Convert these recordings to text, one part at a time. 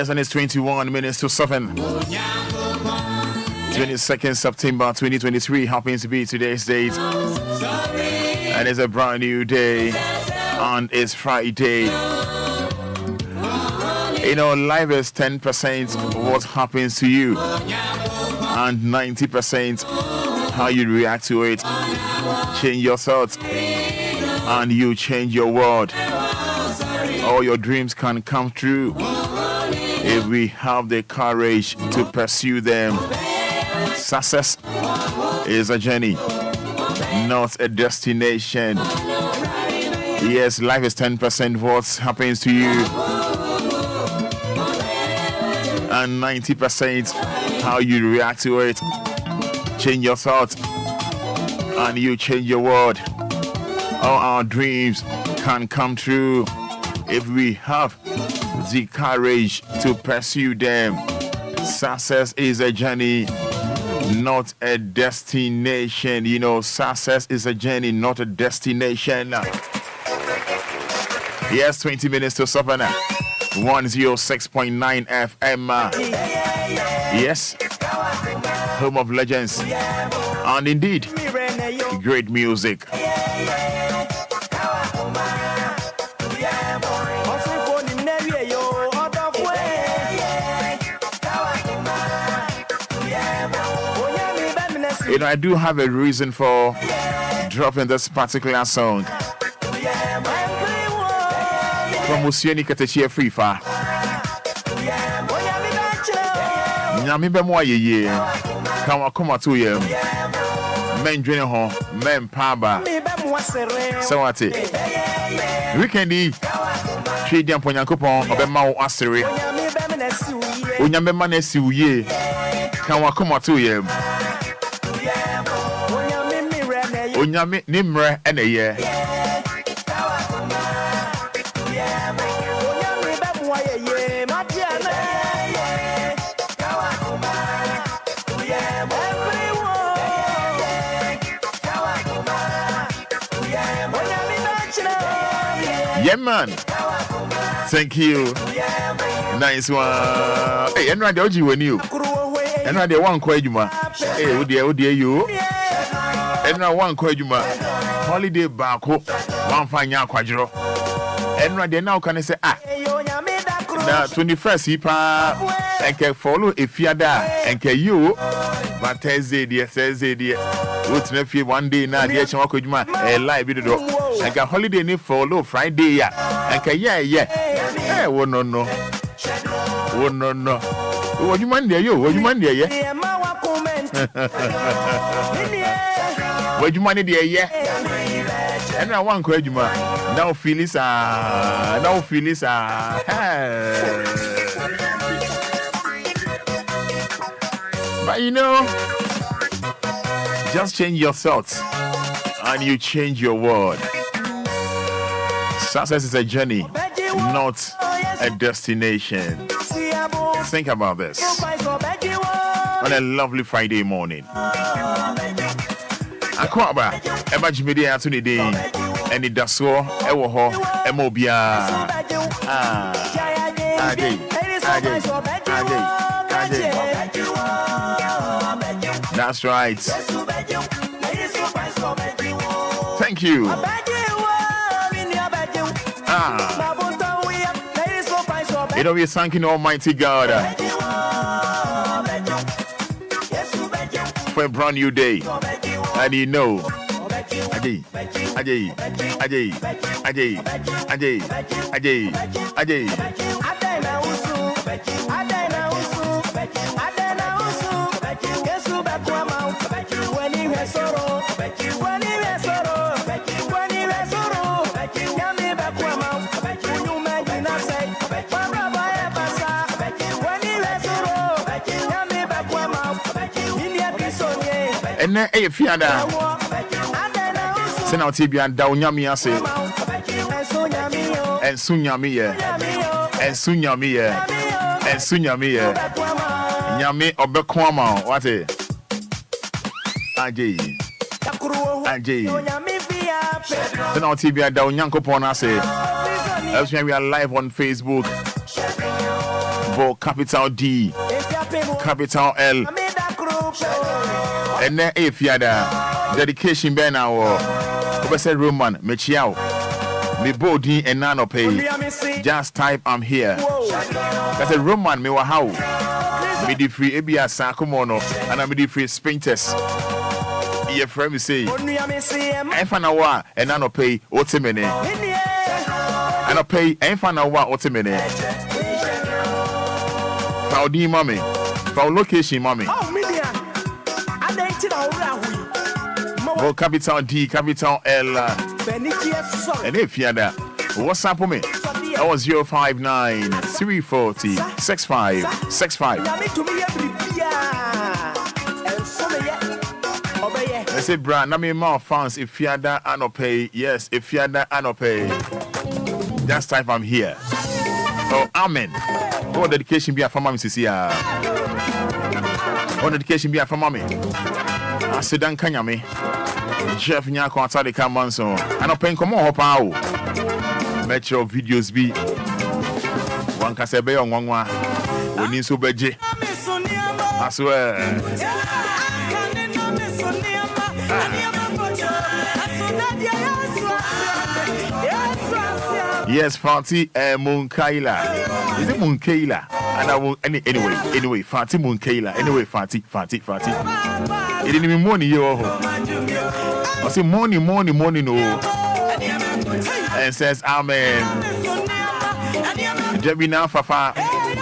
Yes, and it's 21 minutes to 7. 22nd September 2023 happens to be today's date. And it's a brand new day. And it's Friday. You know, life is 10% what happens to you. And 90% how you react to it. Change your thoughts. And you change your world. All your dreams can come true if we have the courage to pursue them. Success is a journey, not a destination. Yes, life is 10% what happens to you, and 90% how you react to it. Change your thoughts, and you change your world. All our dreams can come true if we have the courage to pursue them. Success is a journey, not a destination. You know, success is a journey, not a destination. Yes, 20 minutes to 7. 106.9 FM. Yes, home of legends. And indeed, great music. You know, I do have a reason for dropping this particular song. From Musieni Katechia Frifa. Nyami be mo ye. Kan wa koma to ye. Men dwene ho, men pa ba. So what it? Weekendy. Trade jump on Yankopon, Obema Asere. Unyamema nesi uye. Can wakoma to ye. Unyame nimre and a year. Yeah, man. Thank you. Nice one. Hey, and right there, when you. And right there, one quajuma. Hey, oh dear, you. And now one quajuma. Holiday back home. One fine young quadro. And right there, now can I say, now 21st, Hipa, and can follow if you are there, and can you. But Thursday, dear. What's nephew one day now, dear Chawakujuma, a live video. And can holiday need follow Friday, yeah. And can, yeah. Hey, oh, no. What you mind there, you? What you mind there, yeah? What you mind there, yeah? And I want Quajuma. Now, Phyllis, But you know, just change your thoughts and you change your world. Success is a journey, not a destination. Think about this. On a lovely Friday morning. Akwaba, Ebajimidi Atunide, Anidaso Wɔhɔ, Obia. That's right. Thank you. You know, we're thanking Almighty God for a brand new day. And you know, Ajay. And then, hey, Fada, send out Tibia and Downyami, I say, and Sunyami, and Sunyami, and Sunyami, Yami Obekwama, what a Ajay. Send out Tibia Downyankopon, I say, that's when we are live on Facebook. For capital D, capital L. And then if you had a dedication ben our said Roman Mechiao me body and nano pay just type I'm here. That's a Roman me wa how me the free Obia Sakumono and I'm the free sprinters. Your friend say I find a wa and nano pay otemene and I pay and find a wa otemene for the mommy for location mommy. Oh, capital D, capital L. And if you had that, what's up for me? That was 059 340 6565. I said, Brad, I mean, more fans if you had that, I don't pay. Yes, if you had that, I don't pay. That's type I'm here. Oh, amen. What dedication be a for mommy, Cecilia? What dedication be a for mommy? I said, Dan Kanyame. Chef Nyako outside the camera, so I don't pay come on hop out. Make your videos be one can say be on one we need so beje. I swear. Yes, Fati Munkaila. Is it Munkaila? And I will anyway, Fati Munkaila. Anyway, Fati. It didn't even money yo. I say money no. And says amen. Jebina Fafa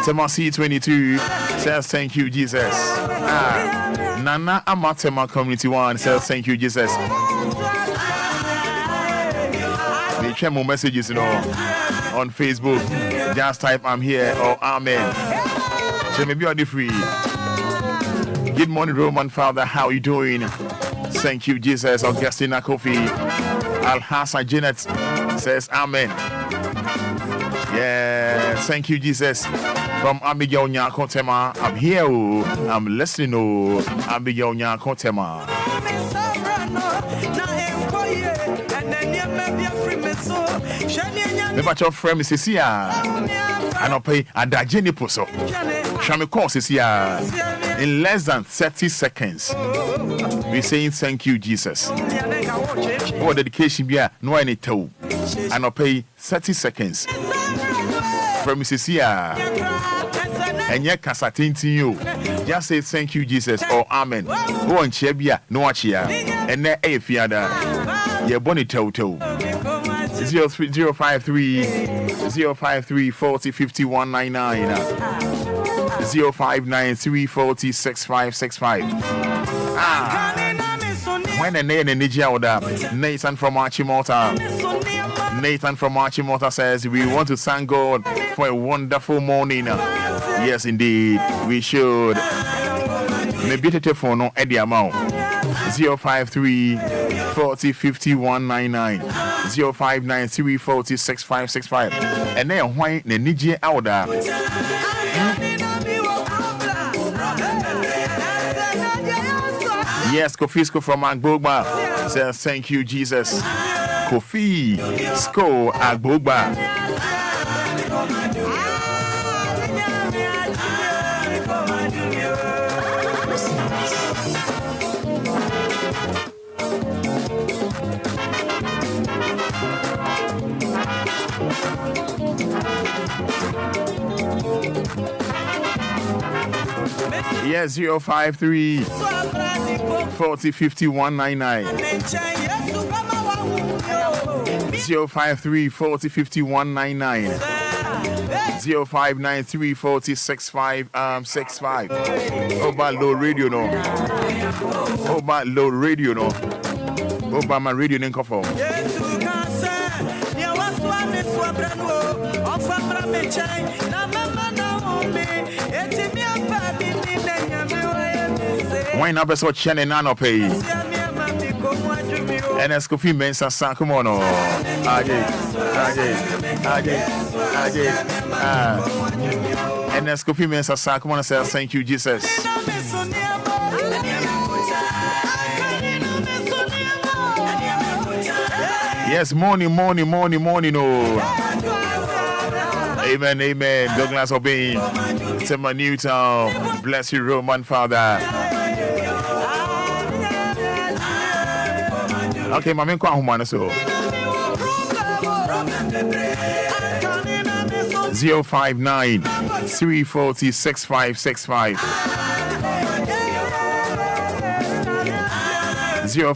Temasi 22 says thank you Jesus. Nana Amatema Community 1 says thank you Jesus. check more messages, on Facebook. Just type I'm here or Amen. So maybe you're free. Good morning, Roman Father. How are you doing? Thank you, Jesus. Augustina Kofi. Al Hassan Janet says Amen. Yeah, thank you, Jesus. From Abigail Nyakotema. I'm here. I'm listening. Abigail Nyakotema. Me batch your friend Mrs. Sia. I don't pay a dajeni poso. Shame course is here. In less than 30 seconds. We saying thank you, Jesus. What dedication be no any toe. I don't pay 30 seconds. From Mrs. Sia. And yet casatinti you. Just say thank you, Jesus, or Amen. Go on Chebia, no chia. And then a fiada. Your bonny toto. 053 40 51 99 059 340 6565. When a name in Nigeria, Nathan from Archimota. Nathan from Archimota says we want to thank God for a wonderful morning. Yes, indeed, we should. Maybe the telephone at the amount 053 40 51 99 059 340 6565. And then why the Nigeria out there? Yes, Kofi Sko from Agbogba says thank you, Jesus. Kofi Sko Agbogba. Yes, 053 40 51 99 053 40 51 99 059 340 6565. Oba low radio no. Oba low radio no. Oba my radio nko for. Why not best watch Shannon Nano pay? And as Kofi Mensa San, come on, and as Kofi Mensa San, come on and say thank you, Jesus. Yes, morning, Amen, amen. Douglas Obey, Tema Newtown, bless you, Roman Father. Okay, my man, so 059 340 6565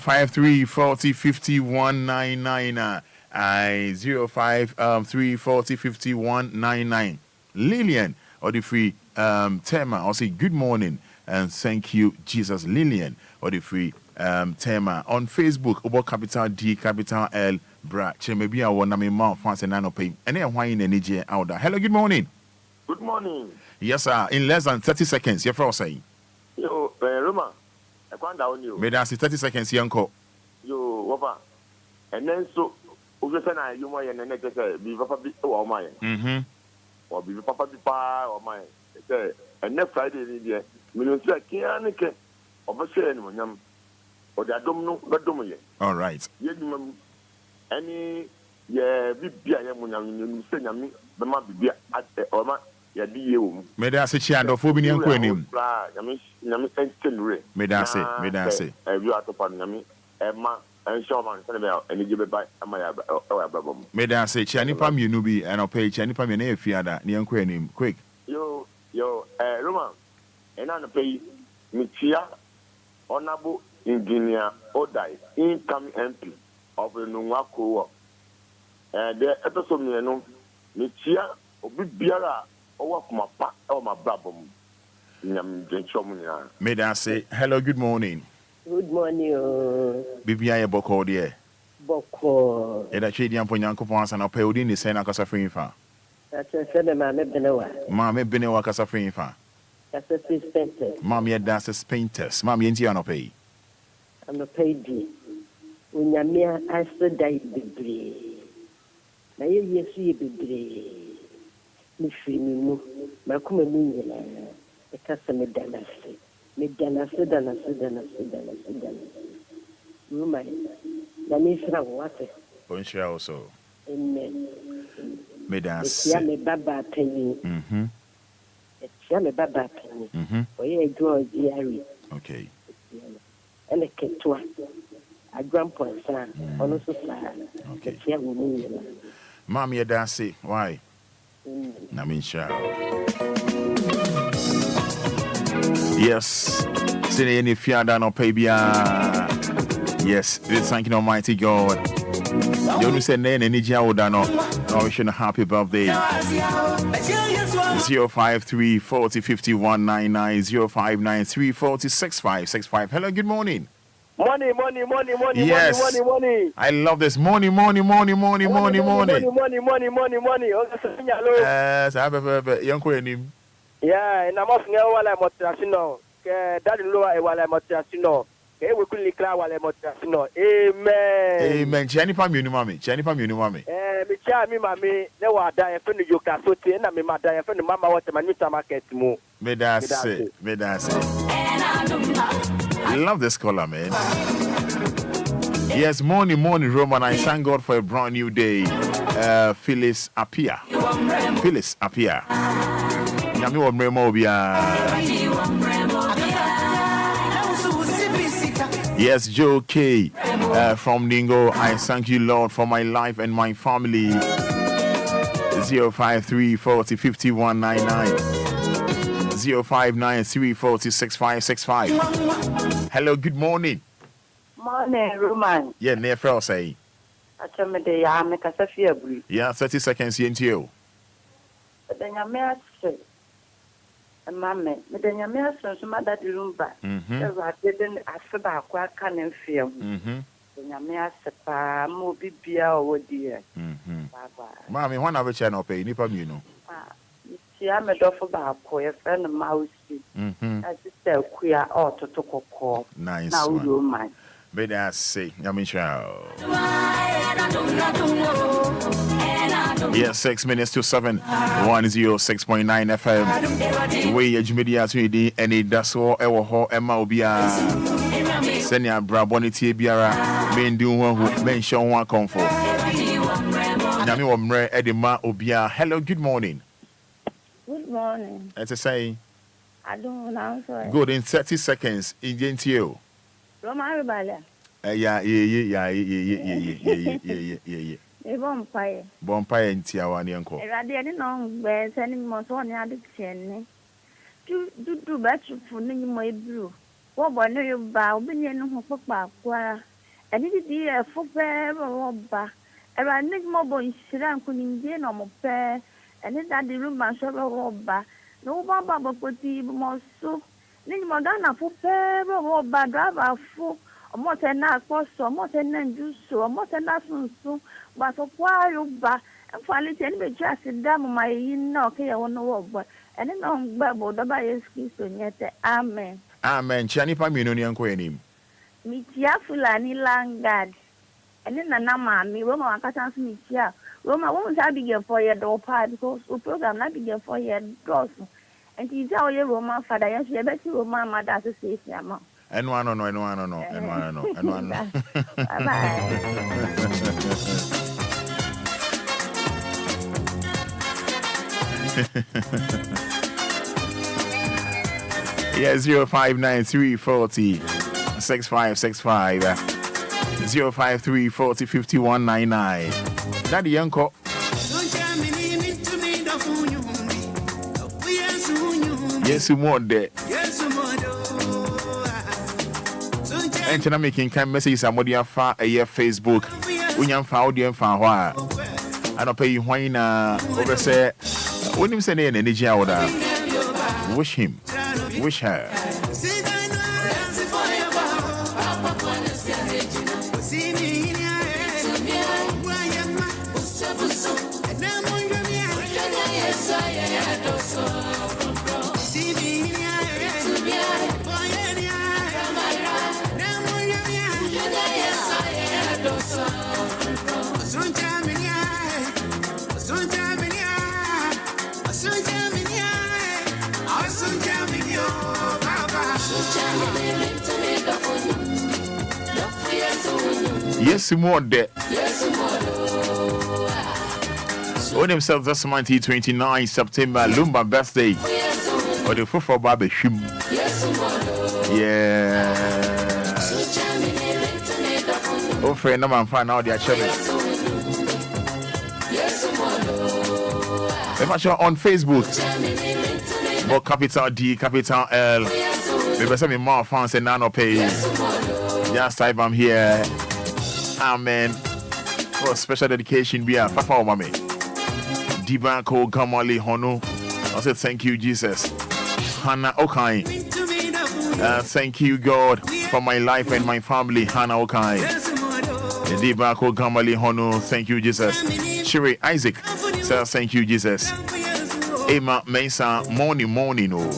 053 40 51 99 053 40 51 99. Lillian or the free Tema, I'll say good morning and thank you, Jesus. Lillian or the free Tema on Facebook, Obo capital D capital L bra. Maybe I want to me mouth fans and nano pay. And then why in the Nigeria out there? Hello, good morning. Good morning. Yes, sir. In less than 30 seconds, you're for saying. Yo, Roma, I can't down you. May I see 30 seconds, Yanko? Yo, Wapa. And then so, Ugesana, you might and then say, be Papa or mine. Or be Papa or mine. And next Friday, we will say, can't of a or the domino, but dominate. All right. Any, yeah, be you say, me, the map be at the Oma, yeah, be you. May I say, Child of Obia Quenim? May I say, you are to Panami, Emma, and Shawman, and you give it by my May I say, Chanipam, you nubi, and I'll pay Chanipam and a fiada, near Quenim, quick. Yo, Roma, and I'm pay Michia, Honorable Engineer Odai, incoming MP of the Nunwako. And the episode, Michia, Obiara, over my pack or my brabum. May I say, hello, good morning. Good morning. BBI Boko, dear. Boko. Eda Chidi and Ponyanko Pons and a Peudin is saying a Casafrinfa. That's a seven, Mamma Benewa. Mammy Benewa Casafrinfa. That's a suspected. Mammy that's a painters. Mammy Indiano pay. I'm a paid. When you're mere, I stood die degree. Now you see degree. Me free me move. My communion. The customer dynasty. Me dynasty. Woman. The nation of water. Poncha also. Amen. Medas. It's me baba penny. It's me baba penny. For you, draw Jerry. Okay. And a ketua. A grandpa, son. Also, okay. Mammy Adasi, why? Naminsha. Yes. Sini any Fada no pabia. Yes, it's thanking Almighty God. You only say name any Jawdano. I wish you a happy birthday. 053 40 51 99 059 40 65 65. Hello, good morning. Money. Yes. Money. I love this. Money. Money. Yes, Yeah, and I'm off now while I'm motivation. Daddy Loa while I'm motivation. We couldn't declare while I'm motivation. Amen. Amen. Jenny Pamuni, mommy. Me cha me mami, ne wa die friend you can so tie na me ma die friend mama what my new market mu. Me that's it. I love this color, man. Yes, morning, Roman. I thank God for a brand new day. Phyllis Apia. Nyami wa mremo Obia. Yes, Joe K. From Ningo. I thank you, Lord, for my life and my family. 053 40 51 99 0593 40 6565. Hello, good morning. Morning, Roman. Yeah, near Frau say. Yeah, 30 seconds into you. Then your mayor said, Mamma, then your mayor says, Mother Lumba. I didn't ask about what can and feel. Then your mayor said, Moby Bia or dear. Mammy, one other channel pay, Nipam, you know. See, I'm a dog about a friend of mouse. I just tell queer auto to call. Nice. Now, you mind. But that's say, Yes, 6 minutes to 7, 106.9 FM. We media to the Anidaso Wɔhɔ Obia. Senya Brabonity Biara, men do one who mention one comfort. Nami Omre Edima Obia. Hello, good morning. Good morning. Let's say, I don't know. Good in 30 seconds. In you. Roma Rebala. Yeah. Bompire and Tiawani uncle. I didn't know where sending Mosoni had a chain. Do better for my blue. What boy know you bow, Binian who papa, and it is a full pair of ba. And I need more boys, Shiran couldn't gain on my pair, and it at the room and show robber. No baba put more so. Ning Madonna full pair of ba driver full. More than that, so more than do so, more than that soon. But for why you ba and finally tell me just damn my no okay, I want to walk, but and then on Bible, the by excuse to yet. Amen. Amen. Chanipa Mununian Quenim. Mitia Fulani Langard. And then a mammy, Roma, I can't meet ya. Roma won't have begin for your door part because the program not begin for your doors. And he's our Roma Fada, yes, you bet you, Mamma, that's a safe yama. And one. Bye. Yeah, 0593 40 6565 053 40 51 99. Daddy Uncle. Yes, you want that. And I'm making kind message somebody a Facebook. When you found you found why I don't pay you when over say when him say any order. Wish him, wish her. Yes, more there. On himself this month, 29 September, Lumba birthday. Or the football barber shim. Yeah. Oh, friend, no man find out their children. If I show on Facebook, but capital D, capital L. Maybe some more fans and nano pay. Just type I'm here. Amen. For special dedication, be a papa or mommy. Dibanko Gamali Hono. I said thank you, Jesus. Hannah Okai. Thank you, God, for my life and my family. Hannah Okai. Dibanko Gamali Hono. Thank you, Jesus. Shiri Isaac says thank you, Jesus. Emma Mesa morning. Oh.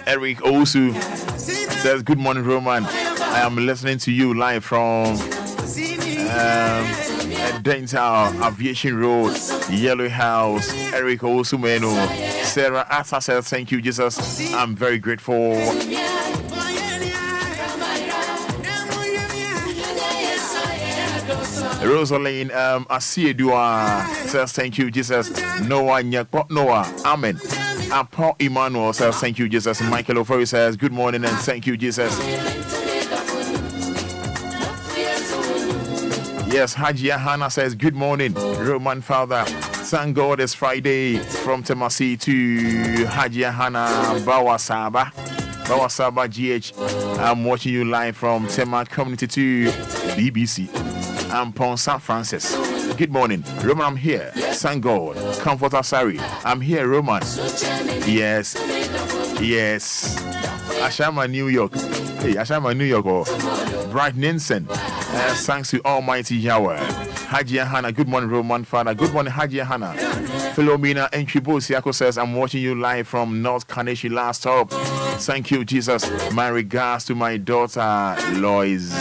Eric Osu says good morning, Roman. I am listening to you live from Dental Aviation Road, Yellow House. Eric Osumeno. Sarah Asa says thank you, Jesus. I'm very grateful. Rosaline Asiedua says thank you, Jesus. Noah Nyakpo Noah. Amen. Paul Emmanuel says thank you, Jesus. Michael Ofori says good morning and thank you, Jesus. Yes, Hajia Hannah says good morning, Roman Father. Thank God it's Friday. From Temasi to Hajia Hannah Bawasaba GH. I'm watching you live from Tema Community to BBC. I'm Pon St. Francis. Good morning, Roman. I'm here. Thank God. Comforter Sari. I'm here, Roman. Yes. Ashama, New York. Hey, Ashama, New York. Oh. Bright Ninsen. Thanks to Almighty Yahweh. Hajia Hannah. Good morning, Roman Father. Good morning, Hajia Hannah. Philomena Enquiries says I'm watching you live from North Carnation last stop. Thank you, Jesus. My regards to my daughter, Lois.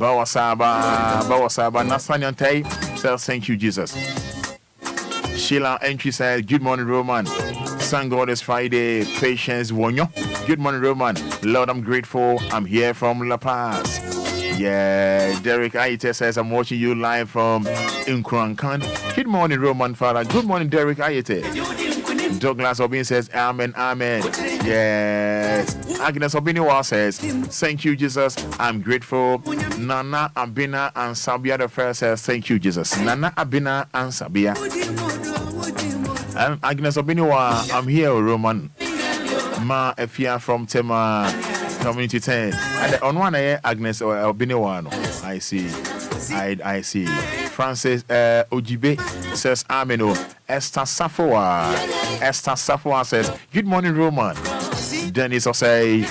Bawasaba Nathaniel Tay says thank you, Jesus. Sheila Entry says good morning, Roman. Thank God it's Friday. Patience Wonyo. Good morning, Roman. Lord, I'm grateful. I'm here from La Paz. Yeah, Derek Ayete says I'm watching you live from Nkrankan. Good morning, Roman Father. Good morning, Derek Ayete. Douglas Obin says amen. Yes. Agnes Obiniwa says thank you, Jesus. I'm grateful. Nana Abina and Sabia the first says thank you, Jesus. Nana Abina and Sabia. Agnes Obiniwa, I'm here, Roman. Ma Efia from Tema Community 10. And on one Agnes Obiniwa. I see. Francis Ojibe says Ameno. Esther Safoa says good morning, Roman. Dennis Osei,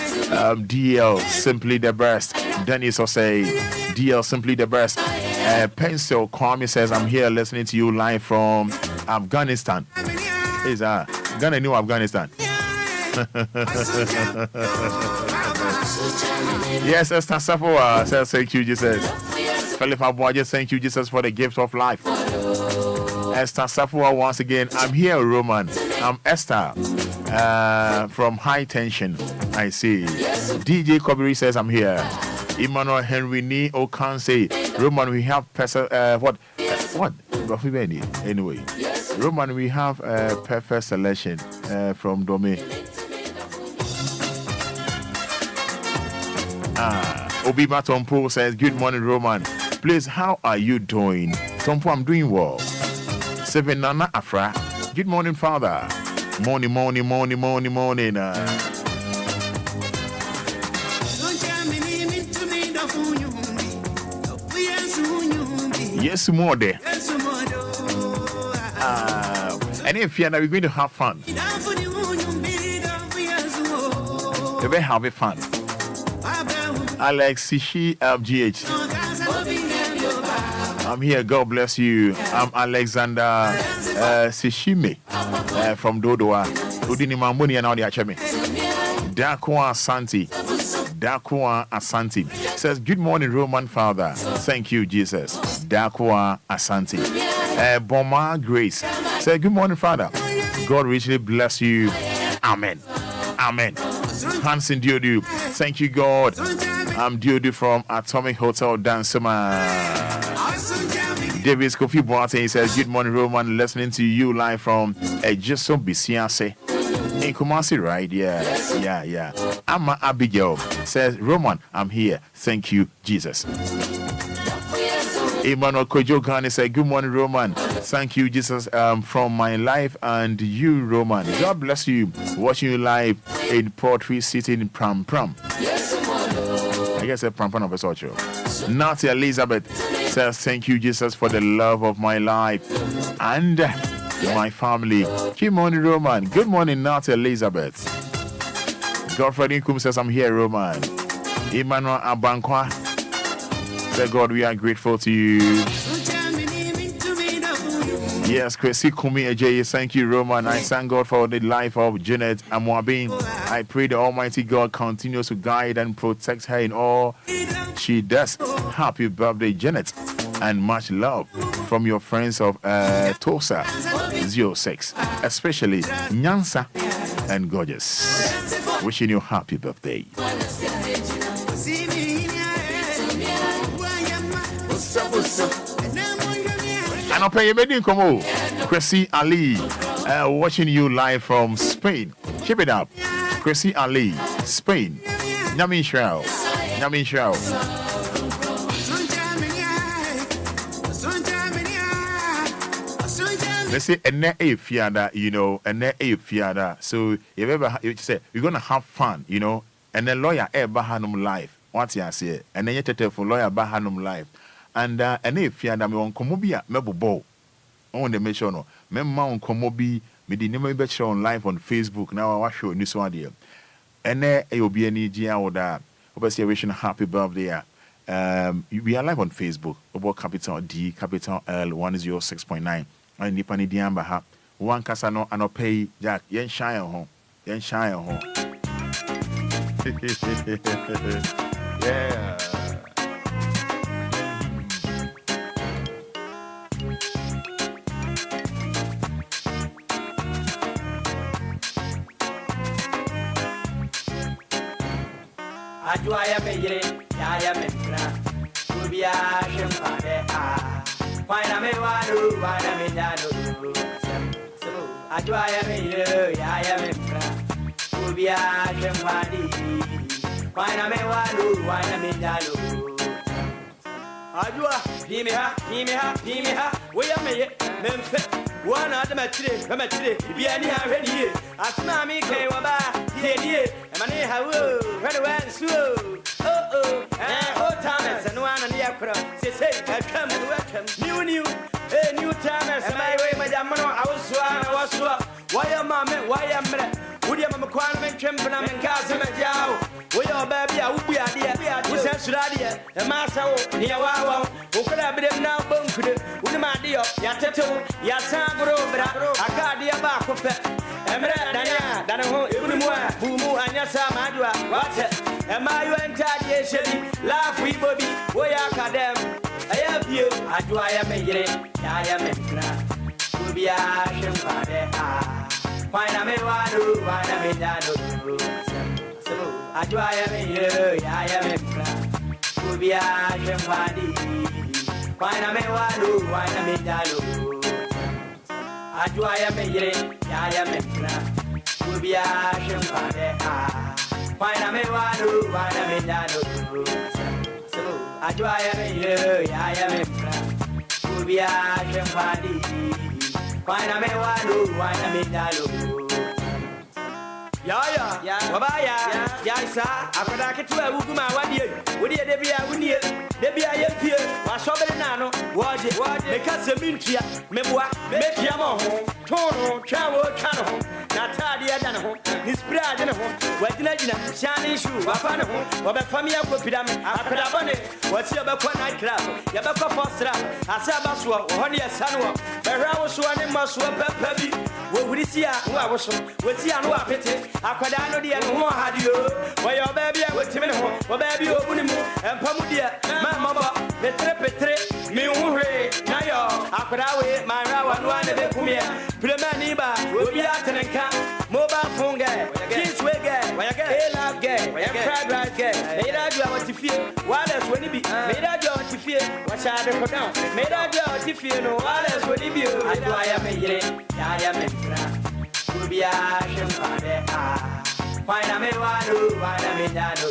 DL simply the best. Dennis Osei, DL simply the best. Pencil Kwame says I'm here listening to you live from Afghanistan. Is Ghana new Afghanistan? Yes, Esther Safoa says thank you, Jesus. Philip Abuaje, thank you, Jesus, for the gift of life. Esther Safoa once again. I'm here, Roman. I'm Esther from High Tension. I see. DJ Kobiri says I'm here. Emmanuel Henry Ni Okanse. Roman, we have what? Anyway, Roman, we have a perfect selection from Dome. Obiba Tompo says good morning, Roman. Please, how are you doing? Tompo, I'm doing well. Seven Nana Afra. Good morning, Father. Morning. Yes, more there. And if you're going to have fun, you may have fun. Alex Sishi LGH. I'm here. God bless you. I'm Alexander Sishime from Dodoa. Udini Mambuni and all the Acheme. Dakwa Santi. Dakwa Asante says, good morning, Roman Father. Thank you, Jesus. Dakwa Asante. Boma Grace says, good morning, Father. God richly bless you. Amen. Amen. Hansen Diodu. Thank you, God. I'm Diodu from Atomic Hotel Dansoma. David Kofi Boateng says, good morning, Roman. Listening to you live from Ejiso Bisiase. In Kumasi, right? Yeah. Amma Abigail says, Roman, I'm here. Thank you, Jesus. Emmanuel Kojo Ghani said, good morning, Roman. Thank you, Jesus, from my life and you, Roman. God bless you. Watching you live in Poetry City in Pram Pram. I guess a Pram Pram of a sort. Natty Elizabeth says, thank you, Jesus, for the love of my life and my family. Good morning, Roman. Good morning, Natty Elizabeth. Godfrey Inkum says, I'm here, Roman. Emmanuel Abankwa said, God, we are grateful to you. Yes, Chrissy Kumi Ajay, thank you, Roman. I thank God for the life of Janet Amwabin. I pray the Almighty God continues to guide and protect her in all she does. Happy birthday, Janet, and much love from your friends of Tosa 06, especially Nyansa and Gorgeous. Wishing you happy birthday. And I'll pay you bedding come on. Chrissy Ali, watching you live from Spain. Keep it up. Chrissy Ali, Spain. Namin Shroud. They say a fiada, you know, a fiada. So if ever you say you're gonna have fun, you know, and a lawyer bahanum life. What you say? And then you tell for lawyer bahanum life. And a fiada me on komobia mebo on the mission no. Memma on komobi me the name be show on live on Facebook. Now I show this one there. And you'll be any G or that. Obviously wishing happy birthday. We are live on Facebook about capital D, capital L 106.9. And Nipani Diamba ha one casano and pay Jack yen shine home. Yeah. Ajuaya Mejre, Yaya Mekra, Obia, Shempade, Why me wadu, why me nano? So, Ajuaya Mejre, Yaya Mekra, Obia, Shempadi, why me wadu, why me nano? Ajua, Pimiha, we are me, Memphis. One out of my tree, be any already. After me came about, here, and my how very well, so. Oh, Thomas, and one on the opera. Say, I come and welcome. New, new Thomas, and my way, Madame, I was so. Why am I, why am I? Would you have a requirement, Champion and Castle and Yao? We are baby, I would be idea, we sent Radia, the master, near Wow, who could have been now bumped with my dear, Yateto, Yasangro, Acadia Bacope, Emra, Dana, Dana, Bumu, and Yasa Madua, what? Am I you entire Shelly? Laugh, we bobby, we are Cadem. I have you, I do I am a yere, I am a crack. Obia, Shempade, why am I wadu, why am I dado? So, I do I am a yere, I am a crack. Obia, Shempadi, why am I wadu, why am I dado? I do I am a yere, I am a crack. Obia, Shempade, why am I wadu, why am I dado? So, I do I am a yere, I am a crack. Obia, Shempadi. Why am I wadu? Why am I dalo? Yeah. Wabaya. Yeah, sir. After that, I get to a woman. What do you? Debia, Debia, was sober nano. watch it, because the mintia, Meboa, make Yamo, Tono, Chavo, Chano, Natalia Dano, his brother, what legend, Shani Shoe, Wafano, Wabafamia Popidam, Apelabane, what's your night club, Yabaka Foster, Asabaswa, Honia Sanwa, Barrawaswan and Maswa Peppy, what would you see? I was with Yanua Petty, Aquadano, the Anua had you, why your baby with Timino, or baby Obunimu, and Pamudia, Mamma, Petre Petre, Miure, Nayo, Aquadawe, Mara, one of the Pumia, Premaniba, Obia, Tenenka, mobile phone guy, kids way guy, love guy, fried rice guy, made out you want to feel, what else would it be? Made out you want to feel, what shall I put down? Made out you want to feel, no, what else would it be? I am a Obia, why am I one? Why am I Dano?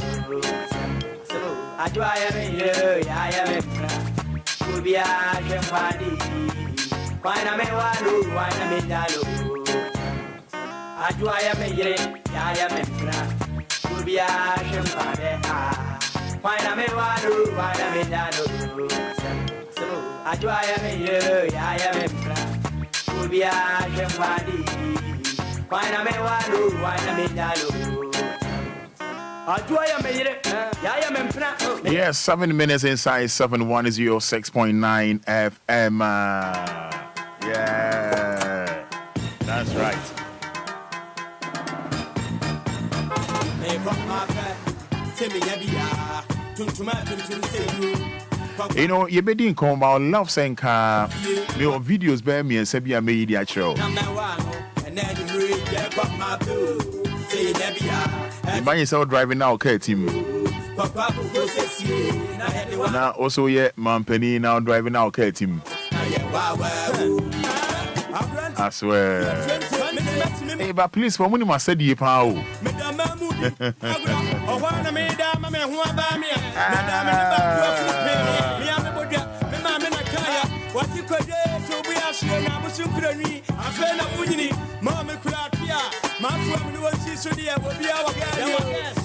So I do I am a Obia, why am I one? Why am I Dano? I do I am a Obia, why am I one? Why am I Dano? So I do I am a Obia, why am I one? Why am I Dano? Yes, 7 minutes inside 7106.9 FM. Yeah, that's right. You know, you been come about love saying your videos by me and Sabia made the show. You find yourself driving now, okay, team. Now also yeah, Penny now driving now, okay, team. I swear. Hey, but please, for money must say the power. What you could do to be a show now, but you couldn't read. I fell up with you, Mamma Kratia, my family was so dear, will be our guy.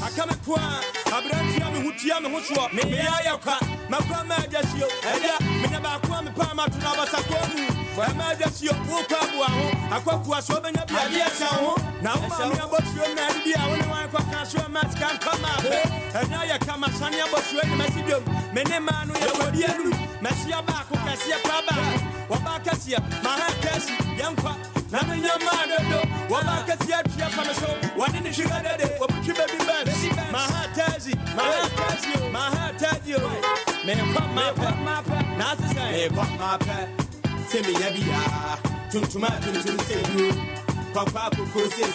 I come at Quan, I brought Yam who Tiam who swap me. I have my grandma just you, and yeah, Minaba Kwame Palma to Navasakomu. Well, my just your walk up, I quite was open up your years. Now, I'm about your idea. I want to catch your match can come out. And now you come at Sanya, but you ain't message. Many man will be Messia back, Messia Paba, Wabakasia, Mahakasi, young pop, Nana Yamado, Wabakasia, Chiapamaso, one in the sugar day, what put you baby band, Mahatazi, Mahatazi, may pop my pet, Nasa say, pop my pet, Timmy Yabia, Tuntumatu to say you, Papa Kukosi,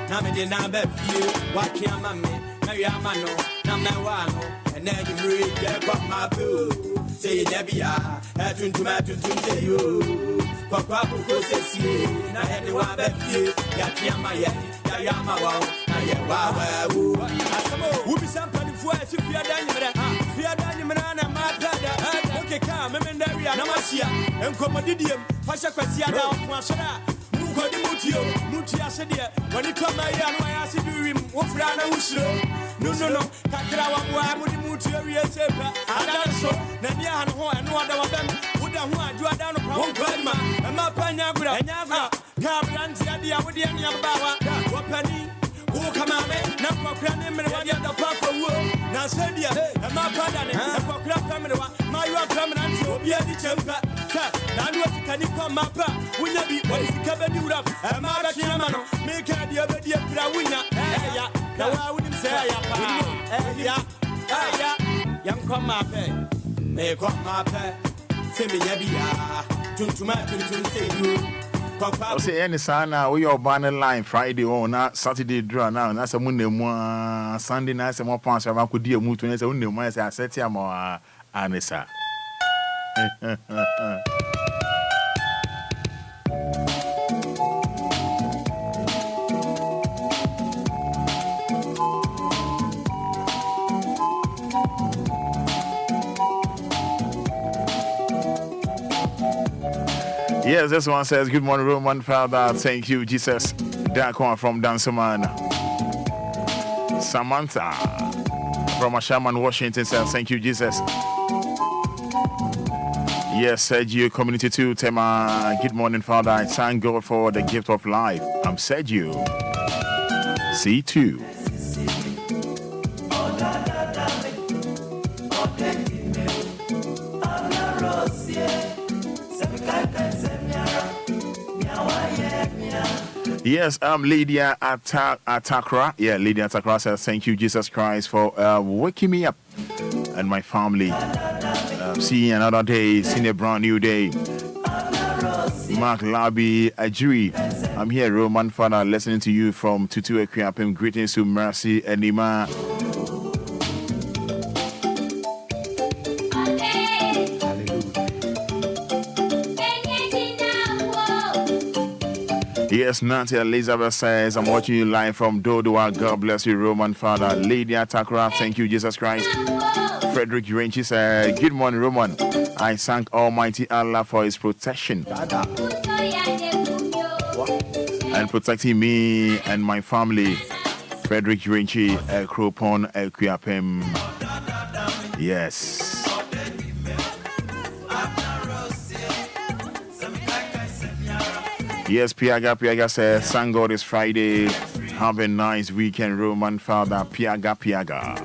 Namade Namba Few, what can my man, Nayamano, Namawano. And then you read that pop my boo. Say Nebia, I turn to my to say you. Papa Kukosi, and I had the one that you, Yama, Yama, wow, who be somebody for us if you are done, we are done, my brother. Okay, come, and there we are, Namasia, and Commodidium, Pasha Quasia down, Masada. Mutia said, when you come my young, I asked you, Wofrana Usro. No, Kakrawa, would you move to your real paper? I done so, Nania and no other of them would have one to a down upon Grandma, and my Panagra, and Yava, Cabrantia, the Awadian Yabawa, Wapani. Who come out, now for Cranim and the Papa Wood. Now, said ya, and my brother, and for Crab Camera, my rock permanent, Obia the Chamber. Now, can you come up? Will you be what is the cover you up? And my Ramano, make a dear winner. Now, I wouldn't say, young come up, may come up, send me Yabia, to say you. I say any sana we your banner line Friday or not Saturday draw now. That's a Monday more Sunday night some more pants I could deal move to only one I set him or Anissa. Yes, this one says, good morning, Roman Fada. Thank you, Jesus. That one from Danceman. Samantha from Ashaman, Washington says, thank you, Jesus. Yes, Sergio Community 2, Tema. Good morning, Father. I thank God for the gift of life. I'm Sergio. C2. Yes, I'm Lydia Atakra. Yeah, Lydia Atakra says, thank you, Jesus Christ, for waking me up and my family. Seeing another day, seeing a brand new day. Mark Labi Ajuri. I'm here, Roman Fada, listening to you from Tutu Ekriapim. Greetings to Mercy Enima. Yes, Nancy Elizabeth says, I'm watching you live from Dodoa. God bless you, Roman Father. Lady Atakra, thank you, Jesus Christ. Frederick Renchi said, good morning, Roman. I thank Almighty Allah for his protection and protecting me and my family. Frederick Renchi, Kropon, Equiapem. Yes. Yes, Piaga says, thank God it's Friday. Have a nice weekend, Roman Father. Piaga.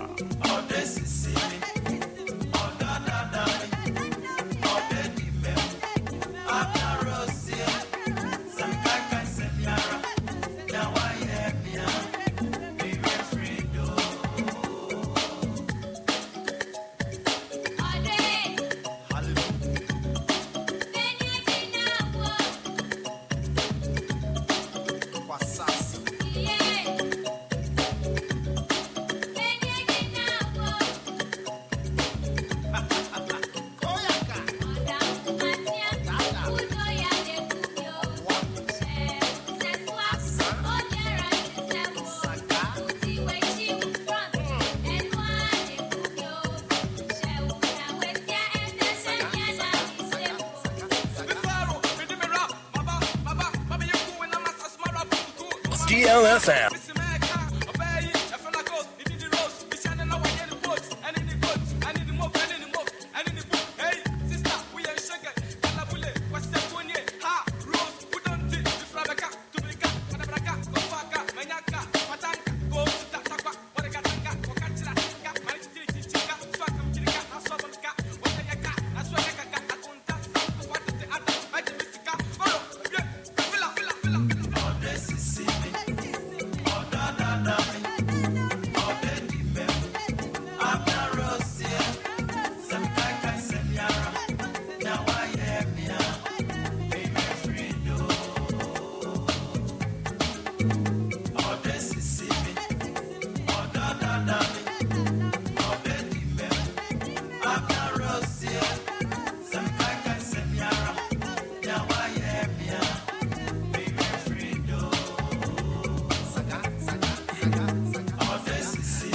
DLFM.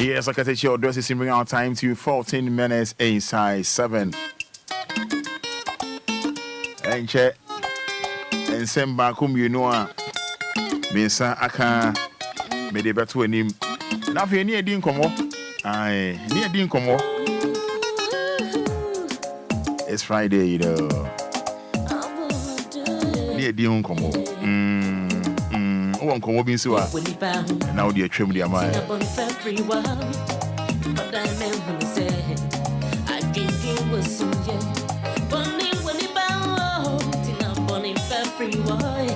Yes, I can take your address is bring our time to 14 minutes inside 7. And check and send back home, you know, Mesa Aka made a better name. Now, if you're near Dinkomo, I near Dinkomo. It's Friday, you know. Near Dinkomo. One come over so now the trim the amount. But I remember say I think it was so young. Bonnie when he bound in a bonnie free boy.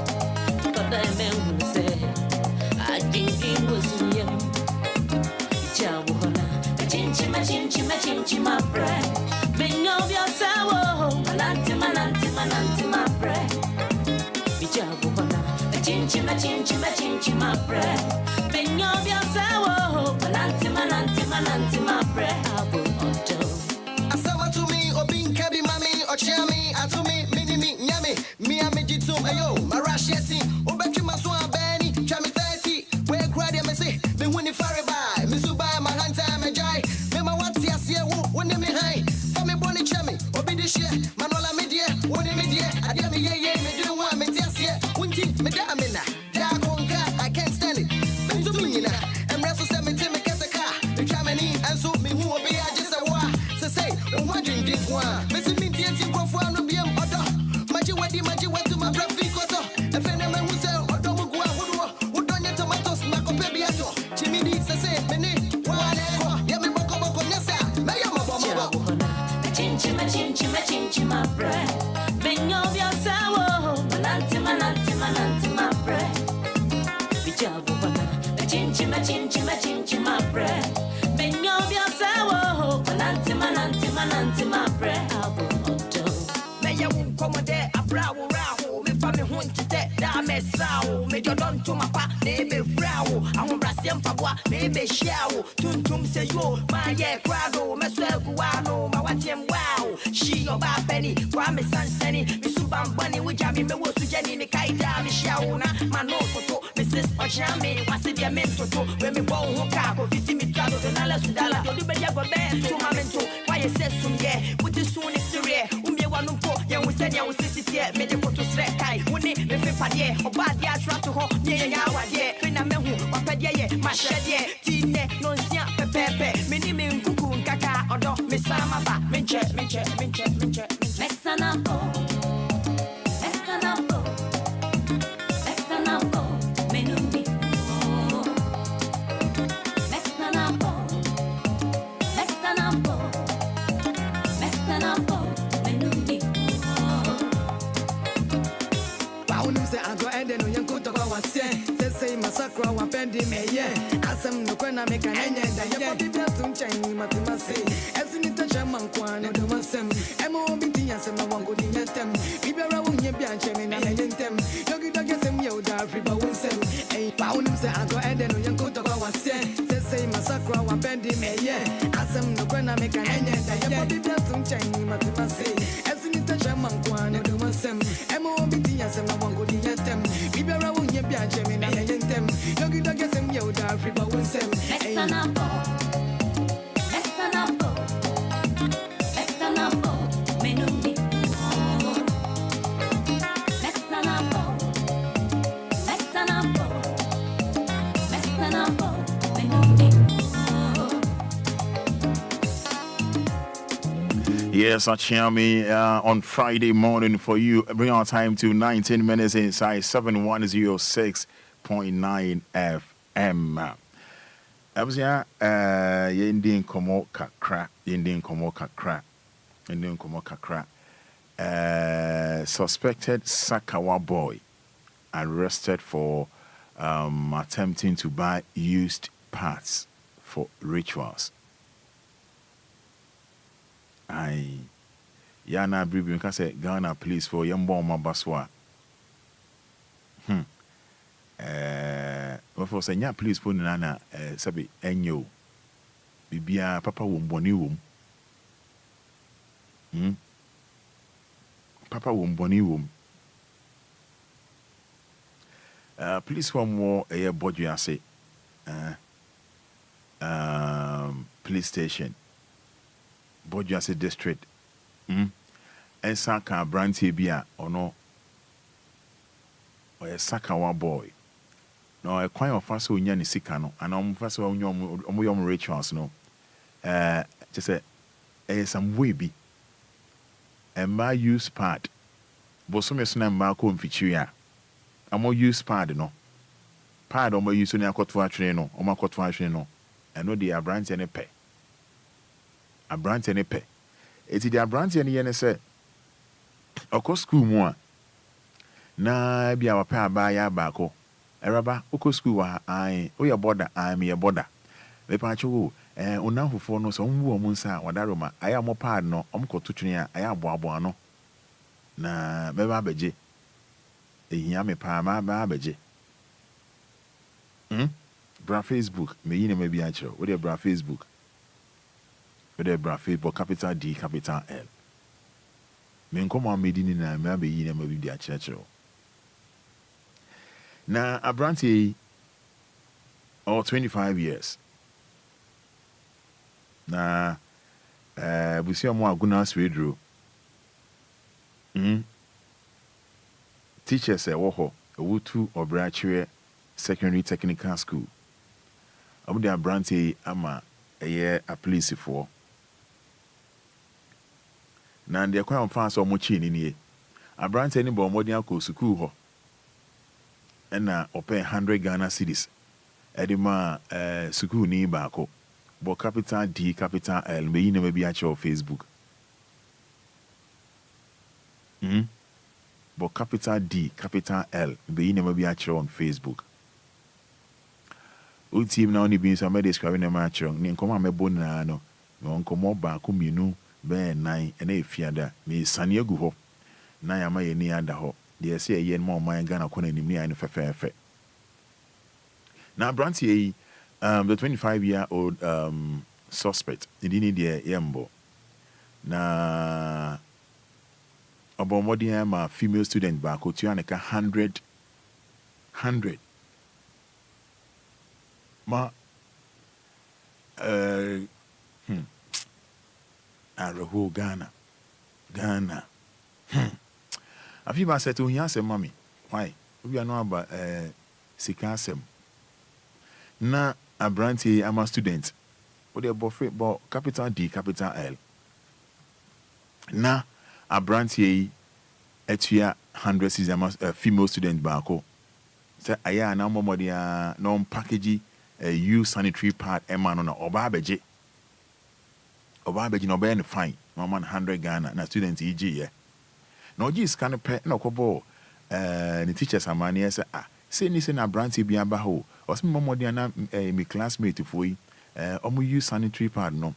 But I remember say I think it was so young. Jawona, chinchi my bread. Bring of your sour, mananti my bread. Jawona. Chinchi my bread. Bring of your sour, mananti my bread. I saw to me, or being cabby mammy, or chammy, and to me, mini yummy, me and me jitum, ayo, marasheti, or back in my swan benny, chammy 30, where grady me say, the winning fairy by, Miss Ubay, my hand time, a jay, Mema what's your see, when they me high, for me bonny chammy, or be this year, Manola media, when they media, I dare me, yeah, me do want me test here, winty, me damina. I can't stand it. And Russell sent me to me get a car. The Germany and so me who will be just a war. So say, don't want to drink one. Missing me, go for no beer. Madi Maji went to my breakfast. If any man who sell, or don't go out, who don't get tomatoes, Marco Pebiato, Jimmy needs to say, Many, whatever, Yami Boko Boko, yes, my bread. Bring of your sour, Mananti, my bread. Bijabu, my bread. Bring of your sour, Mananti, my bread. May you accommodate a brow, me family won't get that mess out. May you don't to my pa, maybe brow. I won't brass him for what, maybe show. Tum say you, my yeah, crado, myself, guano, my what him wow. She your bad penny, Kwame Sanseni, Miss Subam Bunny, which I mean, me was to Jenny, me kaita, me shauna, my no photo, Mrs. Ochame, what's it your mentor to, when me bone hook up, visit me travel, and I'll Sudala, you do better go back to my mentor. Why you said some yeah, put it soon is rare, one yeah, we said, yeah, we sit here, made a photo straight tie, wouldn't it, me pay, or bad yeah, try to hold, yeah, yeah, Finamehu, or Padia, my shed, yeah, Tine, non sia, pepe, minimum cuckoo, caca, or dog, Miss Samaba, Minche, Messanampo, Menumbi, Messanampo, Menumbi. Say I go and then you go to our say massacre one pending me, yeah. Asam no kwana make an end and you put it to change matimasi. As in the German kwana do masem. Emo biti and some one good in them. Ibera won ye bian chemin and I them. Yogi dog get them yo da river won sem. A pound say I go and then you go to our say massacre one pending me, yeah. Asam no kwana make an end and you put it to change matimasi. As in the German kwana do masem. Emo biti and some one good in them. Ibera won ye bian chemin and I them. Yogi dog get them yo da river won sem. Messanampo, Menumbi. Messanampo, Menumbi. Yes, Achami, on Friday morning for you. Bring our time to 19 minutes inside 7106.9 FM. Abzia, Yendin Komo Kakra. Suspected Sakawa boy arrested for attempting to buy used parts for rituals. Yana Bibi say Ghana police for Yamboma Baswa. For say police for Nana Sabi Enyo. Bibia Papa Womboni womb. Papa Womboni womb. Police for more a Bodja say police station. Bodjase district. And Saka Branty Bia or no, or a Sakawa boy. No, a quite of fast so yan is Sikano, and first of all, your rituals, no. Just a some webby. And my use part. Bosumes and Marco and Fichuya. I'm more use pad, no. Pad or more use on your cotwa train, or my cotwa train, and no, the Abranty and a pay. Abranty and a pay. It's the Abranty and the say, of course, school more. Na be our pair by ya backo. Eraba, Oko school, I, oh, your border, I me a border. The pacho, and unahu for no some woman, sir, Wadaroma, I am more pard no, Tuchnia, I am Boabuano. Na Beba Beje. A yammy palma babaje. Bra Facebook, may be actual, with a bra Facebook. With a bra Facebook, capital D, capital L. Men come on, made in a maybe you never be the church. Now, a branty or 25 years. Now, we see a more goodness withdrew. Teachers say, Wɔhɔ, a Wutu or Brachure Secondary Technical School. I'm the branty ama a year a police for. Now, they're quite fast or much in here. abrante ni bo modern ko school ho na open 100 Ghana cedis edima school ni ba ko bo capital D capital L me yi na ma bi a che Facebook bo capital D capital L be yi na ma bi a che on Facebook o team na oni bi so ma describe na ma che ni nkomo amebo na no no nkomo ba ko mienu be nan na efiada me sane agu ho na ya ma ye ni ada ho de se ye no ma Ghana ko na ni mi an fefefe na branti yi the 25-year-old suspect ndini de yembo na obomodi ma female student ba ko tu aneka 100 ma Araho Ghana afi ba set ohia asem mami why obi anu aba sika asem na abranti ama student o de bo capital D capital L na abranti etua 100 cedis ama female student ba ko say aya na momodi no package use sanitary pad ema no na oba abeje no be fine no man 100 Ghana na student EG ye na oji scan pe na okobo ni teachers amani say say ni say na branch bi aba ho o se momodi na me classmate for yi omu use sanitary pad no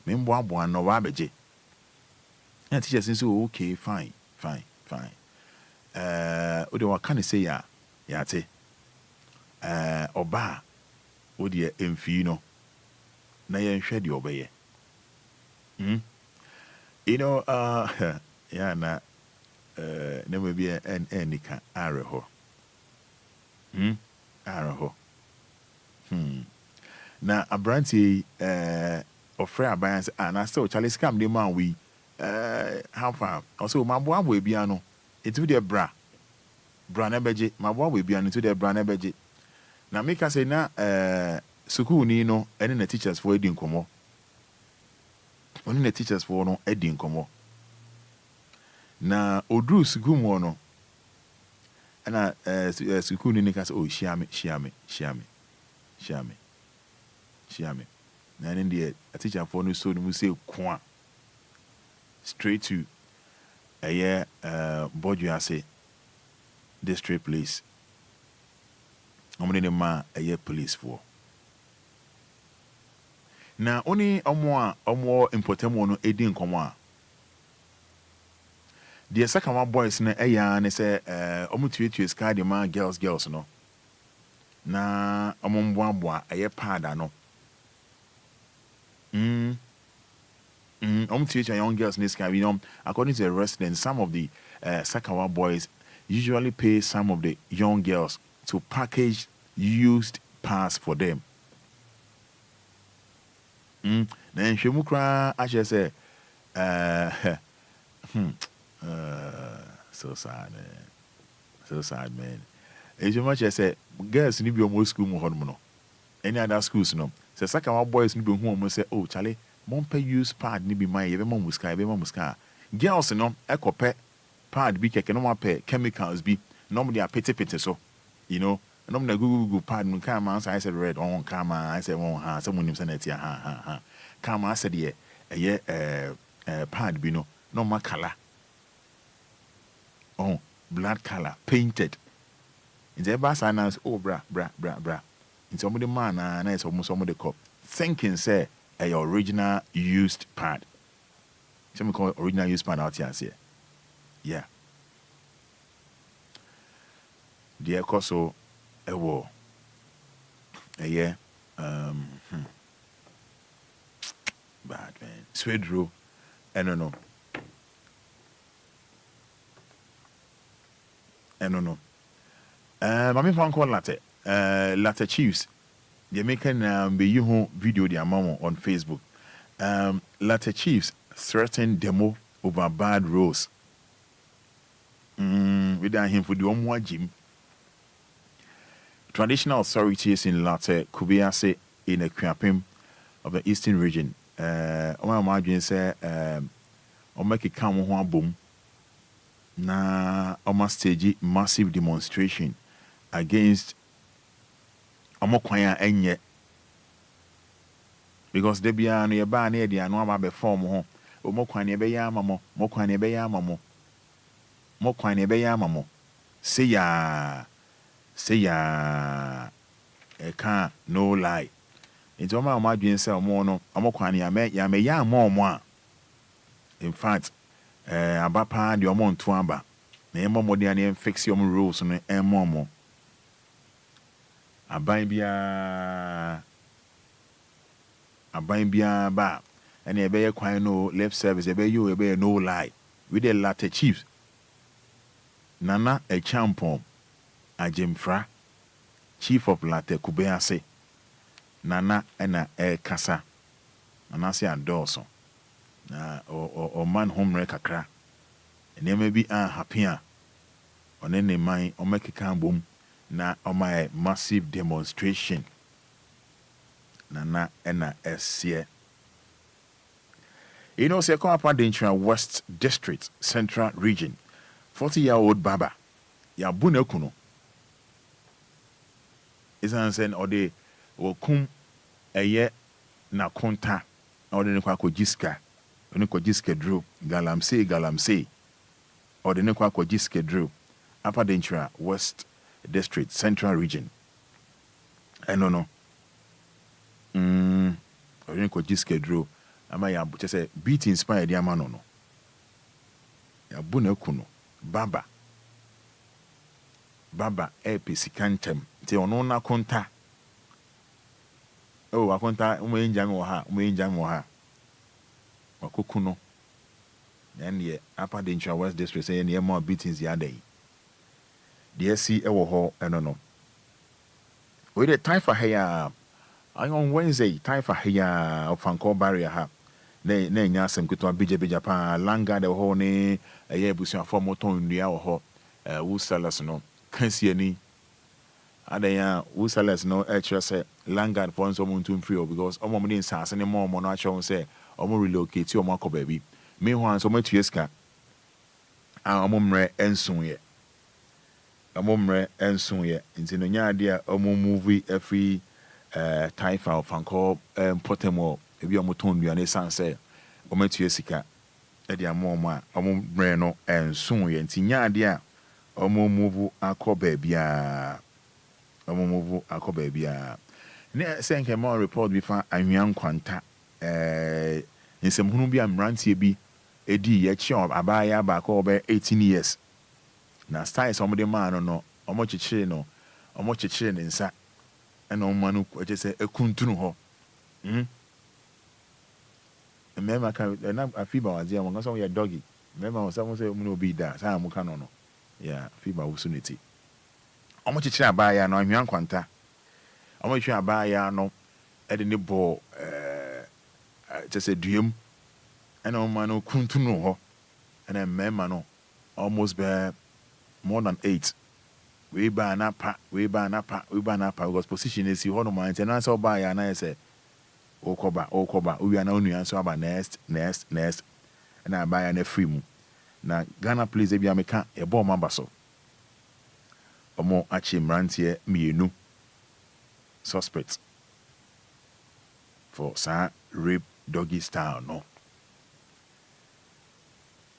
me mbo abo no wa abeje na teachers say okay fine o de wa kan say ya te oba o de emfi no na ye nhwe de obeye you know yeah na never be any can araho na abranti ofre abayans and I still Charlie scam the man we how far also my boy we bia no it with the bra na beje my boy we bia no to the bra na beje na make us say na school ni no any na teachers for edin komo oni na teachers for no edin komo na odru school mo no na school ni ka say oh shiame na then the teacher for no so no say kwa straight to bodu ase district police omne ne ma police for na oni omo importemo no edin komo a the second one boys na ne say omo tuetue ska de ma girls no na omo mboa pada no tuetue young girls in ska, you know, according to the residents, some of the Sakawa boys usually pay some of the young girls to package used pass for them. Then Shemukra actually say, so sad, man. As much as say, girls need to be almost school more. Any other schools, no. So Sakawa boys need to be home and say, oh, Charlie, Mompe use pad ni be my ebe muska. Girls no ekope pad bi keke no mape chemicals bi no mo dia pete so, you know. No mo na gugu pad no come I said red on come I said on ha some nim sanity ha come I said ye pad bi no ma color. Oh, blood color painted. In the bass announce oh bra. In some of the man na is almost some of the cop thinking say a original used pad. Some call original used pad out here. Yeah. Dear Koso a war. Bad man. Swedro. I don't know. Mami fan call latte Chiefs. They're making the video their mama on Facebook. Latte Chiefs threaten demo over bad roads. We done him for the Omwa gym. Traditional authorities in Latte Kubiase in the Kriapim of the Eastern region. Oma imagine say make it come one boom. na almost stage massive demonstration against Omokwanya enye because they be an yeba near the anoma be form ho Omokwanya be yamamo Mokwanya be yamamo Mokwanya be yamamo say ya can't no lie it's all my dream say omo no Omokwanya me ya mo in fact abapa the omo nto aba na emo mo de an fix your rules no emo aban bia ba and e be kwan no left service e be no lie with the latter chiefs Nana a champon Ajemfra chief of latte Kubease Nana ena kasa Nana se adorso na o man home kakra and may be happy on any mind or make a boom na my massive demonstration Nana ena SCA. You know, Sekwa West District, Central Region, 40-year-old Baba, ya bune kuno. Isan sen ode wokum eye na konta ode ne kwa kojiska dro galamse ode ne kwa kojiska dro Upper Dentra West District, Central Region. No. Ode ne kojiska dro ama ya say beat inspired ya mano no. Ya bune kuno Baba pisikantem te ono na konta akonta umenjam wo ha wakokuno then ye Upper Dentra West District say ne more beatings ya day the SC ewo ho no we the time for here on Wednesday time for here of Fanko barrier ha na nya asem kuto bija pa langa de ho ne eye busu afọ moton ndua wo ho wusalas no kansiani adanya wusalas no say langa for so muntu free because omo mo nsa ase ne mo no acho say omo relocate omo akoba bi me ho an so matueska omo mre ensun ye nti no nya ade a omo movie every taifa of Fanko potemo ebi omo ton ndua ne sanse omo matuesika edi amom a omo mre no ensun ye nti nya ade a omo move akoba bia ne senke mo report bi fa anwan kwanta nsemhunu bi amrantie bi edi ye chi abaya ba ko be 18 years na style some de man no omo chichire ne nsa ena omo no eche se ekuntunu ho mema ka na afiba wazi am ngaso ya doggy mema o samo se mu obi da sa mu ka no ya fiba usunity omo chichire abaya no anwan kwanta omo chichire abaya no ede ne bo just a dream and omo no kuntunu ho and mema no almost be more than 8 we ba na pa because position is you no mind and answer buy ya na say okoba we are now new answer about next and I buy na free mu na Ghana please e bia meka e bo mamba so omo achi mrantie mienu suspect for sa rape doggy style no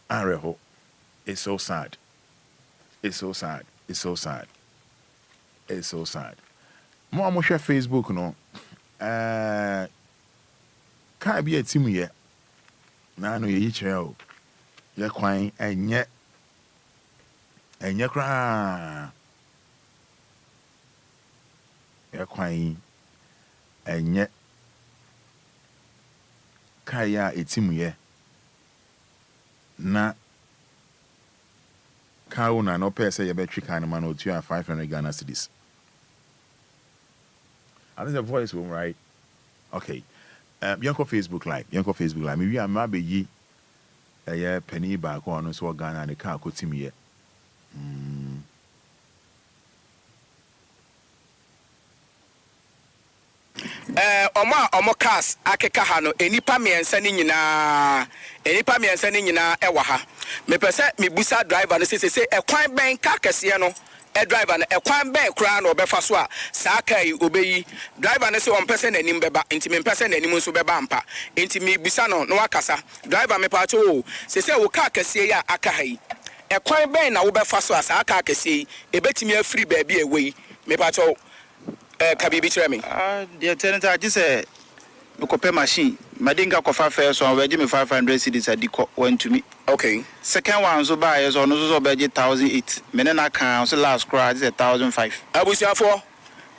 areho it's so sad mo share Facebook no ka bi atimu ye na no ye kire o ye kwan enye kra ye kwan enye ka ya atimu ye na Kauna no pay say you betri kind of man or 500 Ghana cedis. I think the voice room, right? Okay. Yanko Facebook Live. Maybe I'm maybe ye a penny back on so Ghana and the car could see me yet. Omo cast akeka ha no enipa miensa ni nyina ewa ha me pese me busa driver no say e kwan ben ka kese no e driver no e kwan ben kra no obefa so a saa ka yi obeyi driver no say on pese nanim beba enti me pese nanim nso beba ampa enti me busa no wakasa driver me pa cho say wo ka kese ya aka ha yi e kwan ben na wo befa so a saa ka kese yi e betimi afiri ba bia ewe me pa cho ka bibi kire me the tenant I just say we compare machine madinga ko fa first one we give me 500 cedis adiko went to me. Okay. Second one so buy so no so be 1008. Me na kan so last cry is 1005. Abusiafo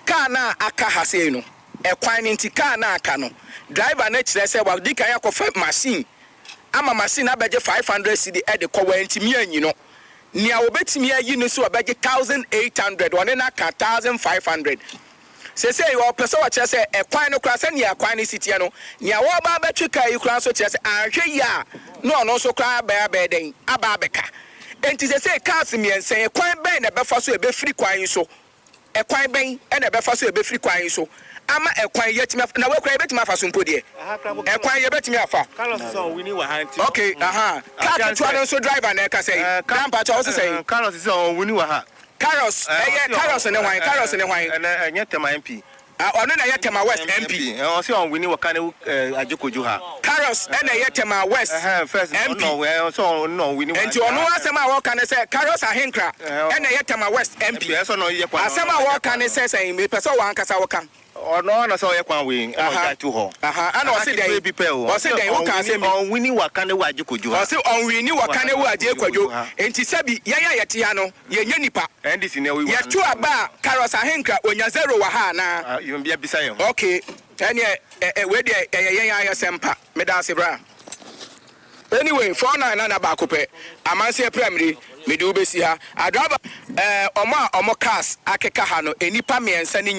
car na aka ha sei no. E kwan nti car na aka no. Driver na kire say wa di kan yakọ machine. Ama machine abeje 500 cedi e de ko wenti mi anyi no. Nia obetimi ayi no so abeje 1800 one na ka 1500. Say your person watch say a kwan no kra say nia kwan ni sitia no nia wo ba betwe kai kra so kire say ahwe ya no so kra ba den aba beka enti say cars miensen kwan ben na befa so e be free kwan so e kwan ben e na befa so e be free kwan so ama e kwan yetimi na we kra betimi afa so mpodi e kwan ye betimi afa Carlos so we ni wa ha okay car to so driver na ka say grandpa cho so say Carlos so we ni wa ha Carlos Carlos ne wan enye tema MP ono na yetema West MP o se on we ni wa kan ajekoju ha Carlos na yetema West first MP no so no we ni wa enti ono asema wo kan say Carlos ahenkra na yetema West MP so no ye kwa asema wo kan say me person wan kasa wo kan ono na so ye kwa we o to ho ana o se den o se den wo kan say me on we ni wa kan wa ajekoju ha o se on we ni wa kan wa ajekoju enti sabi ya yete ya no ye nya nipa ndc na we ye tu aba Carlos ahenkra onya 0 wa ha na you be bisa ye okay ene we de ye sempa me da se bra anyway 49 na ba kope amanse primary me de obesi ha adaba omo cars akeka ha no enipa miensa ni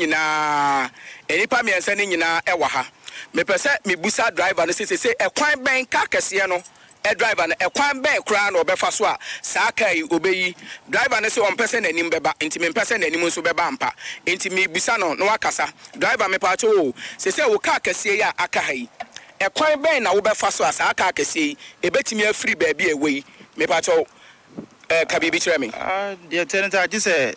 nyina ewa ha me pese me busa driver no say e kwan ben ka kese no e driver no e kwan ben kra no obefa so a saa ka yi obeyi driver no say on pese nanim beba enti me pese nanim nso beba ampa enti me busa no wakasa driver me pa cho say wo ka kese ya aka ha yi e kwan ben na wo befa so a saa ka kese yi e betimi afiri ba bia ewe me pa cho ka bibi kire me the tenant I just say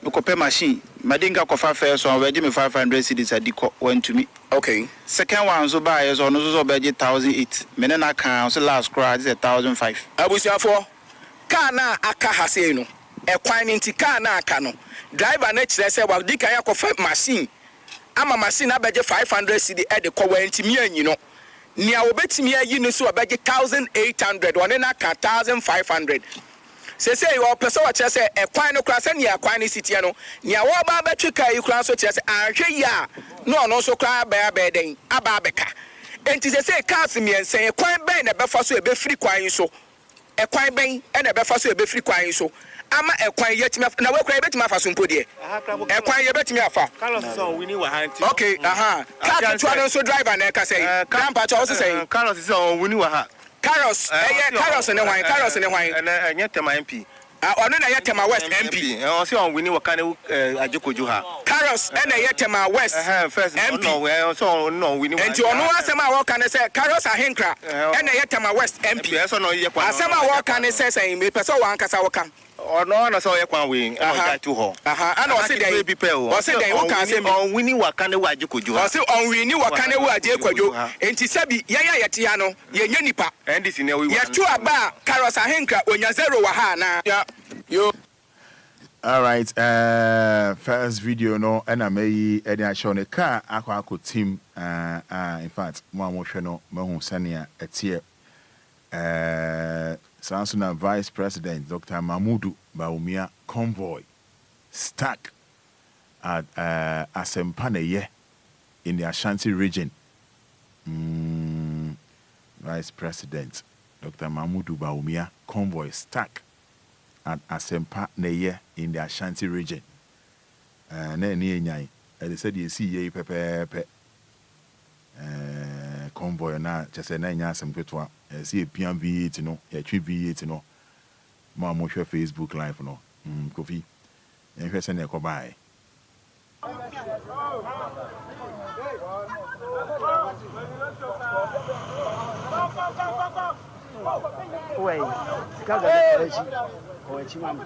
we compare machine madinga ko fa first one we give me 500 cedis adiko went to me. Okay. Second one so buy so no so be 1008. Me na kan so last cry is 1005. Abusiafo car na aka ha sei no e kwan nti car na aka no driver na kire say wa di kan yakọ machine ama machine abeje 500 cedi e de ko wenti mi anyi no nia obetimi ayi no so abeje 1800 one na ka 1500 say your person watch say e kwan no kra say nia kwan ni sitia no nia wo ba betwe kai kra so kire say ahwe ya no so kra ba den aba beka enti say cars miensen kwan ben na befa so e be free kwan so e kwan ben e na befa so e be free kwan so ama e kwan yetimi na we kra betimi afa so mpodi e kwan ye betimi afa Carlos so we ni wa ha okay car to so driver na ka say grandpa cho so say Carlos so we ni wa ha Carlos ne wan enye tema MP ono na yetema West MP o se on we ni wa kan ajekoju ha Carlos na yetema West first MP no so no we ni wa enti ono asema wo kan say Carlos ahenkra na yetema West MP so no ye kwa asema wo kan say me person wan kasa wo kan ono na so ye kwa we o to ho ana o se den wo kan say me on we ni wa kan wa ajekoju ha o se on we ni wa kan wa ajekoju enti sabi ya yete ya no ye nya nipa ndc na we ye tu aba Carlos ahenkra onya 0 wa ha na yo. All right, first video no and I may edit show the car aqua team in fact one more no mahu sania etie Sansuna Vice President Dr. Mahmudu Bawumia convoy stuck at Asempaneye in the Ashanti region. Vice President Dr. Mahmudu Bawumia convoy stuck at Asempaneye in the Ashanti region. They said you see ye pepe convoy na just say na nya asem kwetwa see a PMV8 no ya twi V8 no ma mo hwe Facebook live no kofi en hwe se na ko bai Wait, Gaga, or Chimam.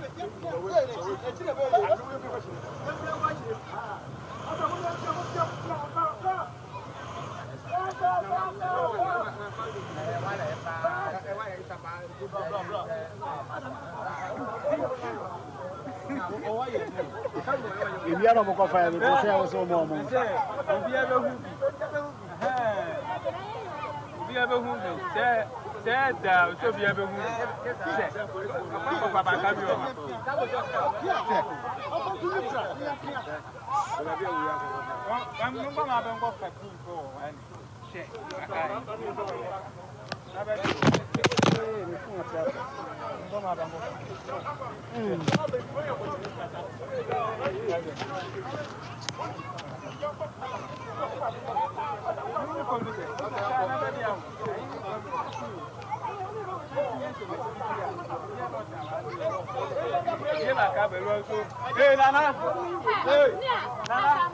If you are not going to find me, I was so more. So be able to hey, Nana. Hey, Nana.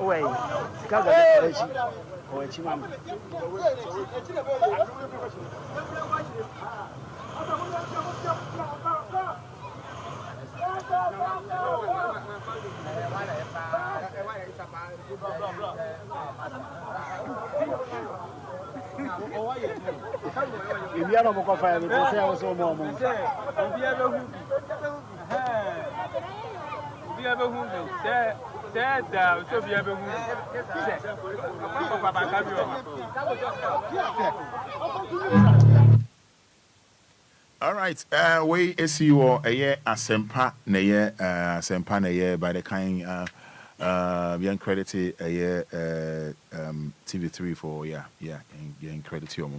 Wait, Gaga, or Chimam. If you are not going to find me, I was so more. All right, we see you a year asempa na year asempa na year by the kind being credited a year TV3 for being credited your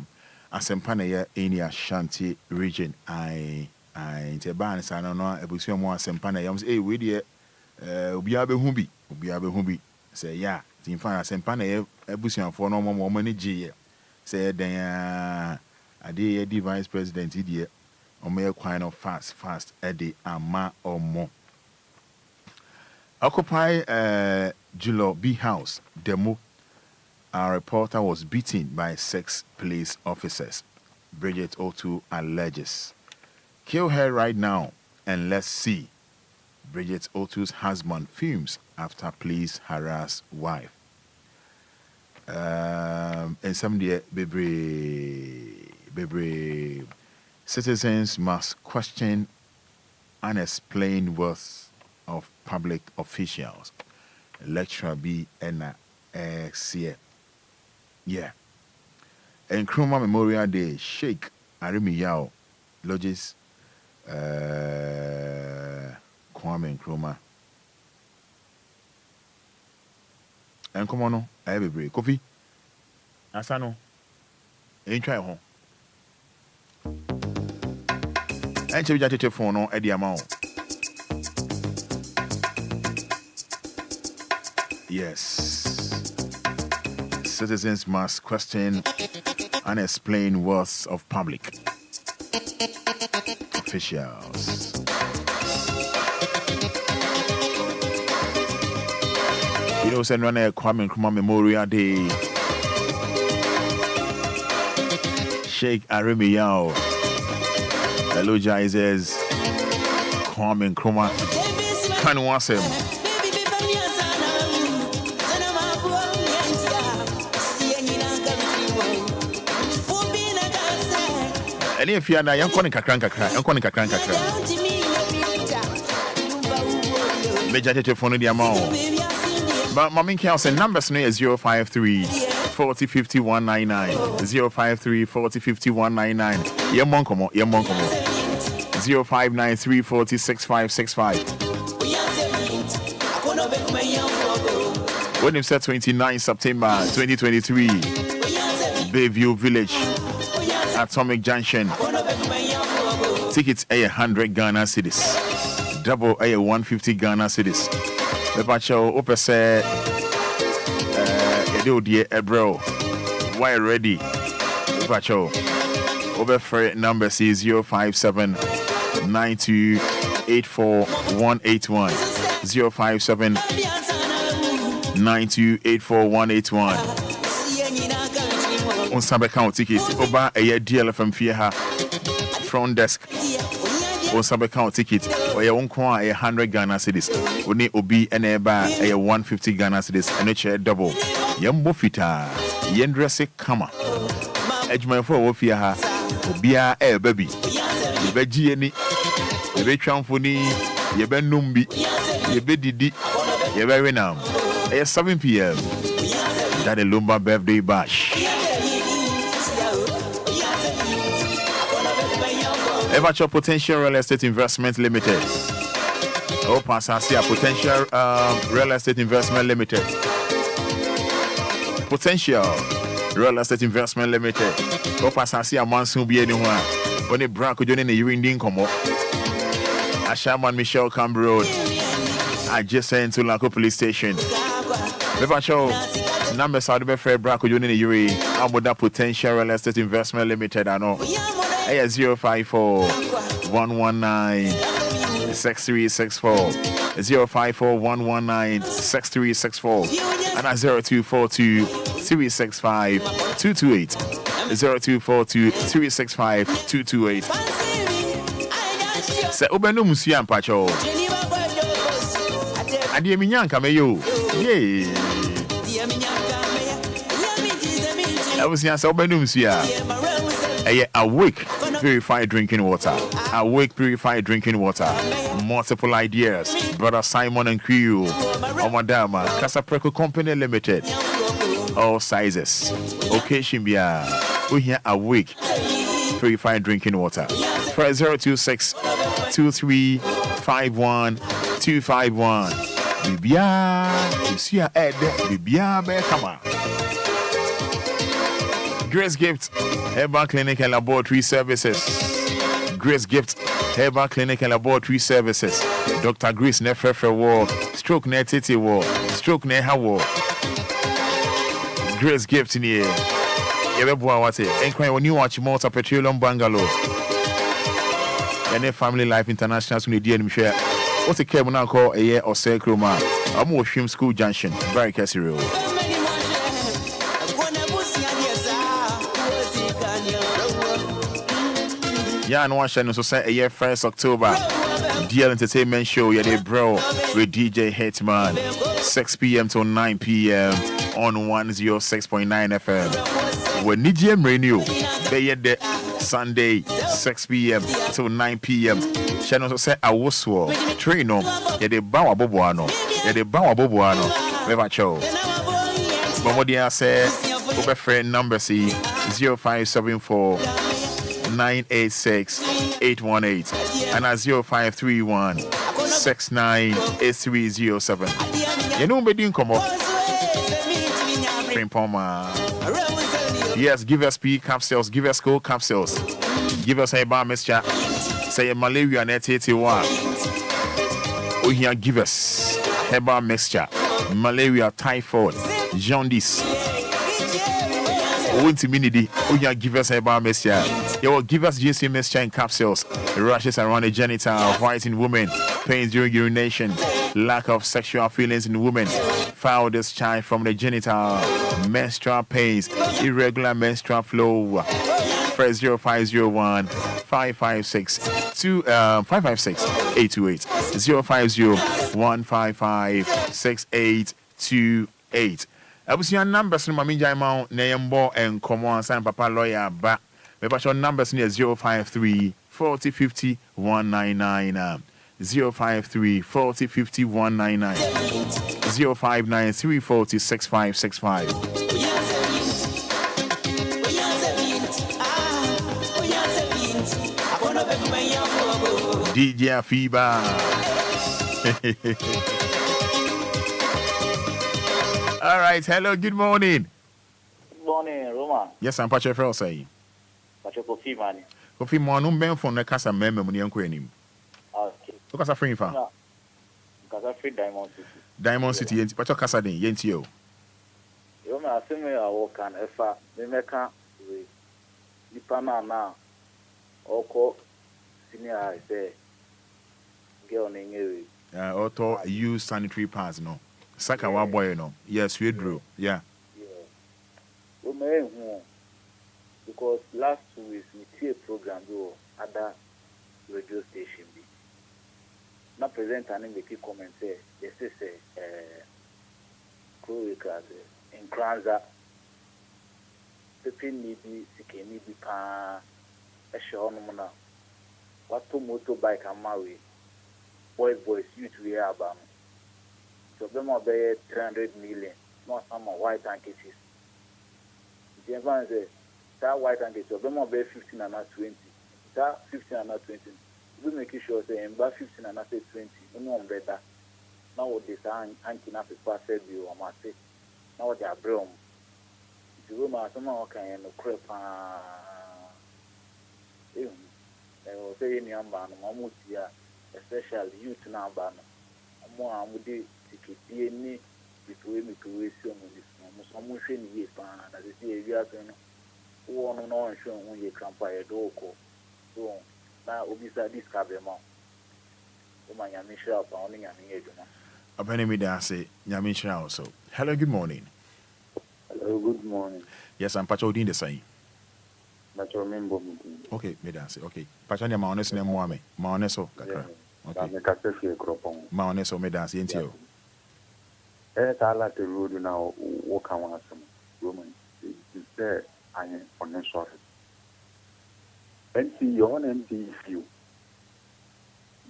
asempa na year in your Ashanti region. I in ban I don't know ebusi mo asempa na year we dey Obia be humbi say tin fan asempa na year ebusi for no mo money G say den ade the vice president here Omea kind of fast Eddie Ama or more. Occupy Julo B House demo. Our reporter was beaten by 6 police officers. Bridget O2 alleges. Kill her right now and let's see. Bridget O2's husband fumes after police harass wife. And somebody Bebre. Citizens must question unexplained worth of public officials. Lecturer B Ena Xie. Yeah. Nkrumah Memorial Day, Sheikh Arimi Yao lodges Kwame Nkrumah. And come on, I have a break. Coffee? Asano. Ain't try home. And you just phone on Eddie amount. Yes. Citizens must question unexplained worth of public officials. You know, send one Kwame Nkrumah Memorial Day. Sheikh Arimi Yao eulogizes Kwame Nkrumah. Can you want him? And if you are not, you're calling Kakran. Major telephone the amount. But Mammy Kelsey numbers no is 053 40 50 199 053 40 50 199. Your monkomo, 0593 40 6565. When it said 29 September 2023, Bayview Village, Atomic Junction. Tickets a 100 Ghana cedis. Double a 150 Ghana cedis. The Pacho Opa said, Edo dear Ebro. Why ready? The Pacho. Over for number C 057 9284 181 057 9284 181. On Sabe count ticket. Oba a DLFM Fiaha. Front desk. On Sabe count ticket. Or your own coin 100 Ghana cedis. Oni Obi and Eba a 150 Ghana cedis. And a chair double. Yambo fita. Yendresse kama. Edgeman for Wofiaha. Obia a baby. Beji any. Yebe Chamfoni. Yebe Numbi. Yebe Didi. Yebe Renam. At 7 p.m. That is Lumba birthday bash. Everture Potential Real Estate Investment Limited. Oh, Passasia Potential Real Estate Investment Limited. Potential Real Estate Investment Limited. Oh, Passasia Mansun be anyone. When a Branco joining the Urindin Como. Ashaman Michelle Camp Road. Adjacent to Laco Police Station. Everture numbers are the fair Branco joining the Uri. How about that Potential Real Estate Investment Limited? I know. 054 119 6364 054 119 6364 and at 0242 365 228 0242 365 228. Say Obenu Musiam Pacho. Adi Minyan Kameyo. Yay. I was here, so Obenu Musia. Awake purified drinking water. Awake purified drinking water. Multiple ideas. Brother Simon and crew. Omadama Casapreco Company Limited. All sizes. Occasion bia. We here awake purified drinking water. For 026 2351 251. Bibia. You see a head. Bibia be come on. Grace Gift Herbal Clinic and Laboratory Services. Grace Gift Herbal Clinic and Laboratory Services. Dr. Grace Nefrefe War. Stroke Netiti War. Stroke Neha War. Grace Gift in here. Yebeboa wate. Enquire when you watch Malta Petroleum Bungalow. And Family Life International to the DM share. What's a cable now call a year or say Kroma? I'm more Shim School Junction. Very Cassie. Yeah, no one shall so say a year 1st October. DL Entertainment Show, yeah, they bro with DJ Hitman. 6 p.m. to 9 p.m. on 106.9 FM. When NGM Radio, they had the Sunday 6 p.m. to 9 p.m. Channel so say I was swore. Train on, yeah, they bow bobuano. Yeah, they bow bobuano. Never show. But what they say, over friend number C 0574 986 818 and at 0531 698307. You know me didn't come up. Yes, give us P capsules, give us cold capsules, give us a bar mixture. Say malaria and 81. Oh, here give us herbal mixture, malaria, typhoid, jaundice. Oh, yeah, give us herbal mixture. You will give us GC mixture in capsules, rashes around the genital, white in women, pains during urination, lack of sexual feelings in women, foul discharge from the genital, menstrual pains, irregular menstrual flow. Press 0501 556 828 050 155 6828. I was your numbers in Mami Jaimao, Nayambo, and Common San Papa Lawyer back. Maybe your numbers near 053 40 50 199. 053 40 50 199 059 340 6565. DJ Afiba. All right, hello, good morning. Good morning, Roma. Yes, I'm Patrick Frel saying. Patrick Kofi, man. Kofi, Manu Ben from the Casa Member, Munyanquanim. Okay. Look at a free fan. Casa Free Diamond City. Diamond City, Patrick Casadin, Yentio. Roma, I think I walk on Efa, the Mecca, the Panama, Oko, senior, I say, girl named Enquiries. Auto use sanitary pads, no. Saka wa boy, no. Yes, we drew. Yeah. Roma, because last 2 weeks, we see a program do other radio station be. Not present and make a comment say, yes, say, curating, Enquires, Pepe Nibi, Sike Nibi Pa, a show no more. What to motorbike and marry? Boys, youth we are about. So, them are 300 million, not some white handkerchiefs. The advance that white handkerchief, so them are 15 and not 20. That 15 and not 20. We make sure say about 15 and not 20. No one better. Now what they say, Anki na people said you or say. Now what they are brown. The room are someone can no crap. They will say any amban, Mamutia, especially youth now ban. More amudi tikiti any between me to waste on this. Motion years, as they say, we are going to one on show when you can buy a dog. So now, Obia discover more. Oh, my Yamisha, pounding and age. A penny me there say, Yamisha also. Hello, good morning. Hello, good morning. Yes, I'm Pacho Din the same. But remember, okay, me there say, okay. Pachania Maones name Moame. Maoneso, Kaka. Okay. Maoneso, me there say, into I like the road now, walk on some woman. Is there, I am on the sorry. And see your own NP view.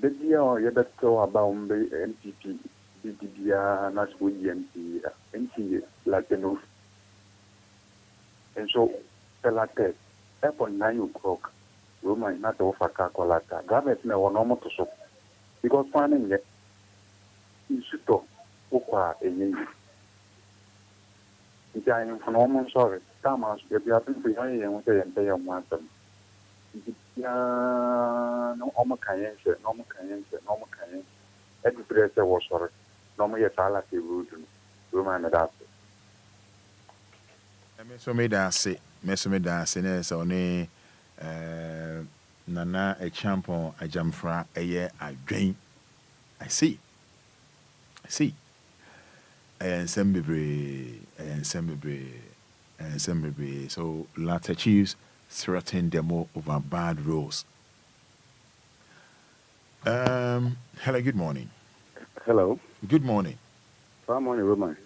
The dear you better about the NPP, BDBA, National NP, like the North. And so, Pelate, upon 9 o'clock, Roman not offer calculata. Government no normal to so. Because finding it, you should talk, Oka, a yin. If I am from almost sorry, Thomas, if you have been behind and say and pay on one them. No, normal cayenne. Every dresser was sorry. Normally, a salad, Roman Anidaso. So me da say, ne one nana a champion a jamfra a year I drain. I see. And Sembebre. So latter chiefs threaten them more over bad rules. Hello, good morning. Hello. Good morning. Good morning, Roman.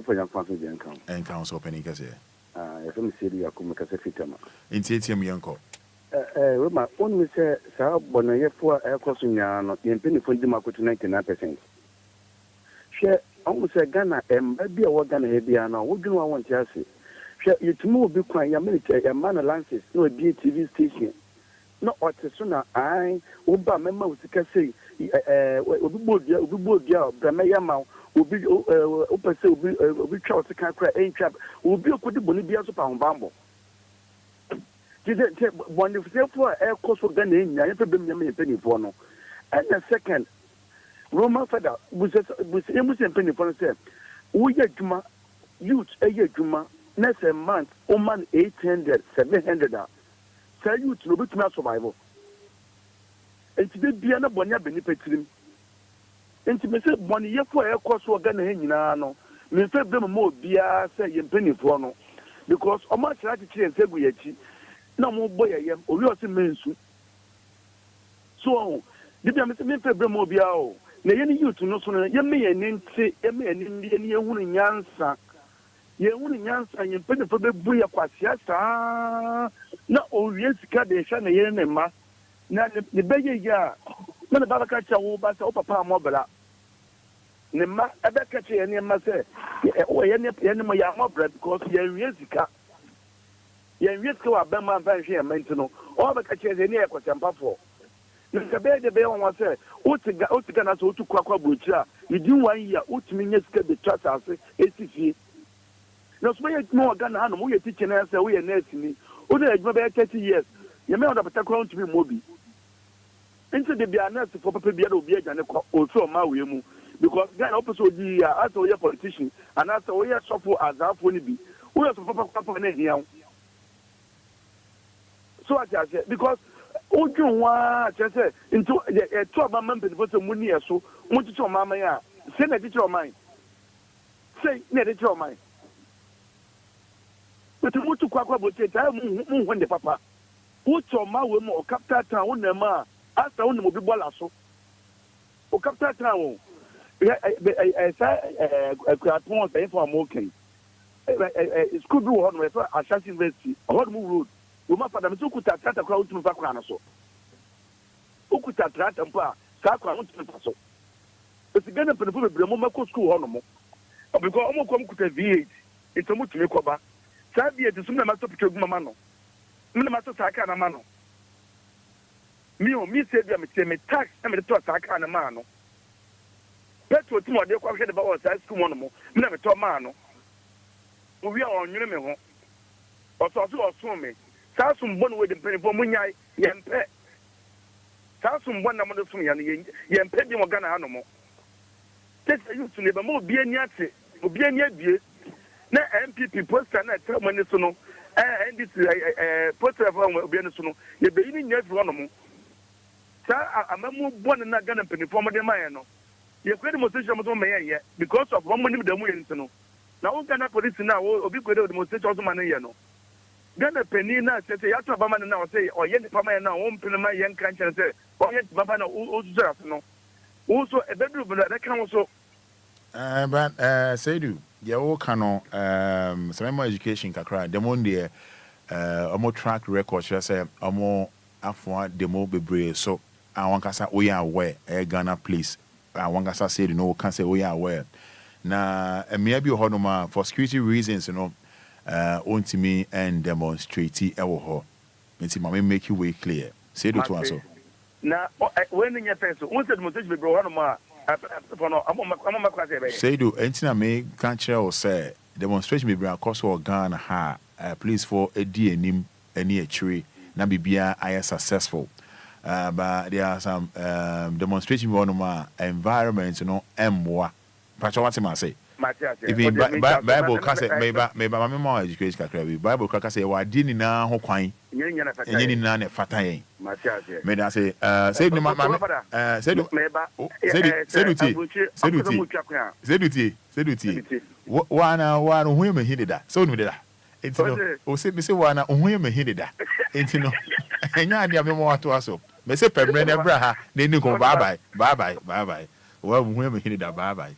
For your family and council opening because if I'm saying you are coming to Fitama. In Titium Yanko. Roma, only say, Sir Bonnet for air crossing not in penny for the market to 99%. Share almost a Ghana and maybe a work Ghana Hebiana. What do you want to say? Share you to move Bitcoin, your military, a man lances, no TV station. No, what as soon as I, Oba, member was to say, Ubudia, Bramayama. Obi opese obi twa o kan kra entwa obi okodi boni bia so pa hombambo je boni fefo e koso ga na enya yefe bem nyame penifo no and the second Roman Fada was emusen penifo no say wo ye adwuma youth e ye adwuma next month o man 800 700 say youth no betuma survival enti be bia na boni abeni petirim. Enti me say boni yefo e koso ga na nyina no me fe be mo bia say ye penifo no because o ma chira chi chi nsegu yachi na mo boye yem o wi o se mensu so dibia me say me fe be mo bia o na ye ni youth no so no ye me ye ni nti ye me ni mbi ni ye hunu nyansa ye penifo be bu ye kwasia sa na o wi sika de sha na ye ne ma na ne bɛyɛ yi a na ne ba bɛka kyerɛ wo ba sɛ wo papa amɔbra ne mma ɛbɛka kyerɛ yɛn mma sɛ yɛne mo yɛ amɔbra because yɛnwie sika wɔ abɛma mfa nhwɛ yɛn mma nti no ɔbɛka kyerɛ sɛ ne yɛ kɔkyɛmpafoɔ na nka bɛyɛ de bɛyɛ wɔn sɛ wote Ghana sɛ wotu kɔ akɔ aburokyiri a within 1 year wotumi nyɛ sika bɛtwa asase ɛsi fie na so bɛyɛ adwuma wɔ Ghana hanom woyɛ tikyi na sɛ woyɛ nurse ni wode adwuma bɛyɛ 30 years yɛmɛ ɔda pɛtɛ koraa wontumi mmɔ bi nti de bia nurse fo papa bia da obi agya ne kɔ ɔsɛ ɔma wei mu because Ghana wopɛ sɛ odi a asɛ woyɛ politician anaasɛ woyɛ sɔfo azaafoɔ no bi woyɛ sɔfo papa no ahia wo so ate aseɛ because wodwen ho a kyerɛ sɛ nti ɛto ɔbama mpanimfoɔ sɛ mu ni yɛ so mokyekyɛ ɔmaman a sɛ na ɛde kyerɛ ɔman sɛ na ɛde kyerɛ ɔman nti motu kɔ akɔ abɔkyɛ nti ayɛ monho nde papa wokyɛ ɔma wei mu ɔcapital town wonam a asa wonam obi bɔla so ɔcapital town wo saa akuratɔn sɛyɛfo a mɔɔkɛn school bi wɔ hɔ nom yɛfɛ Ashas University ɔhɔ nom road woma Fada me sɛ wokuta trata koraa wotumi fa kora no so wokuta trata mpo a saa kora wotumi fa so ɛsi Ghana mpanimfo bebree mo mɛkɔ school hɔ nom because ɔmo kɔ kuta V8 nti ɔmo tumi kɔba saa V8 so mna matɔ picture gu mama no mna matɔ saa kaa na ma no mi sɛ bia me tax na mede tɔ saa kaa na ma no petrol tumi ɔde kɔ ahwɛ de ba wɔ saa school hɔ nom mna metɔ maa no owi a ɔnwene me ho ɔsɔɔso ɔso me saa sombɔ no wɔ de mpanimfoɔ mo nyae yɛmpɛ saa sombɔ na mo de som yɛ no yɛmpɛ bi wɔ Ghana ha no mo tɛsɛ youth no bɛma obi ani ate obi ani abie na MPP poster na ɛtrɛ mo ani so no NDC poster fa obi ani so no yɛbɛyi ne nya firi hɔ no mo saa amamu bɔ ne na Ghana mpanimfoɔ mo de ma yɛ no yɛkɔ demonstration mo so ma yɛyɛ because of wɔn mo nim da mu yɛ nti no na wo Ghana police na obi kɔ demonstration so ma ne yɛ no Ghana penny na sɛ yɛato abama no na ɔsɛ ɔyɛ nipa ma yɛ na wɔmpene ma yɛ nka nkyɛn sɛ ɔyɛ nipa na ɔsusɔ ase no wo so ɛbɛduru bɛdɛ ɛbɛka wo so but Seidu deɛ woka no sɛ mɛma education kakra demo deɛ ɔmo track record kyerɛ sɛ ɔmo afoa demo bebree so a wankasa woyɛ aware ɛyɛ Ghana place a wankasa Seidu no woka sɛ woyɛ aware na mmea bi wɔ hɔ nom a for security reasons no ontimi and demonstrate ɛwɔ hɔ nti ma me make you way clear say do to us na when you fence won say demonstration be bro no a for no am makwa say be say do enti na me kan kyerɛ wo say demonstration be bro across all Ghana ha please for edi anim ani akyire na bibia are successful but there are some demonstration one ma environment no emboa pacho what am I say even Bible ka say maybe mama more education kakra bi Bible ka say wa di ni na ho kwan enye ni na na fata yen me da say say no mama say do wa na hu me hidida so no da enti no o say me say wa na hu me hidida enti no enya ade me mo ato aso me say pemre na bra ha na ni ko bye bye wa hu me hidida bye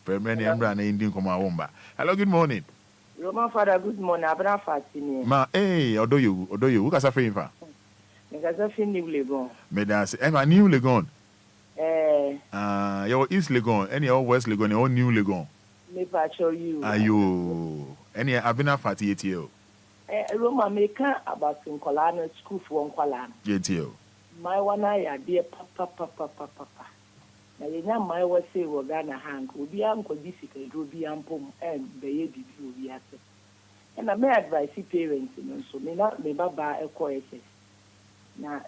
Permanent Embra na Indian Koma Womba. Hello, good morning. Roman Fada, good morning. Abra Fatini. Ma, odo you, who can suffer in fa? Because I feel New Legon. Medas, Emma, New Legon. Your East Legon, any old West Legon, or New Legon. Me show you. Are you? Any Abina Fati etio? Roma make about Colana school for one colana. Etio. My one eye, dear papa. Na yenya mai wa say wo Ghana hank obi anko difficult obi ampom be ye bibi obi ase na me advice parents no so me na me baba ekọ na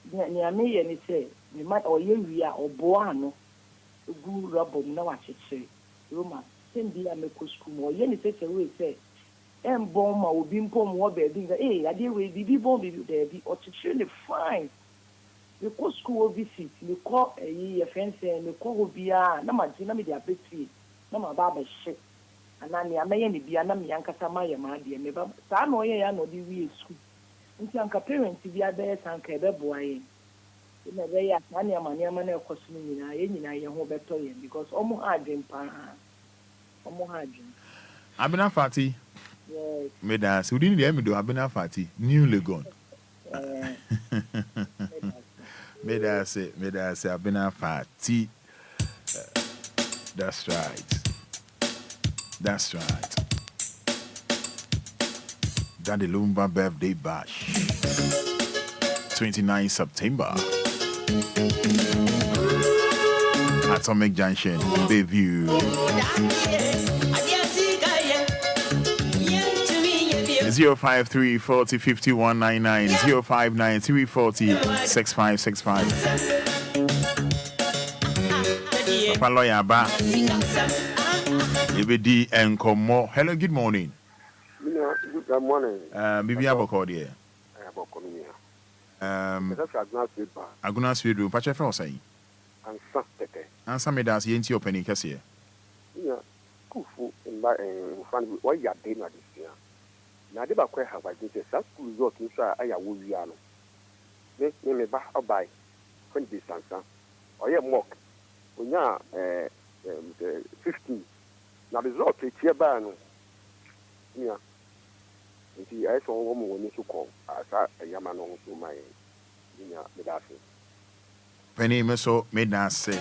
me ye ni say me ma oye wi a obo ano gu robom na wa chechire Roma sendi ya me ko school mo ye ni say we say embom ma obi mpom wo be bi ade we bibi bon bibi there bi o chechire ni fine me ko school visit me ko ye fence me ko Obia na ma di na me dia betri na ma ba ba hye ana ne ameye ne bia na me yankasa ma ye ma de me ba sa na oye ya no di wi school nti anka parents bia be sanka e be boa ye na be ya na ne amane amane ko so nyina ye ho beto ye because omo ha adwen pa omo ha adwen Abina Fati yes me da so di ni me do Abina Fati New Legon say, I've been a party. That's right. That's right. Daddy Lumba birthday bash. 29 September. Atomic Junction, Bayview. 053 40 5199 059 340 6565. Papa lawyer ba. Ebedi Enkomo. Hello, good morning. Good morning. Bibi Aboko there. Aguna Sweet Room. Pacha Fro say. Answer me das yenti opening kase. Yeah. Kufu in ba fan why ya dey na this year. Na de ba kwa have I think that school result nso aya wo wi ano. Me ba obai 20 distance. Oye mock. Onya 15. Na result e tie ba no. Yeah. Nti I saw wo mo woni so ko asa yama no so mai. Yeah, me da fe. Penny me so me na say.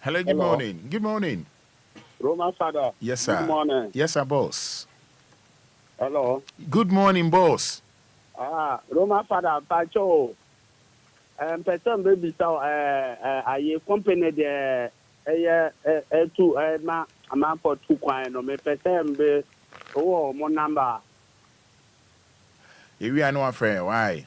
Hello, good morning. Good morning. Roman Fada. Yes, sir. Good morning. Yes, sir, boss. Hello. Good morning, boss. Roman Fada, Pacho. Person baby so a company there two ma for 2 coin no me person be mo number. If we are no afraid, why?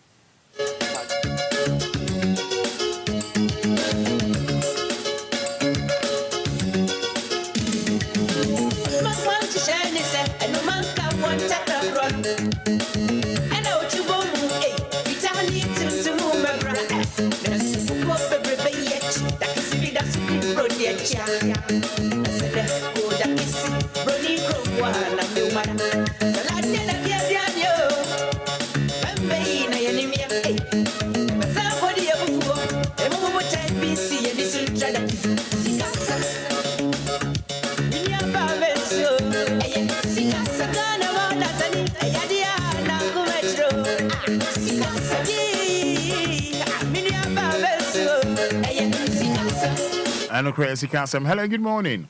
And crazy Kansam. Hello, good morning.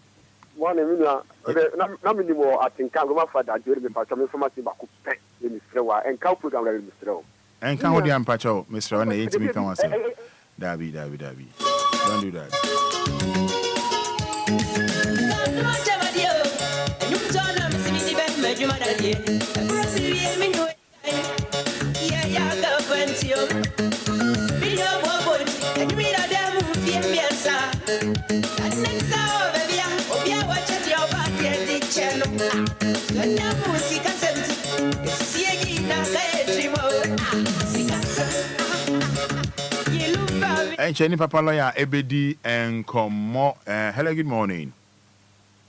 Morning, Mina. Na minimo atinka Roman Fada jori me pacho me information ba ku pe ni Mr. Wa en ka program la Mr. O. En ka hodi am pacho Mr. Wa na yenti me kan wasa. Dabi. Don't do that. And Jenny Papa Lawyer Ebedi and Komo. Hello, good morning.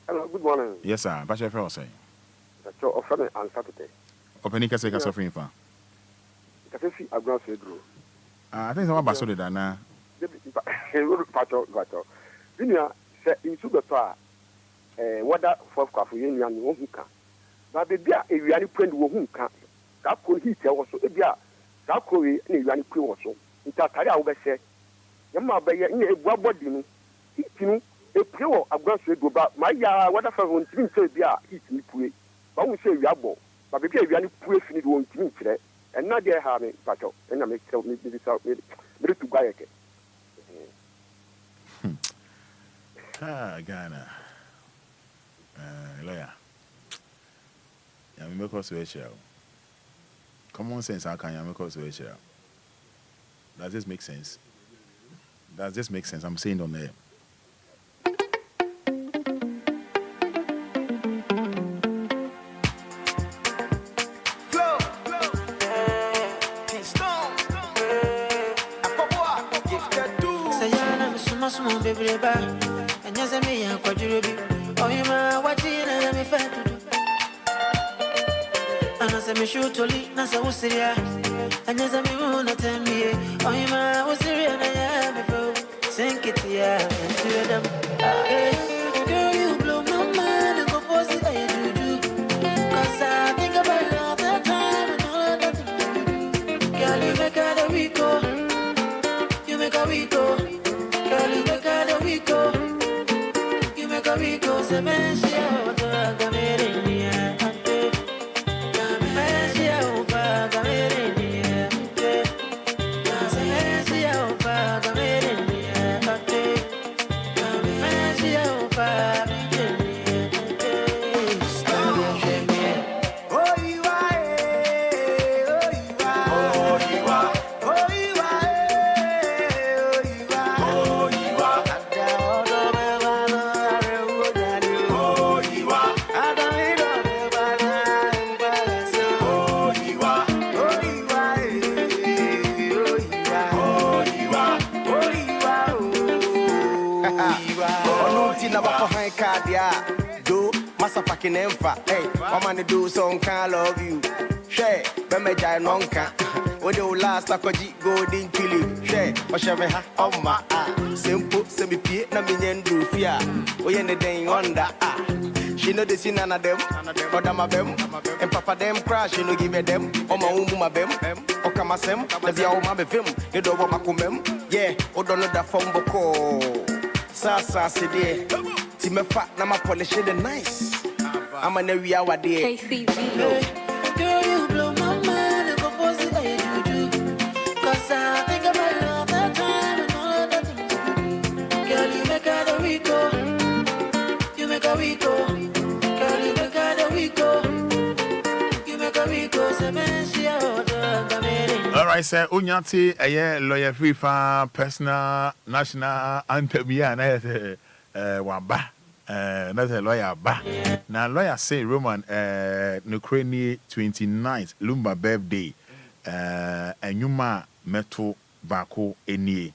Hello, good morning. Yes, sir. Pacha Fro say. So offer me answer today. Opening kase kase free fa. Kase fi agro sedro. I think someone baso de dana. Pacho. Binia se insu beto a wada fof kwafo yenua no hu ka. Ba bebia ewiani prend wo hu ka. Ka ko hit e wo so ebia ka ko we na ewiani kwe wo so. Nta tare a wo be se. Yama ba ye ni ebu abodi no. Hitinu e pre wo agro sedro ba ma ya wada fa won timi se bia hitini pue. Ba wo se wiabo. Ba bebia ewiani pue fini do won timi kire. Enna de ha me pacho. Enna me kire me me tu gwa yeke. Ghana. Lawyer. Yeah, we make us share. Common sense, how can you make us share? Does this make sense? I'm saying on there. Baby, and yes, I may have quadrubi. Oh, you ma, what did I me fat to do? And as I may shoot to leave, Nasa was serious, and yes, I may want to tell me. Oh, you ma, was serious, and I am before. Sink it here and to them. Girl, you blow my mind and go for the I do. Cause I think about all the time and all the things you do. Girl, you make out a Rico. You make a Rico. Girl, you make out a Rico. You make a Rico. Se me shia otra gamerinia. Me shia opa gamerinia. Se me shia opa gamerinia. Do massa packing emfa. Hey, I'm gonna do some kind love you. Share, Beme Jai Nonka. When you last like a G golden killy. Share, or shall ha on my simple semi pie, na minion do fear. We end the day on that. She know the scene none of them, but I'm a bem. And papa them crash, you know, give it them. Oh, my own my bem. Oh, come as them, the Via Mama film. You don't want my kumem. Yeah, oh, don't know that phone boko. Sasa, Sidi. Me fat na my polish the nice. I'm an area what day. Girl, you blow my mind and go for the I do. Cause I think about all the time and all the things you do. Girl, you make out a Rico. You make a Rico. Girl, you make out a Rico. You make a Rico. All right, sir. Unyati, a lawyer free for personal national anthem. Yeah, and wamba. That's a lawyer ba. Now lawyer say Roman Nukreni 29th Lumba birthday and Yuma metal bako eni.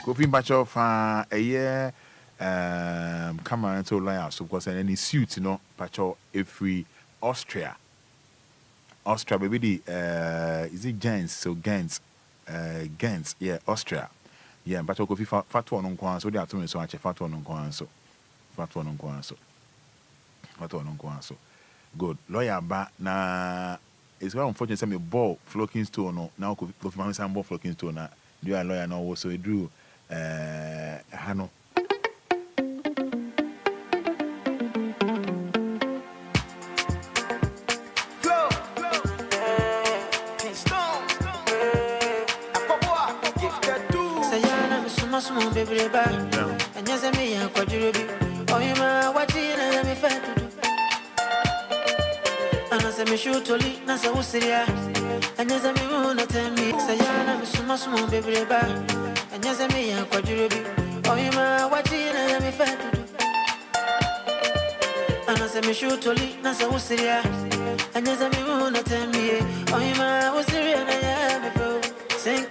Kofi Bacho for a year come on to lawyer so because any suit you know Bacho every Austria baby the is it Gens so Gens yeah Austria yeah but Kofi fat one on kwan so they are to me so I fat one on kwan so good lawyer ba na it's very unfortunate say me ball flocking stone no now Kofi man say ball flocking stone na do a lawyer now so he drew hano small baby ba and yes I me quadrubi oh you ma what did I me fat to do and as I me shoot to leave na so serious and yes I me wanna tell me say na me small baby ba and yes I me quadrubi oh you ma what did I me fat to do and as I me shoot to leave na so serious and yes I me wanna tell me oh you ma was serious and I before.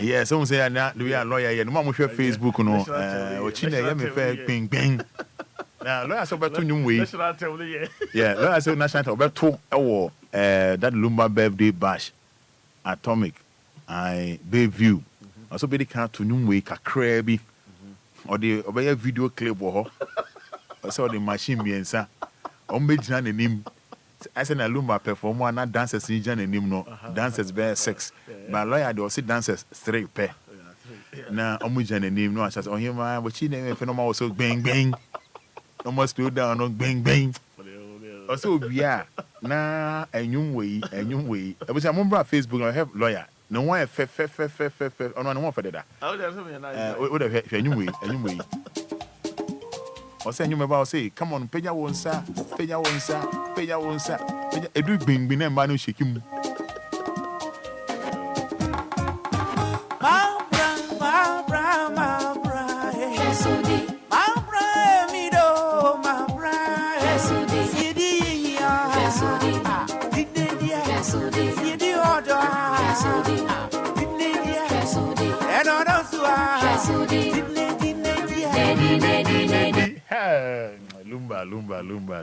Yeah, someone say na we are lawyer here. No more share Facebook no. Ochine ya me fair ping ping. Na lawyer so beto nyum we. Yeah, lawyer so national beto ewo that Lumba birthday bash Atomic I Bayview. Also be the can to nyum we kakra bi. Or the obey video clip wo ho. Also the machine biensa. On be jina nanim. I said, Lumba perform one dancers in Jan and no dancers bear 6. But lawyer, they also dancers 3 pair. Now, Omujan and name no, I said, oh, him, but she name phenomenal also bang bang. Almost slow down on bang bang. Also, yeah, now a new way. I was a member of Facebook, I have lawyer. No one, on one for that. What a new way. Or say you may say, come on, pay your own sir. A do bing bin and manu shake him.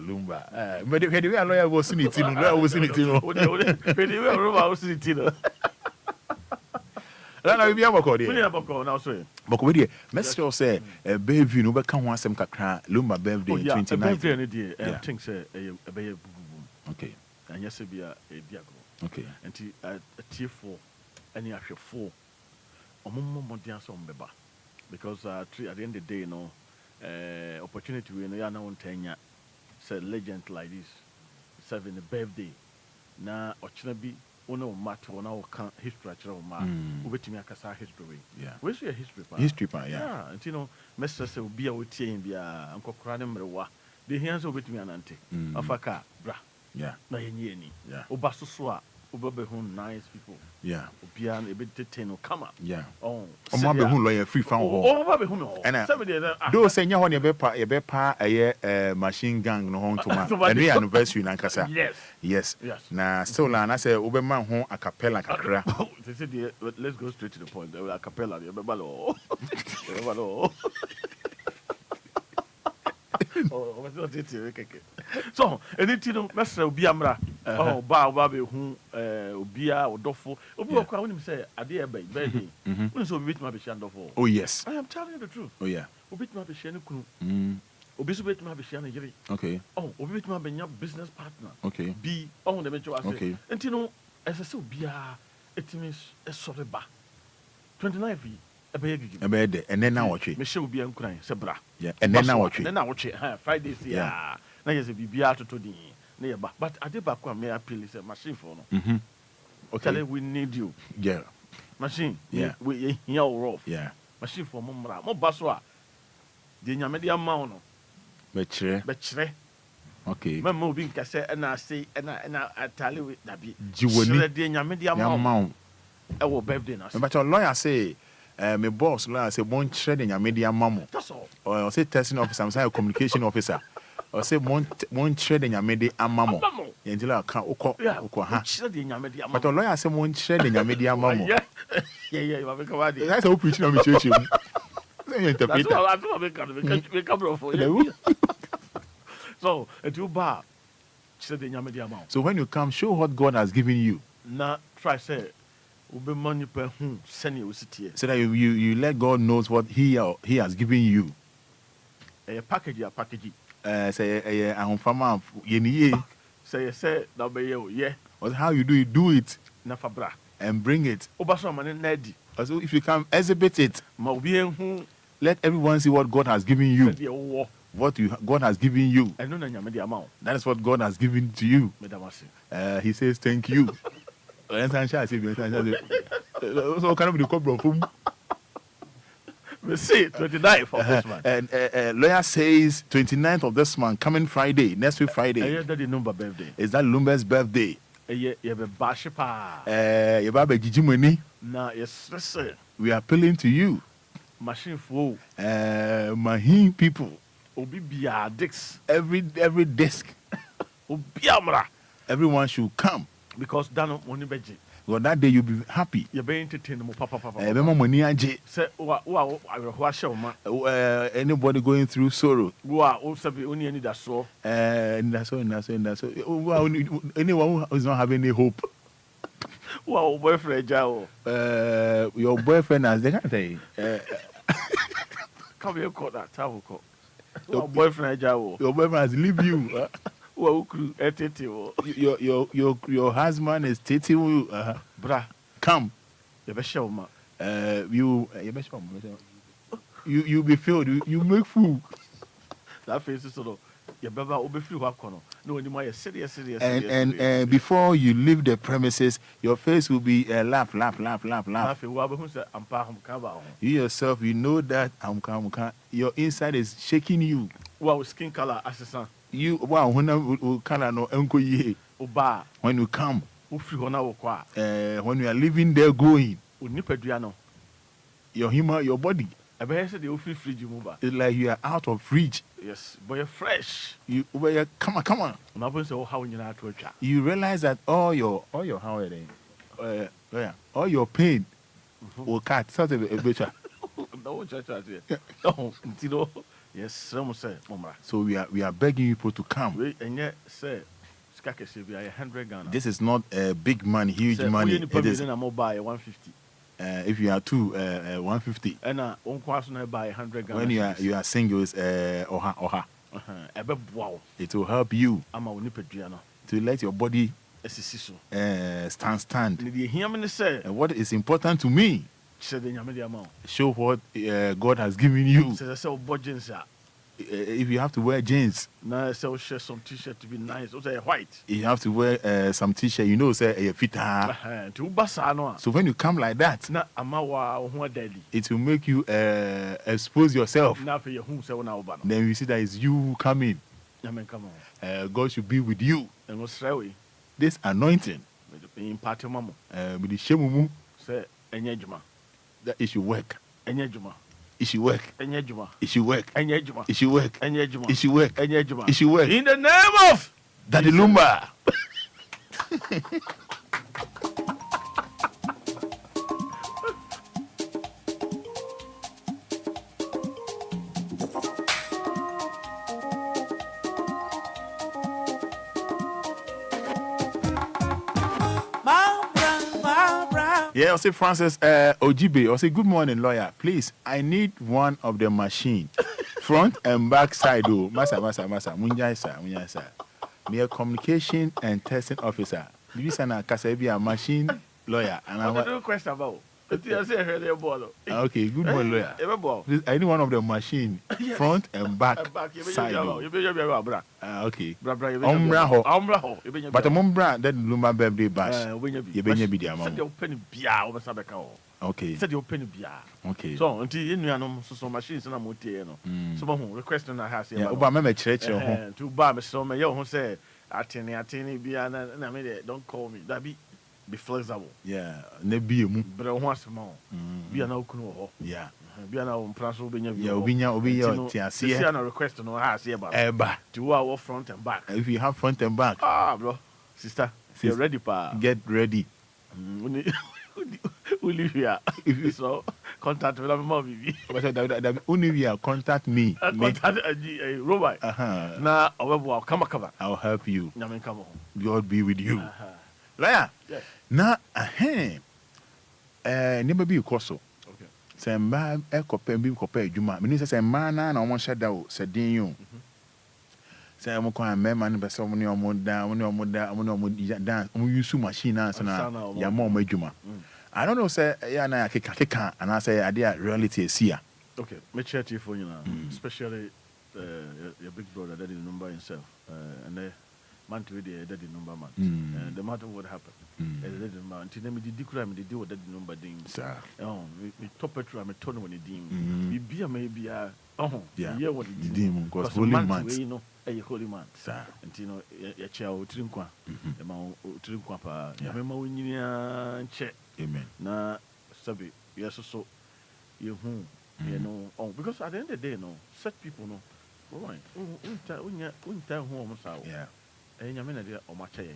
Lumba. But the way a lawyer was in it, lawyer was in it. We have a code. We have a code now, sir. But we did. Mr. say, a baby, no, but come once some cacra, Lumba birthday, 29. I think, say, a baby. Okay. And yes, be a diago. Okay. And a tier 4, any actual 4. Or more than some beba. Because at the end of the day, no opportunity we know now on 10 years. Say legend like this, serving a birthday. Now, or be ono matter on our history actual ma ubeti mi akasa history. Yeah. Where's your history pa? History pa, yeah. Yeah, and you know, Mr. say Obia wotie bia anko kra ne mrewa. De hian so ubeti mi anante. Afaka bra. Yeah. Na yenye ni. Yeah. Oba so a obabe hu nice people. Yeah. Obia na ebeti no come. Yeah. Oh. Omo be hu lawyer free fan ho. Oh, oba be hu no. Do say nya ho ne be pa machine gang no ho ntoma. Enu anniversary na nkasa. Yes. Na still na say obema ho a cappella kakra. They said let's go straight to the point. A cappella be balo. So, anything no Mr. Obia mra. Oh, ba be hu Obia odofo. Obi okwa wonim say ade e ba birthday. Wonim say obi bitma be share ndofo. Oh yes. I am telling you the truth. Oh yeah. Obi bitma be share ne kunu. Obi so bitma be share ne yiri. Okay. Oh, obi bitma be nya business partner. Okay. Be on the mention say. Okay. Enti no as I say Obia it means a sorry ba. 29 fi ebe de and then now watch it. Me she Obia nkran se bra. Yeah. And then now watch it. And then now watch it. Fridays yeah. Na yes bibia to din. Na ba. But ade ba kwa me appeal is a machine for no. Okay. We need you. Yeah. Machine. Yeah. We here rough. Yeah. Machine for momra. Mo baso a. De nyame de ama no. Be chere. Okay. Mama obi nkase na say na atale we dabi. Jiwoni. De nyame de ama. E wo birthday na. But your lawyer say my boss lawyer say won't shred in your media mamo. That's all. Or say testing officer, I'm saying communication officer. Or say won't shred in your media mamo. Until I can't oko ha. But your lawyer say won't shred in your media mamo. Yeah, you have a command. That's how preaching on me church. That's what we come for you. So, it will bar. So when you come, show what God has given you. Now, try say. So that you let God knows what He has given you. A package. Say farmer say yeah. Or how you do it. Nafabra. And bring it. Also, if you can exhibit it, let everyone see what God has given you. God has given you. That is what God has given to you. He says thank you. So kind of the couple of we see 29th of this month. And lawyer says 29th of this month, coming Friday, next week Friday. Is that the Lumba birthday? Is that Lumba's birthday? Nah, yes, sir. We are appealing to you. Machine for Mahin people. Obia Dix. Every desk. Obiamra. Everyone should come. Because Dano money beji. Well, that day you'll be happy. You're being entertained, papa. Say, anybody going through sorrow. Only any that so. Anyone who is not having any hope. Wow, boyfriend, your boyfriend has the kind come here, call that. Your boyfriend, your boyfriend has leave you. Your husband is taking bra. Come. You be filled. You make food. That face is sort of your baby will be free. No anymore. Serious. And before you leave the premises, your face will be laugh. You yourself, you know that your inside is shaking you. Wow, skin color assistant. You when you come, when you are living there going, your body it's like you are out of fridge. Yes, but you're fresh. Come on. You realize that all your pain will cut such a better. Yes, some say, Mama. So we are begging people to come. And yet, say, Skakesi, we are 100 Ghana. This is not big money, huge money. It is a mobile 150. If you are two, 150. And one question buy 100 Ghana. When you are single, it's oha. It will help you to let your body stand. And what is important to me, show what God has given you. If you have to wear jeans, share some t-shirt to be nice. White. You have to wear some t-shirt. Say a fit. So when you come like that, it will make you expose yourself. Then you see that it's you coming. God should be with you. This anointing, with the shemumu, that it should work. It should work. It should work. It should work. It should work. It should work. In the name of Daddy Lumba. Yeah, I'll say Francis Ojibe. I'll say good morning, lawyer. Please, I need one of the machine, front and back side. Oh, masa. Munjai sa. Me a communication and testing officer. This is a Kasabi machine lawyer. And I want to question about. Okay, good morning, lawyer. Please, I need one of the machine, front and back side. Okay. Ombraho. But a Mombra, that Lumba birthday bash. You be the amount. Okay. Said you open bia. Okay. So until you know some machines na motie no. So mo request na house ya. Oba me church ho. To ba me so me yo ho say atene bia na me don't call me. That be flexible. Yeah. Ne bie mu. But ho asema. Bia na okunu ho. Yeah. Bia na on plan so benya bia. Yeah, obinya ti ase. See na request no house here ba. Eba. To our front and back. If you have front and back. Bro. Sister, you're ready pa. Get ready. Olivia, if you saw, contact with my baby. Olivia, contact me. Contact Robert. Now, I'll come. I'll help you. Come on. God be with you. Laya. Yes. Now, never be a coso. Okay. Say, man, be copy Juma. Minister say, man, I want shadow, said you. Say, I'm going to man, but so many more down, dance. You su machine answer now. Your mom made Juma. I don't know, say, I can't, and I say, idea reality is here. Okay, me chat to you for you now, especially your big brother, Daddy Lumba himself, and the man to the Daddy Lumba man. The matter what happened. Daddy Lumba, until they did declare me, they do what Daddy Lumba did. Sir, we top it, I'm a ton when he deemed. We be a maybe a yeah, what he did, because holy man, you know, a holy man, sir, and you know, a chair or trinkwa, the man trinkwa, remember when you check. Amen. Na sabi yes so you know because at the end of the day such people right unta who almost yeah nyame na dia o ma chaye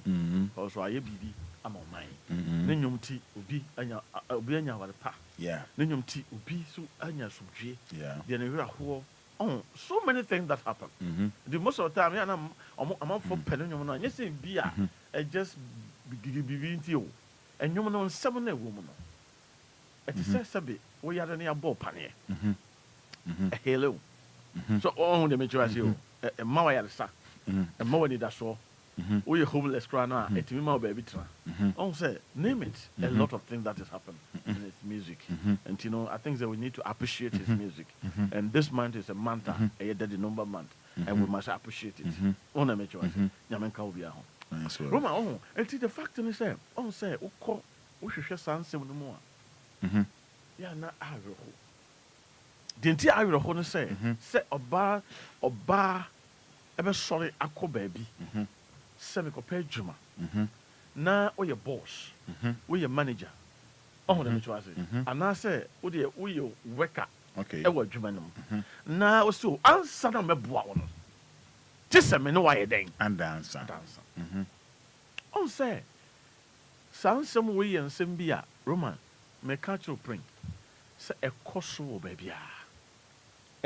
also aye bibi am on mine na nyum ti obi anya wale pa yeah na nyum ti obi so anya sumdwe yeah dia na hura ho so many things that happen the most of the time ya na am for pen nyum no anya say bia just bibi nti o and you know, 7 woman. It is sabi, we are near ball panny. A halo. So, all the major as you, a Mawaya sa, a Mawani da so, we homeless crana, a Timimo baby tra. Oh, say, name it, a lot of things that has happened in his music. And you know, I think that we need to appreciate his music. And this month is a month, a daddy number month, and we must appreciate it. On a major, Yamenka Obia. Roma, and the fact is, say, we should share some more. Yeah, not I will. Didn't I will say, a bar, ever sorry, a baby, semi-compared Juma. Now, we your boss, we your manager. Oh, let me try it. And I say, we your worker, okay, a word Jumanum. Now, so answer them a bow. Just a minute, why a dang and dancer. On say, sound some way and Simbia, Roman, may catch your print. sɛ ɛkɔ so wɔ baabi a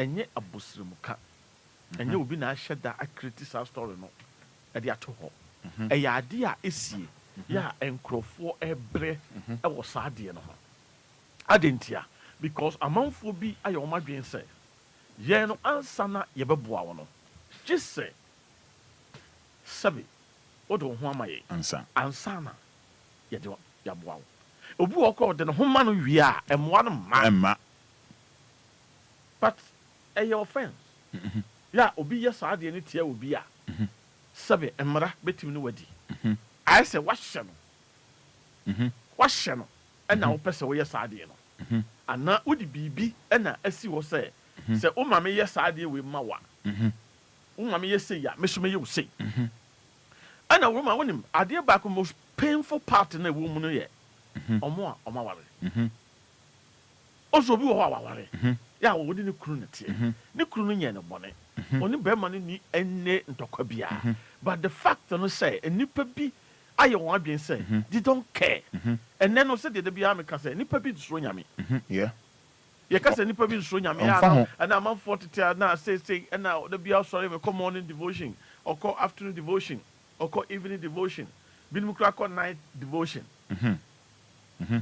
ɛnyɛ abosirimuka ɛnyɛ obi na ahyɛ da akriti saa story no ɛde ato hɔ ɛyɛ ade a esie yɛ a nkurɔfoɔ ɛbrɛ ɛwɔ saa adeɛ no ho adentia because amanfoɔ bi ayɛ wɔn adwene sɛ yɛn no ansa na yɛbɛboa wɔn no gye sɛ sɛbi wode wo ho ama yɛ ansa na yɛde yɛaboa wo obi wɔ kɔ ɔde ne ho ma no wie a ɛmmoa no mma but ɛyɛ offense yɛ a obi yɛ saa adeɛ no tia obi a sɛbi mmara bɛtumi no wadi ayɛ sɛ wahyɛ no ɛna wopɛ sɛ woyɛ saa adeɛ no anaa wode biribi ɛna asi hɔ sɛ sɛ wo ma meyɛ saa adeɛ wei ma wa wo ma meyɛ sei a meso meyɛ wo sei ɛna wo ma wonim adeɛ baako most painful part na ɛwɔ mu no yɛ ɔmo a ɔma ware ɔso obi wɔ hɔ a waware yɛ a wɔde ne kunu no teɛ ne kunu no nyɛ no bɔne ɔne bɛrima no ni ɛnɛ ntɔkwa biara but the fact no sɛ nnipa bi ayɛ wɔn adwene sɛ they don't care ɛnɛ no sɛdeɛ da biara meka sɛ nnipa bi nsuro nyame yɛka sɛ nnipa bi nsuro nyame ɛna amanfoɔ tete na seesei ɛna da biara sɔre mekɔ morning devotion ɔkɔ afternoon devotion ɔkɔ evening devotion binom kora kɔ night devotion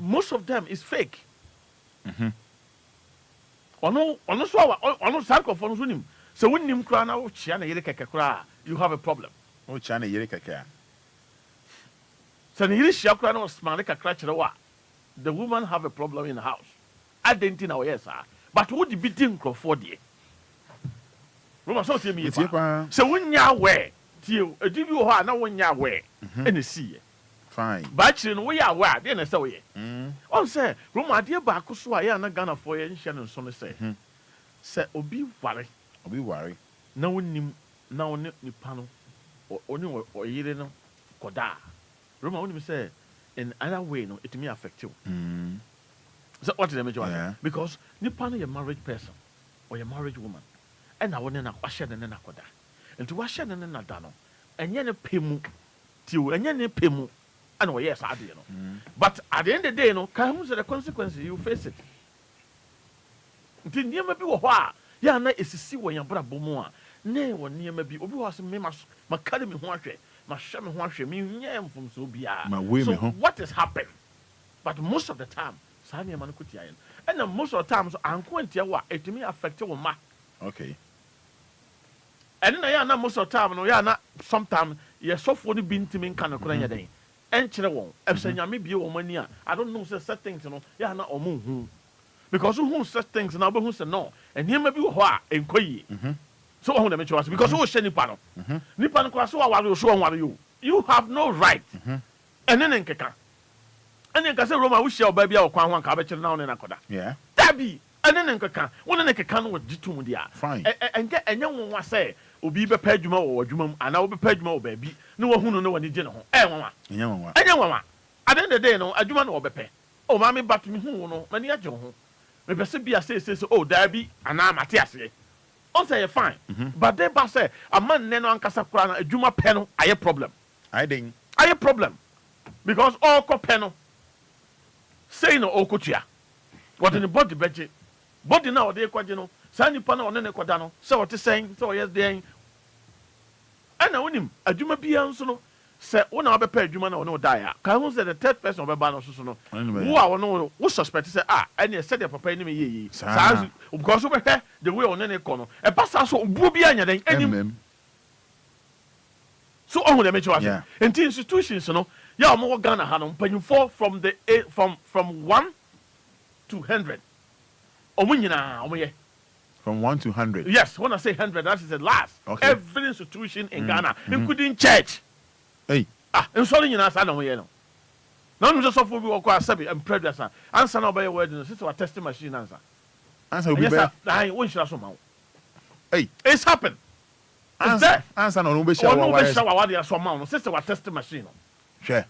most of them is fake ɔno so ɔno saa nkɔfoɔ no so nim sɛ wonnim koraa na wokyea na yere kɛkɛ koraa you have a problem wokyea na yere kɛkɛ a sɛ ne yere hyia koraa na ɔsmane kakra kyerɛ wo a the woman have a problem in the house adɛnti na ɔyɛ saa but wode bi di nkurɔfoɔ deɛ roma sɛ wotie meyɛ paa sɛ wonya awɛ tie ɛdi bi wɔ hɔ a na wonya awɛ ɛna siiɛ fine baakyire no woyɛ awɛ a deɛ na ɛsɛ woyɛ ɔn sɛ roma adeɛ baako so a yɛ a na ghanafoɔ yɛnhyɛ no nso no sɛ sɛ obi ware na wonim na wo ne nipa no ɔne ɔyere no kɔda a roma wonim sɛ in other way no it may affect you sɛ what did I mention because nipa no yɛ married person or yɛ married woman ɛna wo ne na wahyɛ ne na kɔda nti wahyɛ ne na da no ɛnyɛ ne pɛ mu tiw ɛnyɛ ne pɛ mu ɛna ɔyɛ saa adeɛ no but at the end of the day no kan hu sɛ the consequences you face it nti nneɛma bi wɔ hɔ a yɛ ana esisi wɔ yɛn abrabɔ mu a ne wɔ nneɛma bi obi wɔ asɛ me ma kare me ho ahwɛ ma hwɛ me ho ahwɛ me nyɛ mfomso biara so what has happened but most of the time saa nneɛma no kotia yɛn ɛna most of the time so anko ntia wɔ a ɛtumi affect wo ma okay ɛne na yɛ ana most of the time no yɛ ana sometimes yɛsɔfoɔ no bi ntumi nka no koraa nyɛ dɛn ɛnkyerɛ wɔn ɛsɛ nyame bie wɔn ani a I don't know sɛ settings no yɛ ana ɔmo hu because who settings na wobɛhu sɛ no nneɛma bi wɔ hɔ a ɛnkɔ yie so ɔho dɛm kyerɛ wase because wohyɛ nipa no koraa so waware o so wɔnware yo you have no right ɛne ne nkeka ɛne nka sɛ roma wohyia ɔbaa bi a wɔkwan ho anka wobɛkyerɛ na wo ne no akɔda dabi ɛne ne nkeka wo ne ne keka no wɔgye tom deɛ a ɛnkɛ ɛnyɛ nwanwa sɛ obi bɛpɛ adwuma wɔ adwuma mu anaa wobɛpɛ adwuma wɔ baabi na wahu no na w'ani gye ne ho ɛyɛ nwanwa ɛnyɛ nwanwa at the end of the day no adwuma na wɔbɛpɛ o maame bat me hu wo no m'ani agye wo ho mepɛ sɛ bia seesei sɛ o daabi anaa mate aseɛ ɔn sɛ yɛ fine but de ba sɛ ama nnɛ no ankasa koraa no adwuma pɛ no ayɛ problem ayɛ problem because ɔɔkɔ pɛ no sei na ɔɔkɔtua wɔde ne bɔde bɛgye bɔde no a wɔde kɔgye no saa nipa no ɔne ne kɔda no sɛ wɔte sɛn sɛ ɔyɛ dɛn ɛna wonim adwuma biara nso no sɛ wo na wobɛpɛ adwuma no ɔne wo daeɛ a ka ho sɛ the third person ɔbɛba no soso no wo a wɔne wo suspect sɛ ɛneɛ sɛdeɛ papa yi ne meyɛ yie saa because wobɛhwɛ the way ɔne ne kɔ no ɛba saa so obuo biara nya dɛn anim so ɔhu dɛ mekyɛ wase enti institutions no yɛ a ɔmowɔ Ghana ha no mpanyimfoɔ from 1 to 100 ɔmo nyinaa ɔmoyɛ from 1 to 100 yes when I say 100 that is the last every institution in Ghana including church nsɔre nyinaa saa na ɔmoyɛ no na ɔnom sɛ sɔfoɔ bi wɔkɔ asɛbe mpradua sa ansa na ɔbɛyɛ wedding no sɛ sɛ watest machine ansa obi bɛyɛ wonhyira so ma wo it's happened it's there ansa na ɔno bɛhyira wawadeɛ so ma wo no sɛ sɛ watest machine no hwɛ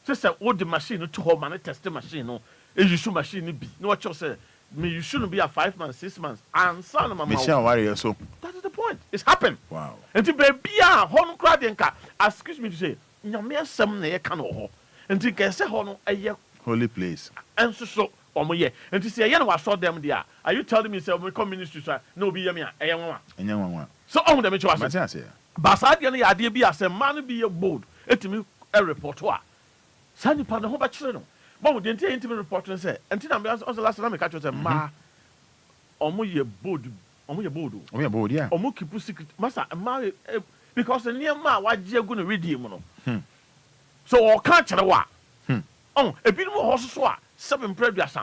sɛ sɛ wode machine no to hɔ ma ne test machine no ɛyusu machine no bi na wɔkyɛw sɛ me you shouldn't be 5 months 6 months and son of my so that is the point it's happened wow and to baby hon crowd nka excuse me to say nyame asem na ye ka no ho and think say ho no holy place and so omoye enti say ye na wa saw them there are you telling me say we come ministry so no be ye me a eye nwa enye nwa so on dem choose Matias ba sa de na ya de bi asem man bi ye bold etimi a report wa sa nipa no ho ba kire no but we didn't intimi report no say enti na me also last na me catch say ma omoye bold yeah omo keep secret masa ma because the near ma waje agu no ready mu no so o ka kire wa ebi no ho so a 7 previous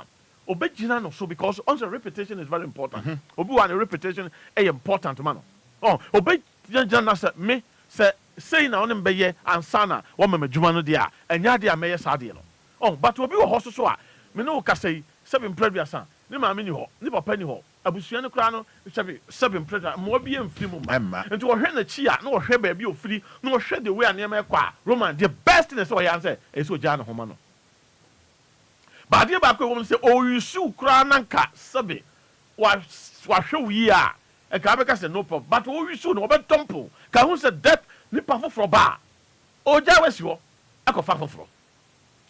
obegina no so because on the reputation is very important obi wa reputation important man no obegina na say me say na onim beye ansana wo mamadwuma no dia anya dia meye sade no but obi wo ho so a me no ka say 7 previous ni ma me ni ho ni papa ni ho abusua no kra no 7 previous mo bi emfiri mu ma nti wo hwe na chi a na wo hwe ba bi ofiri na wo hwe the way anema ekwa Roman the best thing is what you say is so jana homa no but the back woman say you shoot kra nanka sabe wa hwe wi a e ka be ka say no problem but you shoot no be tompo ka hu say that nipa foforo ba oja wesi wo akofa foforo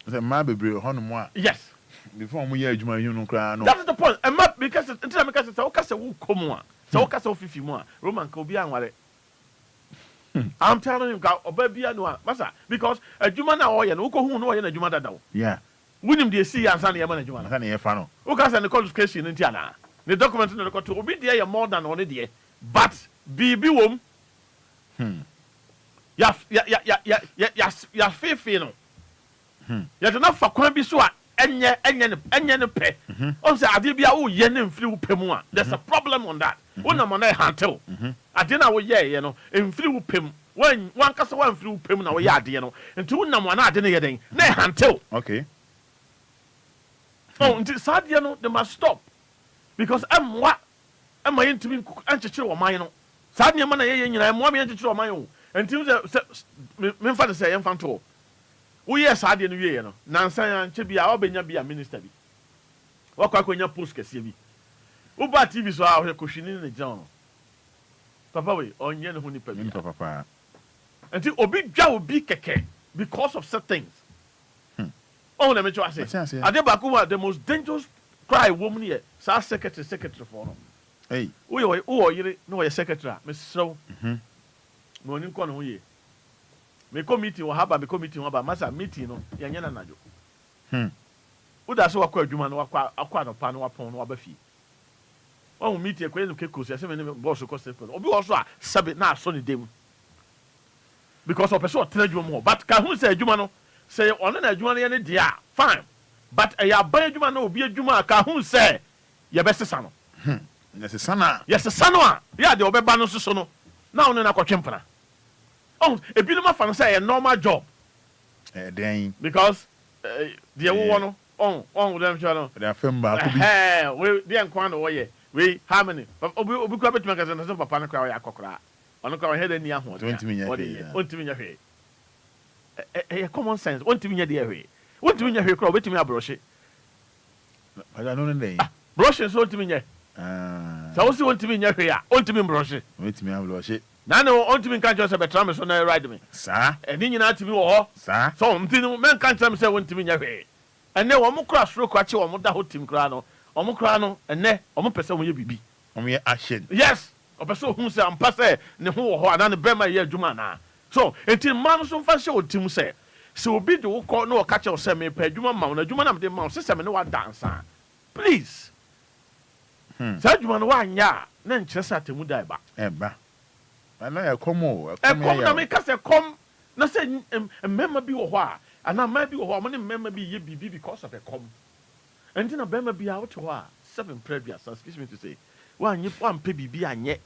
say ma bebre ho no mo a yes before mo ya adwuma yun no kra no that is the point and ma because until me ka say o ka say wo komu a say o ka say ofifi mu a Roman ka obi anware I'm telling you ka oba bia no a masa because adwuma na o ye no ko hu no o ye na adwuma dadawo yeah winim de see ansa na ye ma na adwuma na ye fa no o ka say the qualification nti ana the document no ko to obi de ye more than one de but bibi wom ya fefe no ya de na fa kwan bi so a enye ne pe on say ade bia wo ye ne mfiri wo pe mu a there's a problem on that wona mo na handle ade na wo ye no mfiri wo pe mu wan kasa wan mfiri wo pe mu na wo ye ade no nti wona mo na ade ne ye den na handle okay nti sadie no they must stop because amwa ama yentimi anchechire wo man no sadie ma na ye nyina amwa me anchechire wo man o nti me mfa de say ye mfa nto wo ye sadie no wie no nansan anche bia obenya bia minister bi wakwa konya post kese bi wo ba tv so a ko hwini ne gyan no papa we onye ne ho ni pa bi papa nti obi dwa obi keke because of certain things oh let me try say ade ba ko the most dangerous cry woman here sa secretary for no hey wo yire no ye secretary me sew me oni ko no ho ye me committee wo haba me committee wo ba masa meeting no ye nya na najo wo da so wakọ adwuma no wakọ no pa no wapon no wabafi wo meeting e ko no kekos ye se me boss ko se obi wo so a sabe na so ne dem because of person tena adwuma mo but ka hu se adwuma no say ono na adwuma no ye ne dia fine but ya ban adwuma no obi adwuma ka hu se ye be sesa no yes sesa no a ya de obeba no so no na ono na kwatwempana ebi no ma fa no say a normal job then because the one on them channel they film ba ko bi we the Enquires no ye we how many obi kwa betima ka say papa no kwa ya kokora ono kwa he da ni aho 20 minutes ontimi nya hwe common sense ontimi nya de hwe ontimi nya hwe kwa obetimi abroche ada no ne broche so ontimi nya so wo si ontimi nya hwe a ontimi broche obetimi abroche na no ontimi kan just betra me so na ride me sa eni nyina timi wo ho sa so ontimi men kan tell me say ontimi nya hwe ene wo mo kra stroke ache wo mo da ho tim kra no wo mo kra no ene wo mo pese wo ye bibi wo mo ye action yes o pese wo hu say ampa say ne ho wo ho ana ne bema ye adwuma na so enti man so fa se o tim say se obi de wo ko no o ka che wo say me pa adwuma ma na adwuma na me de ma se me ne wa dance please sa adwuma no wa nya na nkyere sa temu dai ba ba ana ya komo na me ka say kom na say memma bi wo ho a ana ma bi wo ho mo ne memma bi ye bibi because of a com enti na memma bi a wo to ho a 7 previous excuse me to say wa nyi wan pe bibi anye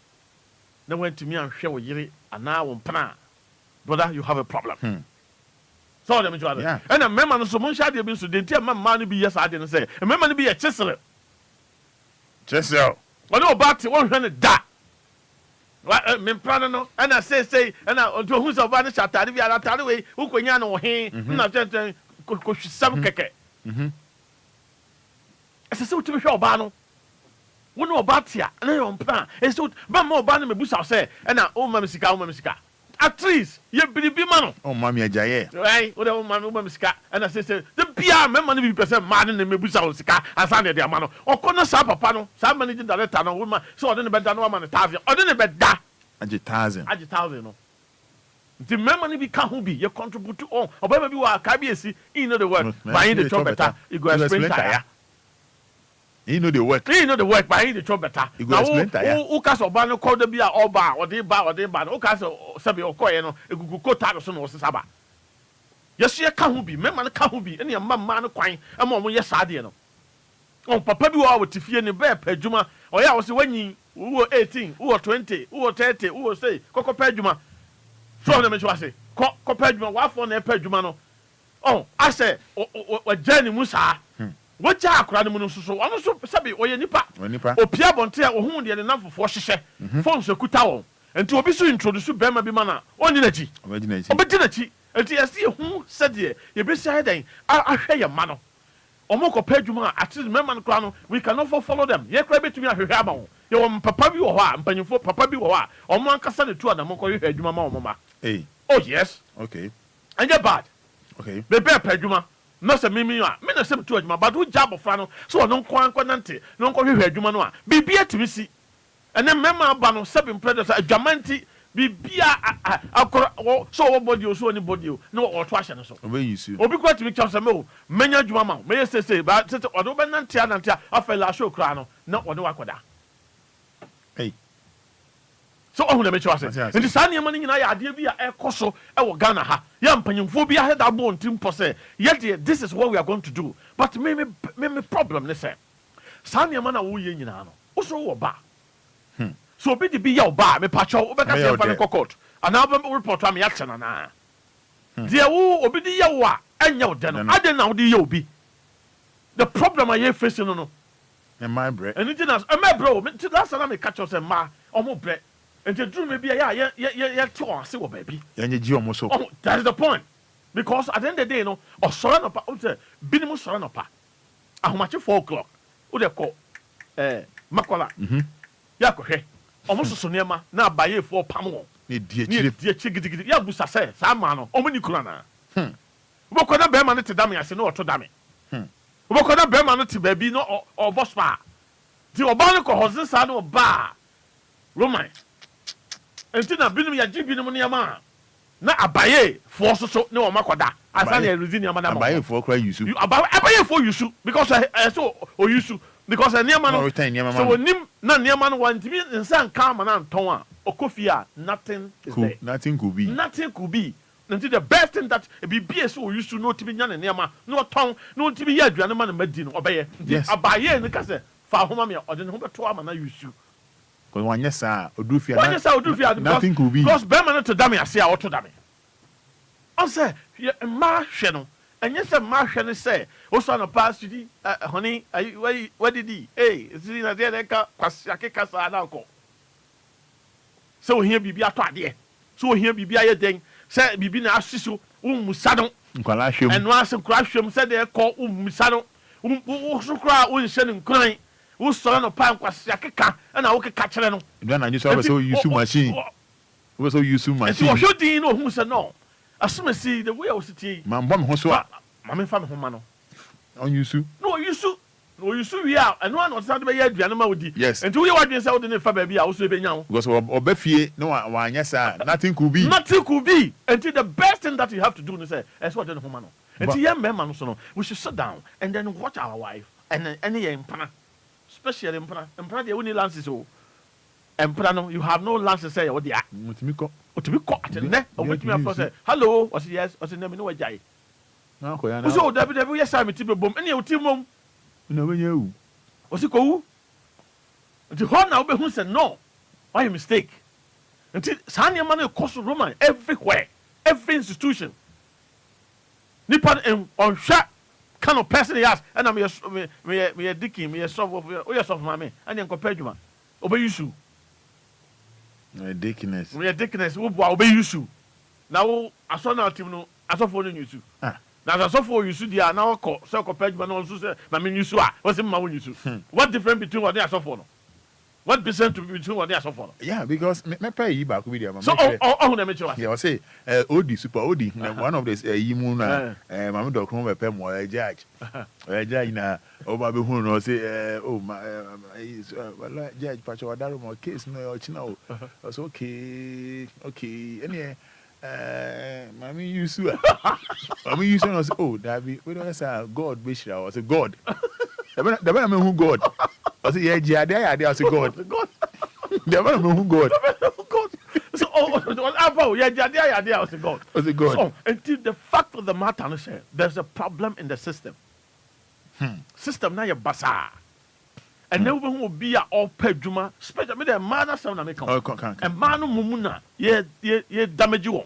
na wantumi anhwe wo yire ana wo mpana brother you have a problem so let me try that and memma no so mo sha de bi so de ntia memma no bi yes ade no say memma no bi ye chisel wale obati won hwe ne da me mpana no ana say ana onto hu so ba ne chatare bi ara tare we ukonya no he na tenten ko hwisam keke ese se utimi hwe oba no wo no obati a na yo mpana ese ba ma oba no mebusa se ana o ma misika at least ye biribi ma no o ma me ajaye right o de o ma misika ana say the bia me man bi pese man ne me busa o sika asa ne de ama no okono sa papa no sa managing director no woman so ode ne beda no ama ne 1000 ode ne beda age 1000 no the member be can who be you contribute to on or baby wa kabiesi you know the work buying the job better you go explain tire you know the work buying the job better you go explain tire who cast oba no call the be oba or dey ba no cast sabi okoye no egugu kota so no saba yes ye can who be member can who be any mama no kwan am omo ye sade no on papa bi wa wotifie ne be padwuma o ya wo se wanyi wo 18 wo 20 wo 30 wo say kokko padwuma so na me chwa say ko padwuma wa fo na padwuma no oh I say o jani musa wo ja akora ne mu no so ono so sabi o ye nipa opia bonte a wo hu de ne namfofo hyehyɛ fon so kuta won enti obi so introduce bema bi mana oni nachi obedi nachi enti yesi hu sede ye be say den ahwɛ ye ma no omo ko padwuma at least member no kra no we cannot follow them ye kra betumi ahwehwɛ ama wo ye wo papa bi wo hɔ a mpanyimfo papa bi wo hɔ a omo ankasa ne tu adam ko hwehwɛ adwuma ma omo ma oh yes okay and get bad okay be padwuma no se mimi a me na se tu adwuma but wo job fra no so ono nko anko nante no nko hwehwɛ adwuma no a bibia timi si ene member aba no se bi president adwamanti bibia akora so wo body o so ni body o no o to ahye no so obi yisu obi kwa timi kyam se me menya adwuma ma me say ba se odo be nante afa la show kra no na odo wakoda so ohun na me kywa se ndi sa ne man nyina ya ade bi a ekoso e wo Ghana ha ya mpanyimfo bi aheda bo ntimpo se ye this is what we are going to do but me problem ne say sa ne man na wo ye nyina no wo so wo ba so obi di bi ya oba me pacho obeka se fa ne kokot ana ba report am ya chana na dia wo obi di ya wo a enya wo de no ade na wo di ya obi the problem I you facing no my bre anything else my bro to last time me catch us ma omo bre enti drum me bia ya to ase wo baby ya nyeji omo so that is the point because at the end of the day no osoro no pa o say binimu soro no pa ahomache 4 o'clock o de ko makola ya ko hwe omo soso nema na abaye fo pam won ne die chigidi ya busa se sa ma no omo ni kura na wo ko na be ma ne te dame ase no oto dame wo ko na be ma no te ba bi no o bospa ti oba ne ko hozen sa no ba roman enti na binum ya jibinum ne ma na abaye fo soso ne o makoda asa na eruzini ama na abaye fo kra yusu abaye fo yusu because so o yusu because niema no so onim na niema no wantimi nsan kan ma na nton a okofia nothing is there nothing could be until the best thing that be so yusu no tibi nya ne niema no ton no tibi ya aduane ma na madi no obeye abaye ne ka se fa homa me ode ne ho beto ama na yusu because wanyesa odufia nothing could be because be man to dame ase a oto dame on say ma hwe no enye se ma hwe ne se o so no pass di honey what did he see na there ka kwasi akeka sa na ko so ohia bibia to ade so ohia bibia ye den se bibi na asiso umusa no nkwala hwem eno ase nkura hwem se de ko umusa no so kura wo nhye ne nkran wo so no pa kwasi akeka na wo keka kire no ndo na nyi so use machine wo so use machine so hwe din no hu se no asumasi the way I was sitting man bom ho so a mama fa me ho ma no on use no use we are and one on Saturday be aduane ma wodi yes enti we wadwen say wodi ne fa ba bi a wo so be nya wo because oba fie no wa anyesa nothing could be enti the best thing that you have to do is say is what den ho ma no enti ye mema no so no we should sit down and then watch our wife and any empana especially empana dey we need lances o empana no you have no lances say what dey mutimi ko atene o mutimi afọ say hello o say yes o say na me no wajai na ko ya na o so dabi yes am ti be bom ene o ti mom na we nya wu o si ko wu nti ho na we hu say no why mistake nti san yema na cost Roman everywhere every institution nipa on hwa kind of person he has and am me dicky me solve o yes of mama and en ko padwuma obe yusu ridiculous wo bo obe yusu na wo aso na team no aso fo no yusu na aso fo yusu dia na wo ko so ko padwuma no so say na me yusu a wo se ma wo yusu what difference between what they aso fo no What percent to between what they are so for? Yeah, because me pay you back with them. So oh let me tell you. Yeah, I say Odi super Odi one of this Yimuna Mamma Doc home pay more judge. Judge na over be who no say oh my well judge Pacho Daruma case no chino. That's okay. Anyway Mammy you sue. Mammy you say oh David we don't say God wish I was a God. The man who God. I say yeah I say God. The man who God. So yeah I say God. So until the fact of the matter is there's a problem in the system. System now you basa. And then when will be all pay juma, especially me the man na some na make come. And man no mumuna ye damage you.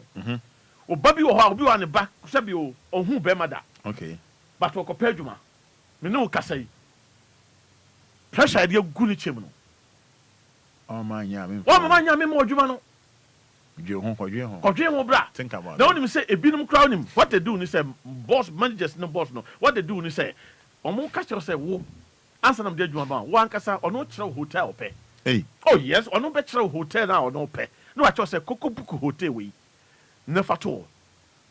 O baby o ha obi wa ne ba say bi o hu be mada. Okay. But o ko pay juma. Me no kasa yi. Pressure idea gu ni chem no. Oh man nya me. O man nya me mo juma no. Kodwe ho bra. Think about now when you say ebinum crowd him, what they do ni say boss managers no boss no. What they do ni say omo catch you say wo answer them dey juma ba. One kasa ono kire hotel pe. Hey. Oh yes, ono be kire hotel na ono pe. No I just say Koko Buku hotel we. Never at all.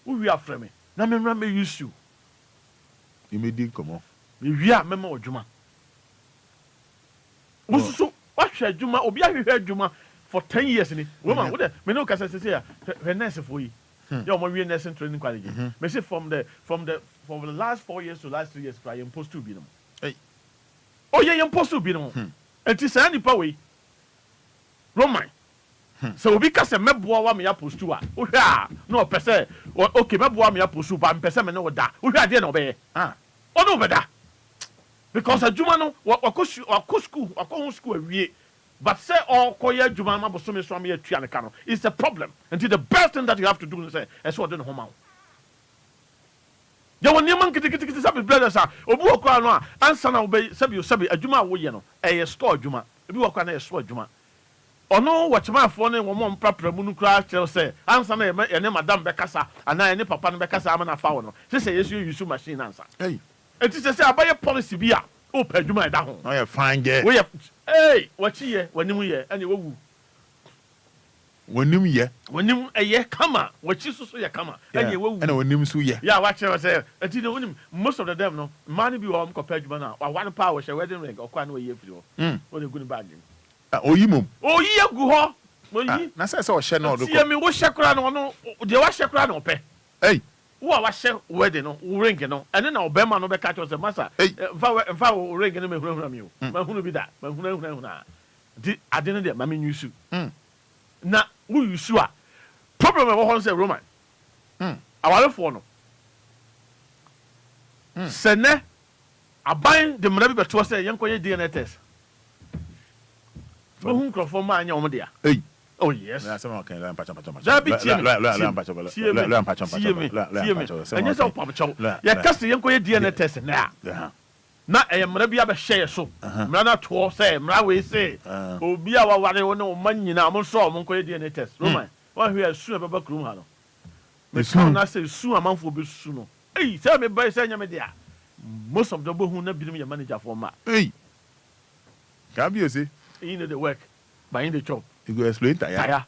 Who we are frame me. Na me use you. You may dig come on. We are memo odjuma. Wo what share juma obi ahwehwe juma for 10 years ni. Woman, wo de me no kasa say her nurse for you. Yeah, we nursing training college. Me say from the last 4 years to last 3 years try impose to be no. Hey. Oh yeah, impose to be no. And ti say nipa we. Roman. So obi ka say meboa wa me ya post to a. Wo hwe a no pese okay meboa me ya post to ba pese me no da. Wo hwe ade na obeye. Ono beda. Because adwuma no wako school awie. But say koye adwuma ma boso me so am ya tua ne ka no. It's a problem. Until the best thing that you have to do is say eso ode no homa. Ya woni man kiti sabi brothers a obi okwa no a ansa na obey sabi adwuma wo ye no store adwuma. Obi okwa na store adwuma. Ono watchmanfo ne wo mo mpapra mu nukura kyerɛ sɛ ansa na ene madam bekasa ana ene papa no bekasa ama na fa wo no sɛ yesu use machine ansa hey enti sɛ abaye policy bi a o pa adwuma ɛda ho no ye fine ge wo ye hey wachi ye wanim ye ene wawu wanim ye kama wachi so ye kama ene wawu ene wanim so ye ya wa kyerɛ sɛ enti ne wonim most of the them no man bi wo mkɔ pa adwuma na wa one power hye wedding ring ɔkwa na wo ye firi ho wo de guni bag oyimum oyi agu ho oyi na say o hye no do ko me wo hye kra no no de wa hye kra no pe hey wo wa hye wedding no wo ring no ene na obema no be ka cho say masa fa wo ring no me hunu mi o ma hunu bi da ma hunu na di ade no de ma me nyusu na wo yusu a problem e wo ho say Roman awalefo no sene aban de mra bi beto say yenkoye DNA test who crofo ma anya omo dia hey oh yes na sama kan la pacha anya so pacha ya kasi yenko ye DNA test na mra bia be share so mra na to say mra we say obi a waware wo no man nyina mo so mo ko ye DNA test Roman wa hwe asu e baba krum ha no me so na say su amanfo be su no hey say me boy say nya me dia most of the bohu na binim ye manager for ma hey can be say you know the work, but in the job. You go explain tire.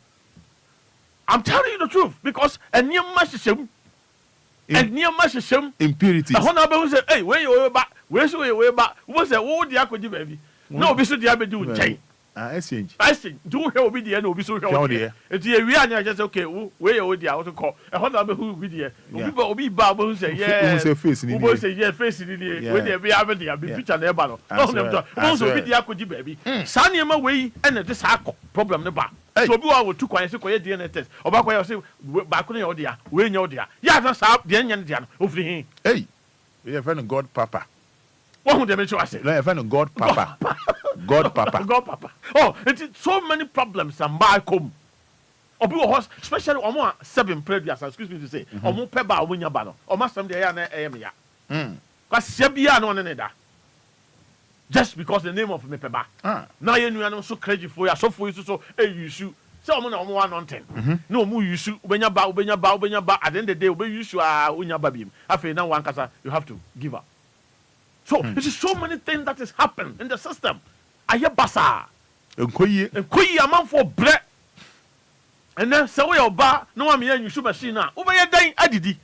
I'm telling you the truth because a near mashism, impurity. The honorable say, hey, where you back? Where's your way back? What's that? What the aqua baby? No, we should have been doing change. Exchange. Do help be the end of this. It's here. We are just okay. Where you would also call a honorable who be there. People be Bible say, yeah, who say, yeah, face in the when they be having the picture near battle. Also be the aqua baby. Sunny my way and this problem the back. So be our 2 coins to collect DNA test. Or back where I say, back on your dear, when your dear. Yeah, that's up the Indian of him. Hey, we have found God Papa. What would they make sure I say? I found God Papa. God Papa. Oh, it's so many problems and by come. Obi horse, especially on 7 previous, excuse me to say, or more peba win your battle, or must some day am ya. Because Sebia no another. Just because the name of me peba. Now you know so crazy for you, so for you so hey you shoot. So I'm on 1 on 10. No more you shoot when you're about at the end of the day, when you shoot when you're baby. After now one casa, you have to give up. So this is so many things that is happening in the system. I hear basa. Enquires amount for bread. And then so we oba no one me you shoot machine now. Over your day adidi.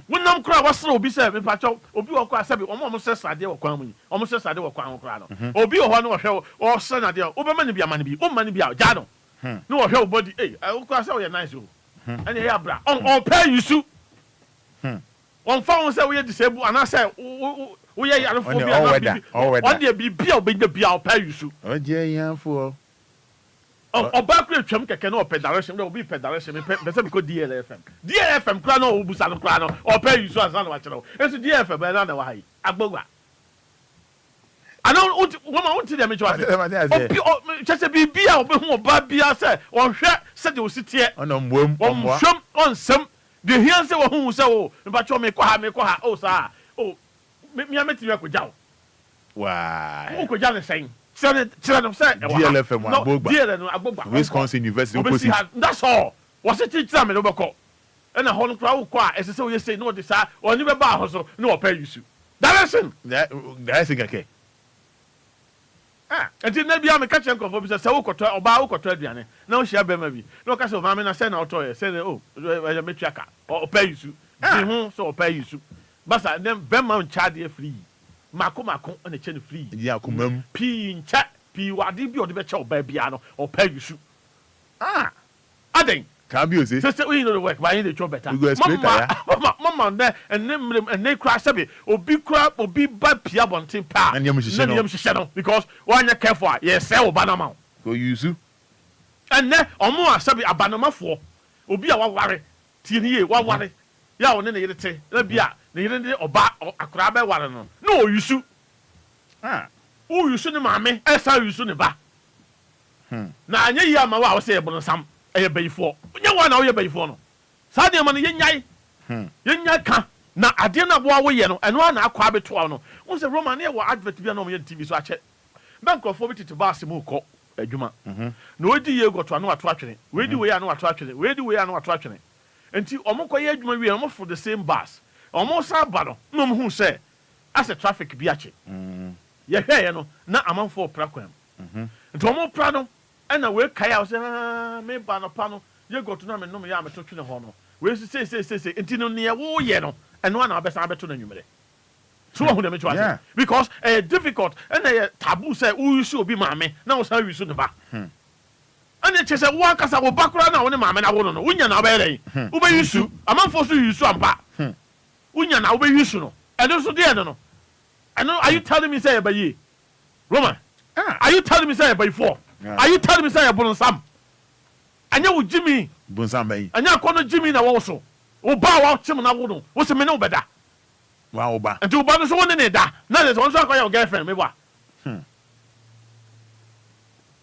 When nam cry was slow be said me pacho obi wo kwa sabi almost says ade wo kwan mu. Almost says ade wo kwan kra no. Obi o ho no hwe o sen ade o be mani bia mani bi. O mani bia ja no. No wo hwe body eh o kwa say we nice o. And here bra on pay you su. On found say we disabled and I say we are yarophobia. On the bibia obenya bia pay you su. O je yan fo. Oba kure twam keke na ope direction na obi pe direction me say because DLFM kra na obusa no kra no ope you so asan wa kire o eso DLFM be na wa hai agbogba ana woman won't dem cho ase obi chese bibia obi hu oba bia say on hwe se de ositie ona mwom on hwem on sem de hian se wo hu se o mba cho me kwa ha o sa o me ameti me akogya o wa o kogya ne sen DLFM Agbogba. Wisconsin University. That's all. Was it teacher me no beko? And a whole crowd kwa as so you say no this or never bar so no pay you. Direction. That's okay. And then maybe I'm a catch and confirm say o koto oba o koto aduane. Na o share be ma bi. No ka say ma me na say na auto say oh I me triaka or pay you. So pay you. Basa then be ma charge free. Mako on a chain free. Yeah, kumam. P in chat, P wadi bi or the better babyano or pay you shoot. I think. Can't be say we know the work, but I need the job better. Mama, there and they crash a bit or be crap or be bad Pia Bontin pa and Yam because one you care for, yes, sell Banama. Go use you. And then or more sabi a Banama for or be a worry. Tini, one worry. Ya on any say, let be a the oba or a crab one. No, you shoot. Oh, you shouldn't, mammy, as how you shouldn't ba. Now, yeah, my wow say about some a bay for. You want all your bay for no. Sadia money, yay, can. Now, I didn't know yellow and one I quite between. Once a Roman here were advert to be on TV, so I check. Bank of forty to Bassimuko, a Juma. No idea you got to know attraction. Where do we are no attraction? Where do we are no attraction? Until Omoko Yajuma, we are almost for the same bus. Almost a battle. No, who say, as a traffic biachi. Yeah, no, not among for Praquem. And Tomo Prado, and away Kaya say, me ban panel, you go to them and no yam to the honor. Where say, until near war yellow, and one of best abeton and you. So who them it because a difficult and a taboo say, oh, you should be mammy, now how you shouldn't back. And it is a work as I will back around now when mamma I wouldn't know. When you're now very, Uber you sue, a man for you so back. When you're now very useful, and also dear no. I know, are you telling me say by ye? Roman, are you telling me say by 4? Are you telling me say about some? And you Jimmy Bonsam, and you call Jimmy now also. Oh, bow out Tim and I wouldn't. What's a minute better? Wow, and two brothers one in it. Now there's one so your girlfriend, me what?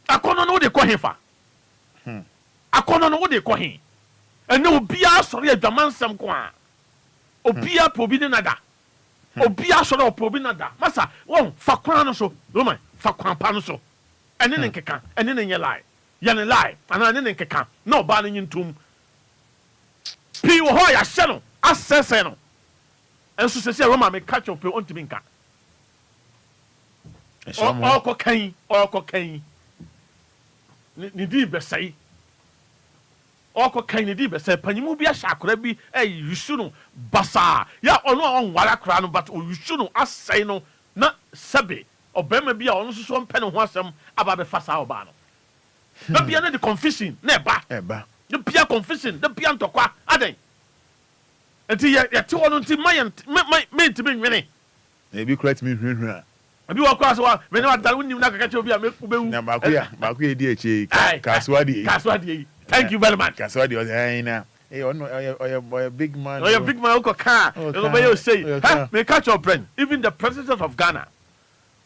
I can't know the coin for. I can't know what they call him. And no be sorry a German some quan. Obia probinada. Obia sort of probinada. Massa, one for crown so, Roman, for crown so. And then in Kaka, and then in your lie. Yan lie, and then in Kaka, no banning in tomb. P. Hoya Shannon, Assassin. And so say Roman may catch up on to Minka. Or cocaine. Nidi besai. Oko kaini di be say panimu bia shakora bi you shunu basa ya ono on wala kra no but you shunu asai no na sabe obema bia ono so mpe no ho asem aba be fasa oba no na bia na the confession na eba the bia confession the bia ntokwa aden enti ya te wono nti me ntimi nwene e bi correct me hwehwe abi wa kwa so wa me na wadal wonni na kaka che obi a me kubewu na ba ku ye di eche kaswadi. Thank you very much. Kaswadi was hey, a big man. Oh, a big man who car. Nobody say, may catch your friend. Even the president of Ghana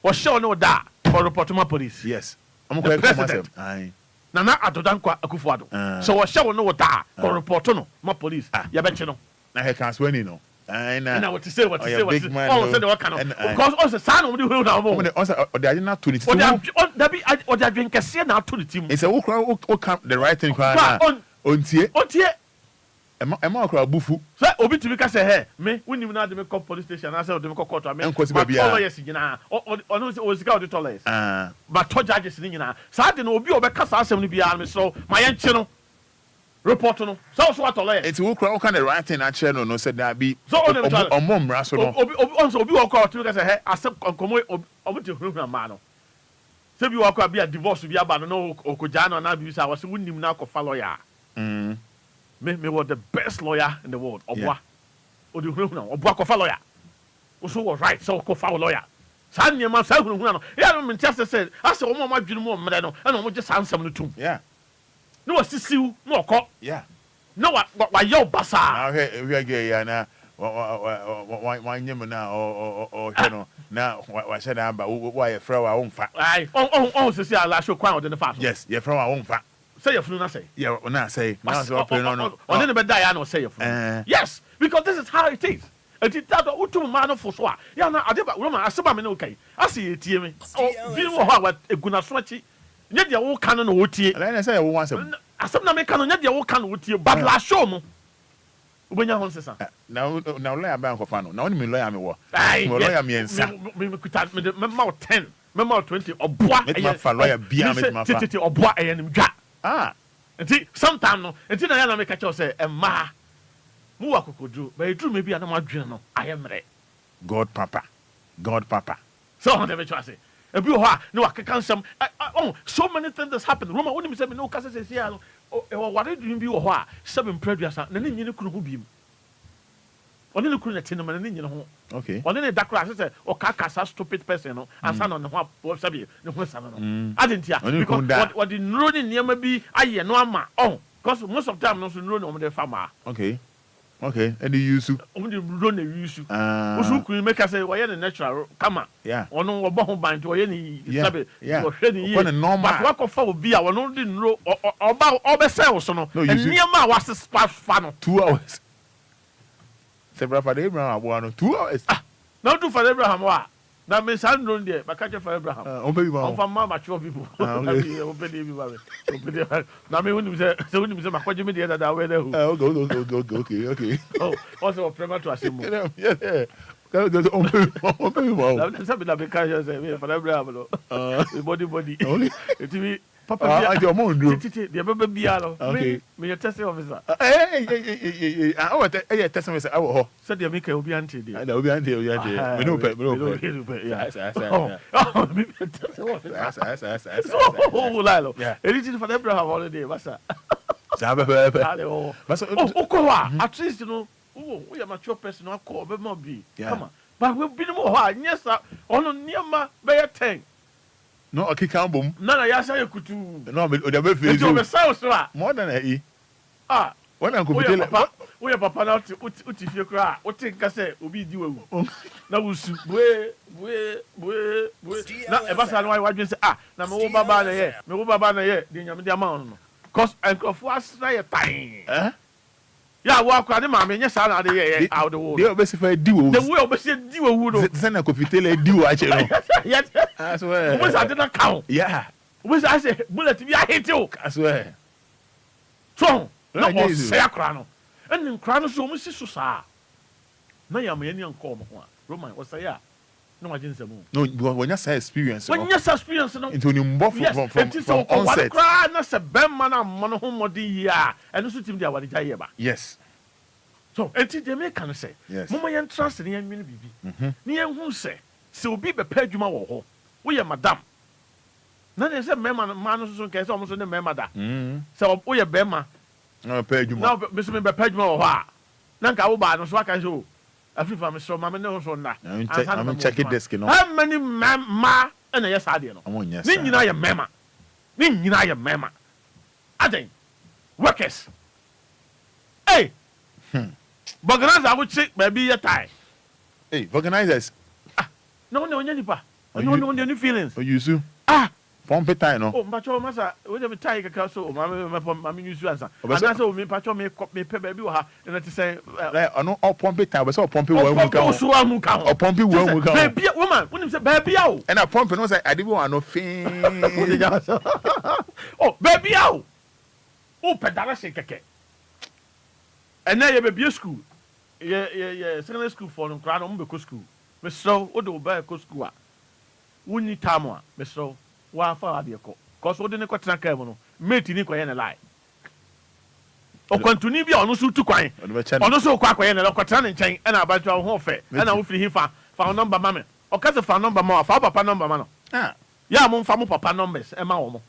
was sure no that for reporting my police. Yes. I'm going to president. Nana Adodankwa Akufo-Addo. So was sure no that for reporting my police. Ya bet you know. Na he Kaswani no. And what to say, what to say, what to say. Oh, say what kind of. Because also son of the whole now. Also, they are not to the team. Or they are being Cassia now to the team. It's a walk the right thing. On tie. Emma okra bufu. So obi timi ka say hey me wonim na de me call police station na say de me call court me. Enquires bia. Lawyers nyina. Ono say o sika o de lawyers. But to judges ni nyina. Sa de no obi obeka sa asem ni bia me so ma ye nche no. Report no. So what lawyers. It's wo kra kind of writing na channel no said that be. So omomra so no. Obi wo call to say hey asem komo obi te hunu na ma no. Say bi wo call bia divorce bia ba no okoja no na bi say wo say wonim na ko fa lawyer. Me was the best lawyer in the world. Obua. Odi hunu Obua ko fa lawyer. Also was right so ko fa lawyer. Sa nyema sa hunu no. Ya no me test say ase o mo madwene mo mmere no. E no mo je sansam no tum. Yeah. No wasisiw no okọ. Yeah. No wa yo basa. Now we are gay ya na wa nyem na o hwe no na wa hye na ba wa ye fra wa won fa. Ai on sisi ala show kwan o de fa. Yes, ye fra wa won fa. Say your flu na say. Yeah, na say. Now so open no. On the die no say your flu. Yes, because this is how it is. And it that utum man for so. Ya na ade ba Roman aseba me no kai. Ase etie me. O bi wo ho a eguna so achi. Nye de wo kan no wo tie. Na say wo wan asem. Asem na me kan no nye de wo kan no wo tie. But la show mo. Obenya hon sesa. Now lawyer ban ko fa no. Na oni me lawyer me wo. Me lawyer me ensa. Me kuta me ma 10. Me ma 20 oboa. Me ma fa lawyer bia me ma fa. Titi oboa eyenim dwa. Nti sometime no nti na ya na me ka che say emma mu wa kokodru ba edru me bia na ma dwene no ayemre God papa so on the say ebi ho a no akeka nsam so many things that's happened Roma woni me say me no ka say say no e wo ware dun bi wo ho a 7 producer na ne nyine kunu ho biem oni ne kunu na tin no na ne nyine ho okay oni ne dakra say o ka kasa stupid person no ansa no ne ho sabi ne ho sa no adentia because what the nro ni niam bi aye no ama because most of time no so nro ni o de farmer okay and the use o de nro na use o kunu make say wo ye ne natural kama ono wo bo ho ban to wo ye ni sabi wo hwe ni ye but wa ko fa obi a wono de nro oba say wo so no niam a was fa no 2 hours Several Fada Abraham one 2 hours. Now do for Abraham wa. Na me san don there, but catch for Abraham. On pay you. On for mature people. On pay na me when you say my kwaje me there that way there. Okay. Oh, also premature asemo. Yeah. On pay you. Na sabi na be catch say for Abraham no. Body. It be Papa, I don't know. The baby bialo. Okay. Me your testing officer. I want to test me say I will. Said the make obi ante dey. I know obi ante. Me no pay. Yeah. Oh, me testing officer. Oh, Lalo. Anything for Abraham holiday, massa. Sabe. Okowa. At least you know. Oh, we are mature person. I call be more be. Come on. But we be more hard. Yes, sir. Ono niama be 10. No, okay, can boom. No, ya say kutu. No, me o be feel you. More than a when I go tell we papa na uti fie kra o think say obi di wewu na wusu we na e ba sa no wa dwen say na me wo baba na ye de nyame de ama no cause enkofo asra ye tan ya wo akwa de ma me nya sa na de ye out the world de obesifa di wewu the way obesi di wewu no say na kofitele di wo ache no I swear we sa de na count we sa say bullet bi a hit you I swear so na o say akra no en nkra no so mo si so saa na ya me ani anko mo ho a Roman o say ya no ma jinse mu no when you say experience no into ni mbo from onset kra na se bemma na mo no ho modi ya eno so tim dia wade jaye ba yes so enti de me kan say mo mo yen trust ni yen nwene bibi ni yen hu se obi be pa adwuma wo ho wo ye madam na ne se mema ma no so nke se o mo so ne mema da se wo ye bema na pa adwuma na me so me be pa adwuma wo ho a na nka wo ba no so aka so Afrifa me so mama ne so na I'm checking desk no how many ma na yes ade no ni nyina ye mema aden workers hey organizer wo chi ba bi ye tai hey organizers no onya nipa no any feelings you so pump time no mpacho masa we dey tie kaka so mama use ansa ana so me mpacho me pe ba bi wo ha na te say ono pump time so pump wo mu ka so amu ka o pump wo mu ka ba bia woman wonim say ba bia o and a pump no say ade bi wo ano fin ba bia o pedala se keke And now you be school. Yeah, secondary school for no crowd on be school. Me so o do ba ko school a. Wuni tamwa me so wa fa ade ko. Cause o de ne kwatena ka mu no. Mate ni ko ye na lie. O kontuni bi onu so tu kwan. Onu so kwa kwa ye na kwatena ne nchen e na abatwa ho fe. E na wo firi hifa fa number ma me. O ka se fa number ma fa papa number ma no. Ya mo fa mo papa numbers e ma wo mo.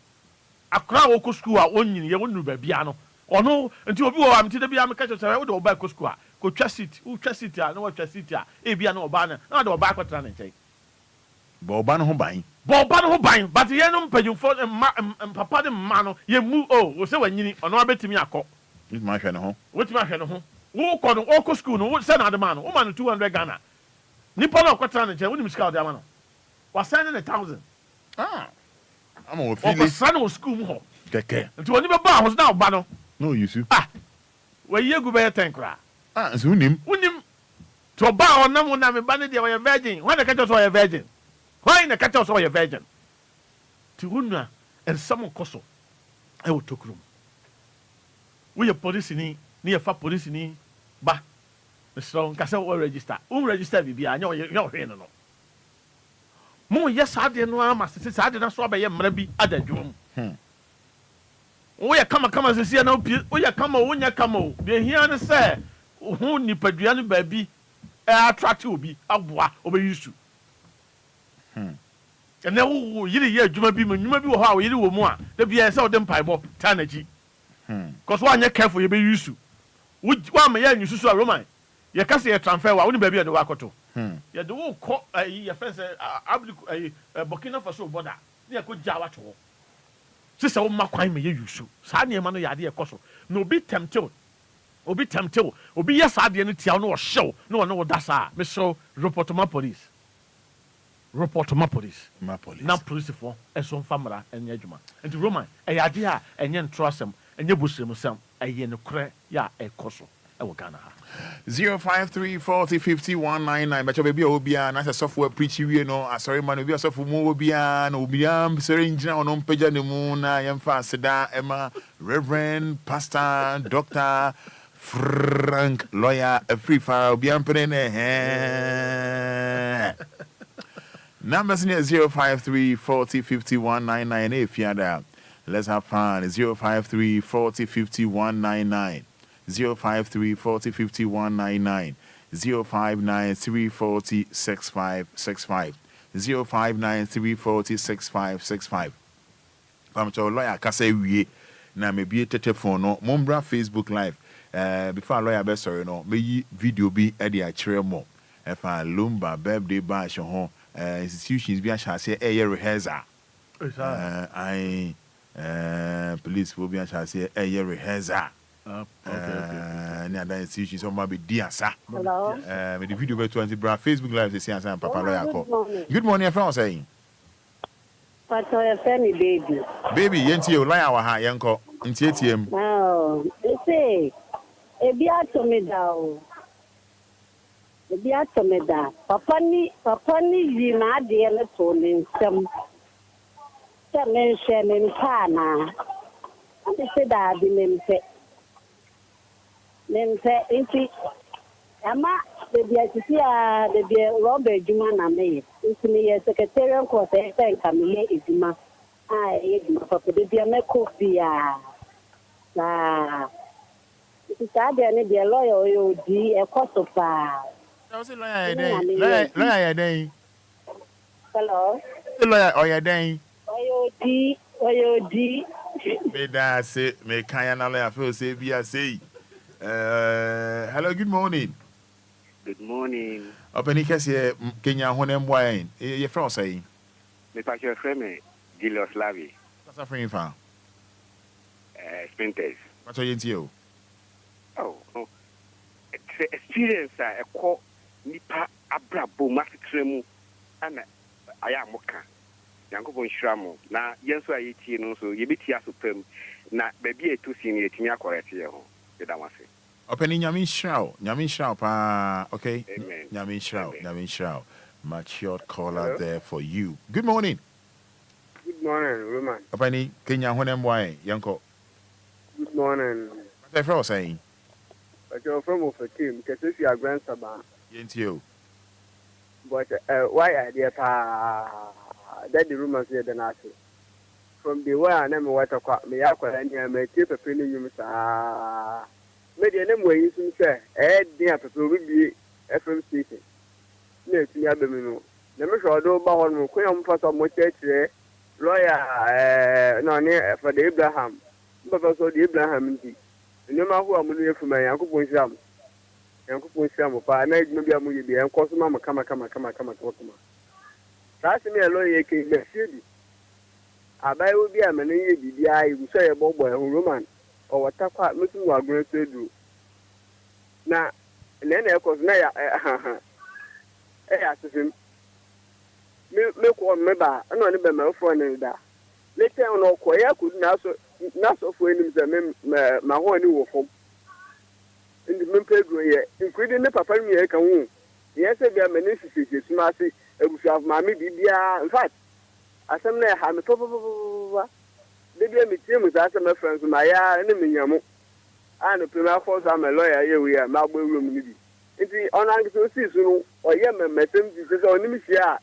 Akra wo ko school a onyini ye wonu ba bia no. Ono nti obi wo am ti da bia me ka che se wo de oba ko school a. Ko twa seat, wo twa seat a, na wo twa seat a. E bia na oba na de oba kwatena ne nchen. Bo oba no ho ban. But ye no mpajumfo papa de ma no ye mu wo se wanyini ono abetimi akọ. Wotumi ahwɛ ne ho. Wo kɔ no wo kɔ school no wo sɛ na de ma no wo ma no 200 Ghana. Nipa na kwatena ne nchen wo nim sika de ama no. Wa send in 1,000. Ama wo feel. Wo send wo school mu ho. Keke. Nti woni be ba ho na oba no. No yusu. Wa ye gu be 10 kra. So unim. To ba onam na me ba ne de wo virgin. When the catch us wo virgin. Why na catch us wo virgin? Ti wonna and some koso. E wo tokrum. We police ni ye fa police ni ba. So nka wo register. Register bibia anya wo hwe no. Mo yes ade no ama sese ade na so abaye mra bi adadwom. Wo ye kama sese na wo ye kama wo nya kama o. De hia ne se ho nipadua no ba bi attract obi aboa obeyusu. And then wo yiri ye adwuma bi mu nnwuma bi wo ha wo yiri wo mu a da bia se wo de mpaibo ta na ji. Cause one you careful you be used to. One may you so Roman. You can say a transfer wa woni ba bi de wakoto. You do wo ko your friends Burkina Faso border. Ne ko jawa to. Sisa wo makwan me you so. Sa ne ma no yade e koso. No be tempted. Obi yes ade no tia no show. No no da sa. Me so report to my police. My police. Na police for eso famra enye adwuma. Enti Roman e yade a enye ntrosem. And you bush himself a yen cre ya a coso. I will Ghana. 053 40 5199. But your baby Obia, and as a software preachy, you know, a sorry man, will be a software Obia, Obiam, syringe on Peja the Moon, I am Fada, Emma, Reverend, Pastor, Doctor, Frank, lawyer, a free file, Obiam Pene. Numbers near 053 40 5199. If you're there. Let's have fun. 053 40 5199. 053 40 5199. 059 340 6565. 059 340 6565. I'm to lawyer Kase we na maybe a telephone no Mombra Facebook Live. Before lawyer best sorry no me video be at the actual mo. If I Lumba birthday bash on institutions be a say rehearsal. Police will be a say a year rehearsal. Okay. Institutions on my dear sir. Hello. With the video by 20 bra Facebook Live they say and Papa Lawyer. Good morning, friend saying. But I family baby. Baby, yenti you lie our ha yanko. Nti ATM. Oh, they say ebia to me down. Ebia to me down. Papa ni yi na de le to ni nsem. Se men hwe ni mpana. Ade se da bi mempe. Inti ama ebia tisi a ebia robe juma na me. Inti ni secretariat ko se kamile eduma. Eduma papa ebia me ko bia. Na Sadia ni de lawyer yo di e koso pa. I was lawyer day. Hello. Lawyer oya day. Oyo di. Me da say me kan na lawyer feel say bia say. Hello, good morning. Good morning. Openi kese Kenya honem wine. Your friend say. Me pa your friend me Julius Lavi. What's that friend fa? Sprinters. What are you into? Oh, it's experience a call nipa abrabo mafitremu ana aya moka. Yankopon hwramo na yenso ayetie no so yebetia sopam na baabi etosi ne yetimi akorete ye ho. Bedamase. Openi nyame shrao pa, okay? Amen. Nyame shrao. Matured caller there for you. Good morning. Good morning, Roman. Openi Kenya honem wine yanko. Good morning. What are you saying? you're from of a team, because if you are grandson, you. But why idea that the rumors here than us. From the way I never want to call me up and I may keep a penny you maybe a name where you say, dear, will be FM station. Yes, you have been. Never saw do about one queen for some more church, lawyer, no near for the Abraham, but also the Abraham. No matter who I'm here for my uncle Punjam. Uncle Punjam, I made maybe a movie and cost mamma come. That's me a lawyer came back. I will be a man, you say a boy who woman or what tap out looking what going to do. Now, and then of course, I asked him, milk one member, I don't know my friend that. Later on, all quiet could not so for him, my whole new home. In the Mimpegro, including the papa me a can. Yes, I am an institution, smarty, and we have mammy, in fact. I some there have a papa. They be a meeting with us and my friends, my enemy, Yamu. And the prima force, I'm a lawyer here. We are Marble Room. It's the unanimous season or Yemen, Metam, this is only Missia.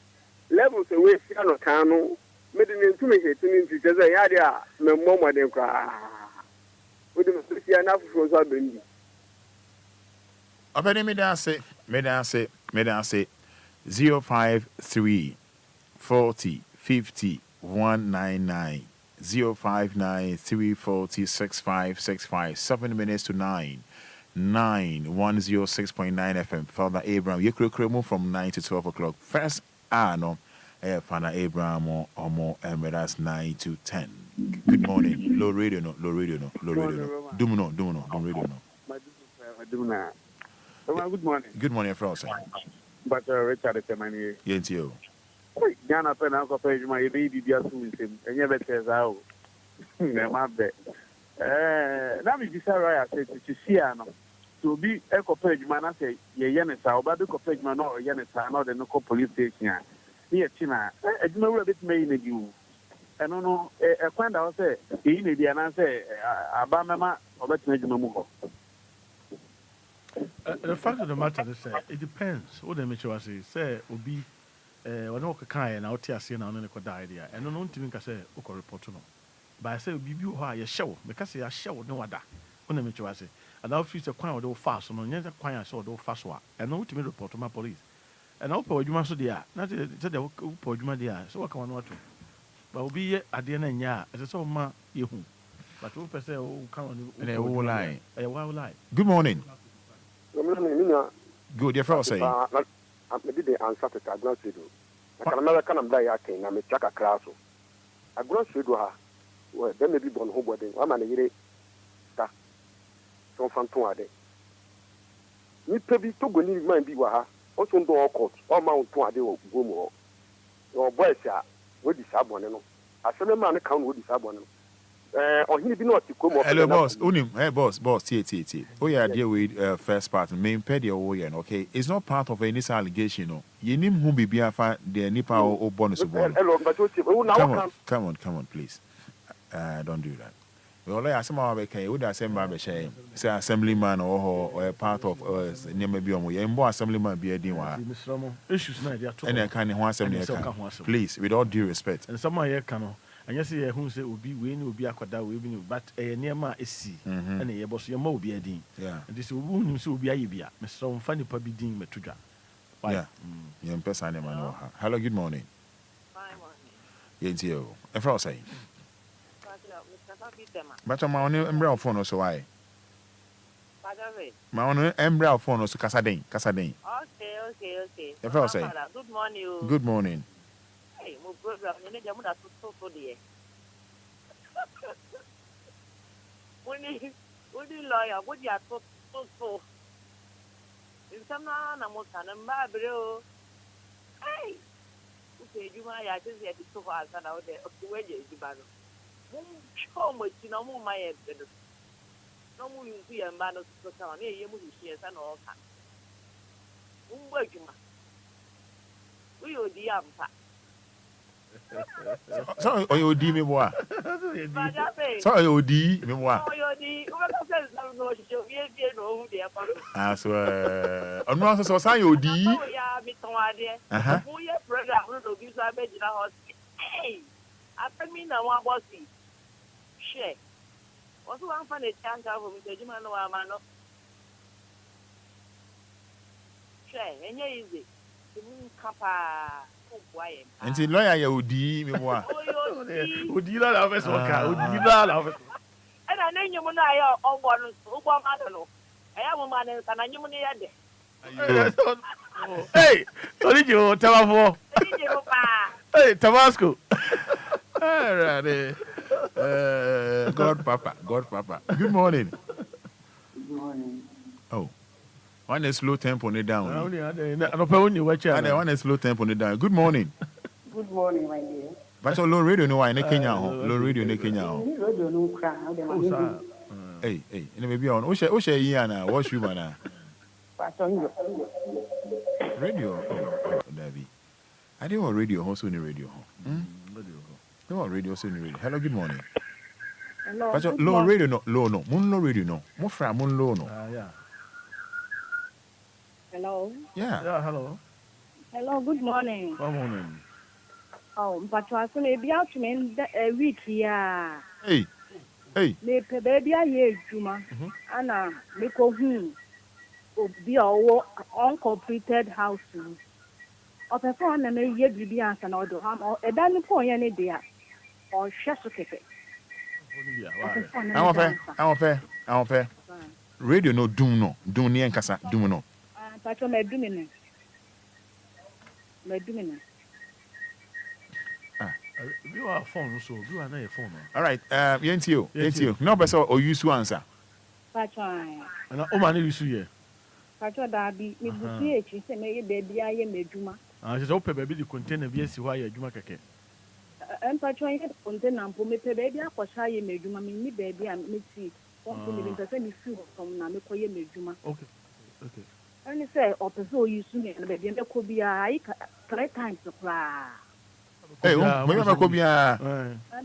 Levels away, Siano Cano, made an intimate to just a yard, no more than cry. With the see enough for Zabindi. Abeni me dance 053 40 50 199 059 340 6565 7 minutes to 9 106.9 FM. Father Abraham, you could move from 9 to 12 o'clock. First, no, Father Abraham or more, and that's 9 to 10. Good morning. Low radio, no. Dumuno, radio, no. Good morning. Good morning, Frost. But Richard is a man. Yes, you. Ghana pen uncle page my baby be as with him, and never says out. My bet. Now me desire I said to see to be echo page man. I say, Yenis, I'll be echo page man or Yenis, I know the local police station. Here, China, I don't know a bit may need you. I don't know, a friend I'll say, he need the answer, Abama or let's make no more. The fact of the matter is, it depends. What the mature say, will be. When I can and out here seeing an idea, and no to make us say, okay, report no. But I say, be you are a show because you are show no other. When the mature say, and I'll feel a quite old fast, no, yet a quite so old fast one, and no to me report to my police. And I'll put you must do not the put you my dear, so I can want to. But will be at the end of the year, as a so ma you. But who per se will come on a whole lie. A wild lie. Good morning. Good, your friend say. I did the answer to a grand studio. I can American and die acting. I'm a track a class. A grand studio, well, then maybe born home wedding. I'm an idiot. Some fun to add it. You probably took when you might be waha, also do all courts, or mount to add your boom or boys are with the sabon. I said a man account with the sabon. Or he did not come up. Hello, boss. Hey, boss. Oh, yeah, deal with first part. Main pedia, okay? It's not part of any allegation, no. You name whom be the Nipa or bonus of one. Come on, please. Don't do that. Well, I some of the would assemble say assemblyman or a part of us, maybe on more assemblyman be a deal. Issues, and I can't please, with all due respect. And some here can. And yes, who say will be when will be a quadra will be, but a near my AC, and a boss your mo be a dean. Yeah, and this will be a yibia, Mr. Funny Pubby Dean Metuja. Yeah, young person, hello, good morning. Yes, you. A frost say. But I'm on embryo phone or so I. My own embryo phone or so Casadin. Okay. A frost say. Good morning. Good morning. Hey, my program, you need to so dear. When you lawyer, what you are so. In some animals and Barbaro. Hey, okay, you might just get it so far and out there. Where is the battle? How much you know my head? No more you see a man of the town. Here, you must see a son or we will the answer. So you di me moi. So you di me moi. no show ye no who dey about. Ah so onu aso so san yo di. Oh yeah, me ton ade. Who ye brother who do give sa be jina hospital. Hey. After me na one bossy. Share. Also one fan a chance for me to jima no amano. Share, enye easy. Kapa. Nti lawyer ya odi me boa. Odi la la fes waka, odi la fes. E na nenyu mu na ya ogbo no, ogbo ma do no. Eya mo ma ne kana nyu mu ne ya de. Hey, Oliji o Tabafo. Oliji o pa. Hey, Tabasco. Alright. God Papa. Good morning. Good morning. Oh. One is slow tempo on it down. Good Slow tempo on it down. Good morning. Good morning, my dear. But low radio no why in Kenya low radio in Kenya Radio no cry. Hey, maybe on. O she here na watch you man. Radio. David. I didn't want radio also in the radio. No want radio also in the radio. Hello, good morning. Hello. But low radio no, low no. Moon low radio no. Mo fra moon low no. Yeah. Hello. Yeah, hello. Hello, good morning. Good morning. Oh, but you are so maybe out in a week here. Hey. Me baby I hear Juma. Anna, me ko Obia or uncompleted house. Or perform na me ye bibi ansa na odo ham or e dan po ye ne dia. Or sheso kepe. I'm fair. Radio no doom no. Doom ni enkasa, doom no. Pacho me do me. You are phone so you are not a phone. All right. Yentio. No better or use to answer. Pacho. And o man use here. Pacho da bi me buti echi se me ye baby aye meduma. Ah, just open baby the container bi esi why adwuma keke. Pacho ye container mpo me pe baby akosha ye meduma me ni baby am me ti. Won ko me pese me fi from na me koye meduma. Okay. And say, or person you soon, and baby, and could be a 3 times the cry. Hey, maybe I could be a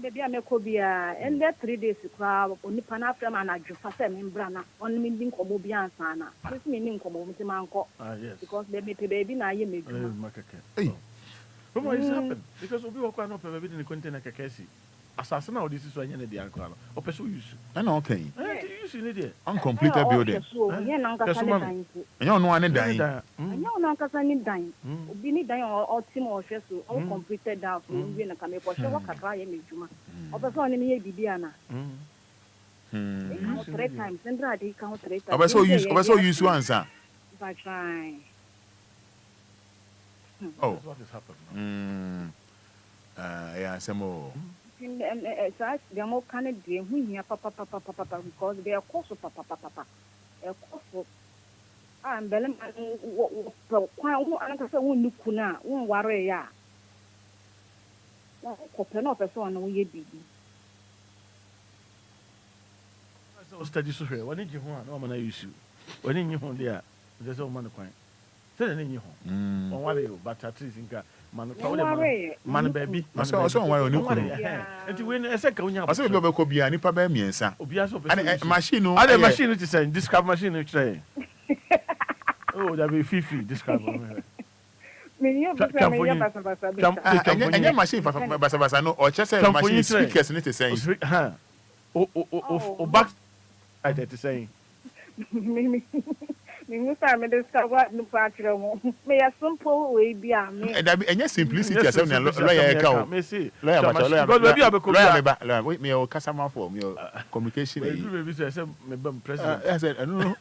baby, I could be and that 3 days to cry only pan after man. I just said, Membrana, only meaning Comobian Sana. This meaning Comobianco. Yes, because they may pay baby now. You may hey, what is happened? Because we walk on up a bit in the container Kakesi. Assassin, this is why you need the uncle. Or pursue use. And okay. You need it. Uncompleted building. And you know, no one dying. I know, no, because I need dying. We need dying or Tim or Shesu, uncompleted house. We in a camera for sure. What I am Juma. Or the phone in here, Bibiana. 3 times. And I count 3 times. I saw you to answer. By trying. Oh, what is happening? Yeah, some more. They are more candid here, papa, because they are course of papa. A course of I'm Bellam quite one look now, one warrior. Open up a son, we be. Study so here. What did you want? No man, I use you. When in you home there, there's all money coin. Tell in you home. On what you, but at least in man baby. I saw why you know. And to win a second, I said, Bobo could be any papa miensa. Obia machine. Other machine to say, describe machine to say. Oh, that be Fifi, describe. Machine for Basabasano or just a machine speakers need to say. Oh, back. I did to say. Me discover no patro. Me a simple way be a me. And yes, simplicity as a lawyer account. Lawyer, wait me or customer for me communication. President. I said, I know,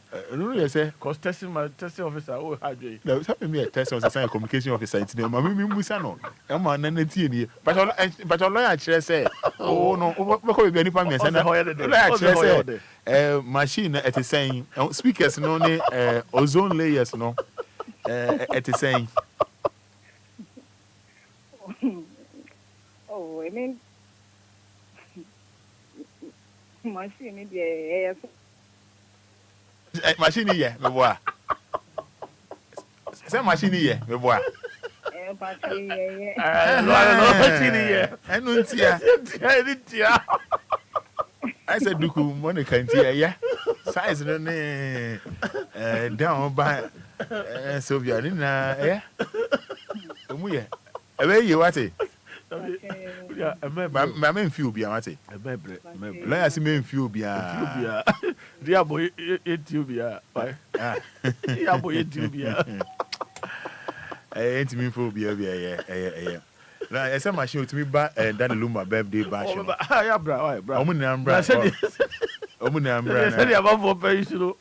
you say, because testing officer. Oh, no, helping me a test of the communication officer. It's the Mammy Musano. I'm on an NT. But a lawyer actually say, oh, no, what could be any family? Machine at the saying, speakers no ozone layers no at the saying. Oh, I mean, machine, yes. Machine, yeah, me boy. Say machine, yeah, me boy. Machine, yeah. I said, Duku, money can't hear, yeah. size no ne down by so Obia ni na omu ye ebe ye wate ma men fi Obia wate lawyer si men fi Obia dia boy Ethiopia dia boy Ethiopia ntimi fi Obia na ese machine to me ba that Lumba birthday bash ya bra omu na mbra omu na mbra na say about for pension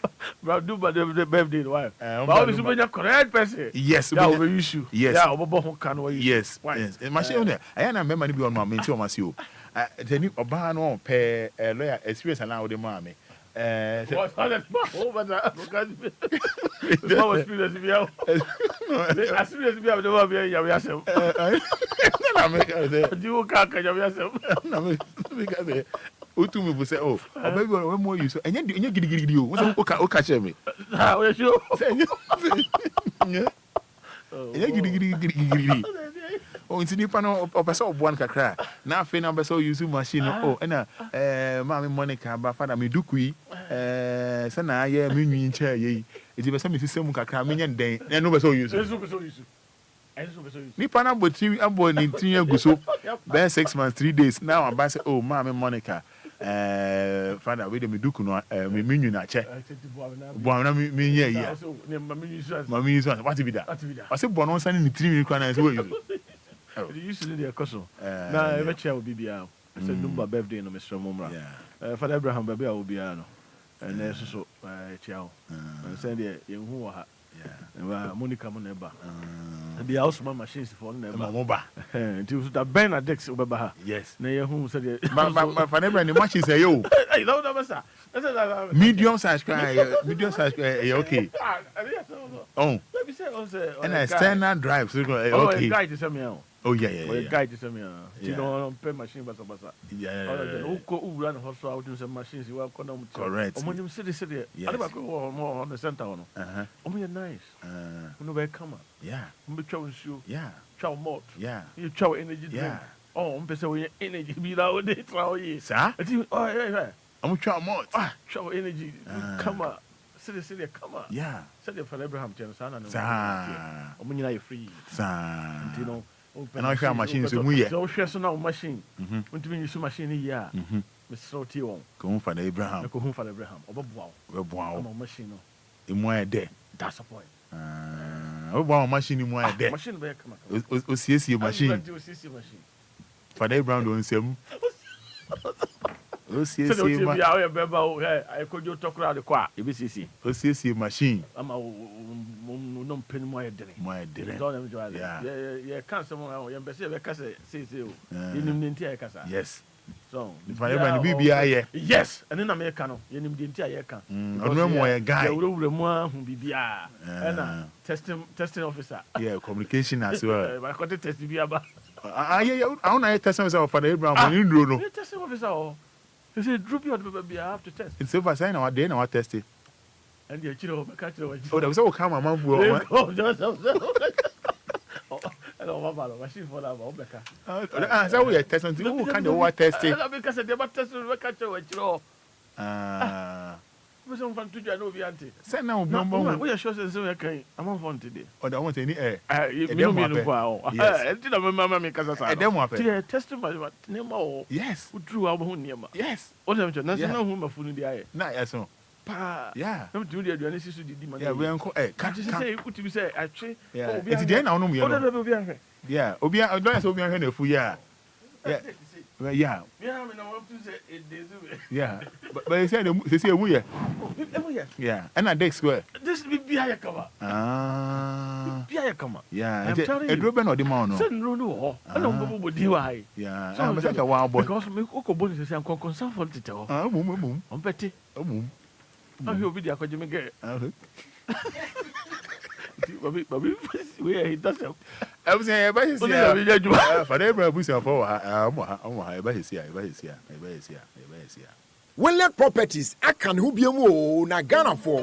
bro do but the birthday why but all this be correct person yes that will be issue yes yeah obobo ho kan wa yes machine on aya na member ni bi on ma menti o ma si o tani oba no pe lawyer experience na o de ma me what that over that because what experience be out experience be out the be ya ya sem na me ka say you ka ya ya sem na me because otu me say oh baby we mo use enya gidigidi o so o ka share me ah we show enya gidigidi oh intini pa no opesa obuan kakra na afi na opesa use machine oh na mama Monica ba Fada me dukui se na aye me nwin cha ye iti be se me system kakra me nya den na no be so use ni pa na boti abo ni tin aguso be 6 months 3 days now am ba say oh mama Monica Fada we de me duku no me nwin na che bo na me nya ya mama use what be that I say bo no san ni 3 minutes na say we use you used to do the question na e be che obi bia say Lumba birthday no Mr. Mumra Father Abraham baby Obia no and so chiao and say the hu wa ha Monica mo neba the house machines for neba mo ba until that Benedict obeba ha yes na ye hu say the ma Father Abraham the machines say yo no no sir medium size okay oh and external drive so okay guy to me oh yeah guy to me you know pay machine basa uko ura no so out some machines you are mu correct omonim city ade ba ko on the center no omo nice no be come yeah mbe twa nsuo yeah twa malt yeah you twa energy drink oh mbe say we energy bi la o dey twa ye sir oh yeah I'm twa malt twa energy come city come yeah said for Abraham ten sana no omo nyina ye free sir you know and I share machine so mu ye so share so na machine untimi use machine here me so ti won ko hu Fada Abraham oboboa o machine no emu ade that's the point oboboa machine emu ade machine be come o siesie machine Fada Abraham do nsem o siesie ma ya o beba o I kojo tokura de kwa e be siesie o siesie machine ama no pen mo edere yeah can someone you be say be kasa say o yenim nti ay kasa yes so Fada bibia ye yes and na me ka no yenim nti ay ka onu mo ye guy wure mu ahu bibia na testing officer yeah communication as well ba ko test bibia ba yeah I na test officer Fada Abraham ni ndro no testing officer he say drop your baby I have to test it's over say na what day na what test and you chiro be ka chiro oh there was all come mama fu oh just hello mama machine for that ba beka so we test until who can do what test because they ba test be ka chiro we some fan tuju no bi ante say na obombo we sure say we kan am fun today oh that want any me no kwa enti na mama me kasa sa dem ape ti test my name o yes udru abo hu niam yes o dem na say na hu mafu no dia na yes no pa yeah na mtu dia aduane sisu didi man yeah we enko ka ti say utimi say atwe obi enti dey na onu mu ye no obi ahwe yeah obi don't say obi ahwe na fu yeah yeah me na want to say it dey yeah but you say they say emu ye yeah and at square this be bia kama bia kama yeah edro be no de ma no say no no na mbo bodi wa hai yeah I'm say ka wa boy because me ko boni say kon san for tete o mum on peti mum ahi obi dia ko jeme ge babi we he does I'm saying ba hisi ya Fada Abraham busi afọ ha ba hisi ya Well, let properties I can who be na Ghana for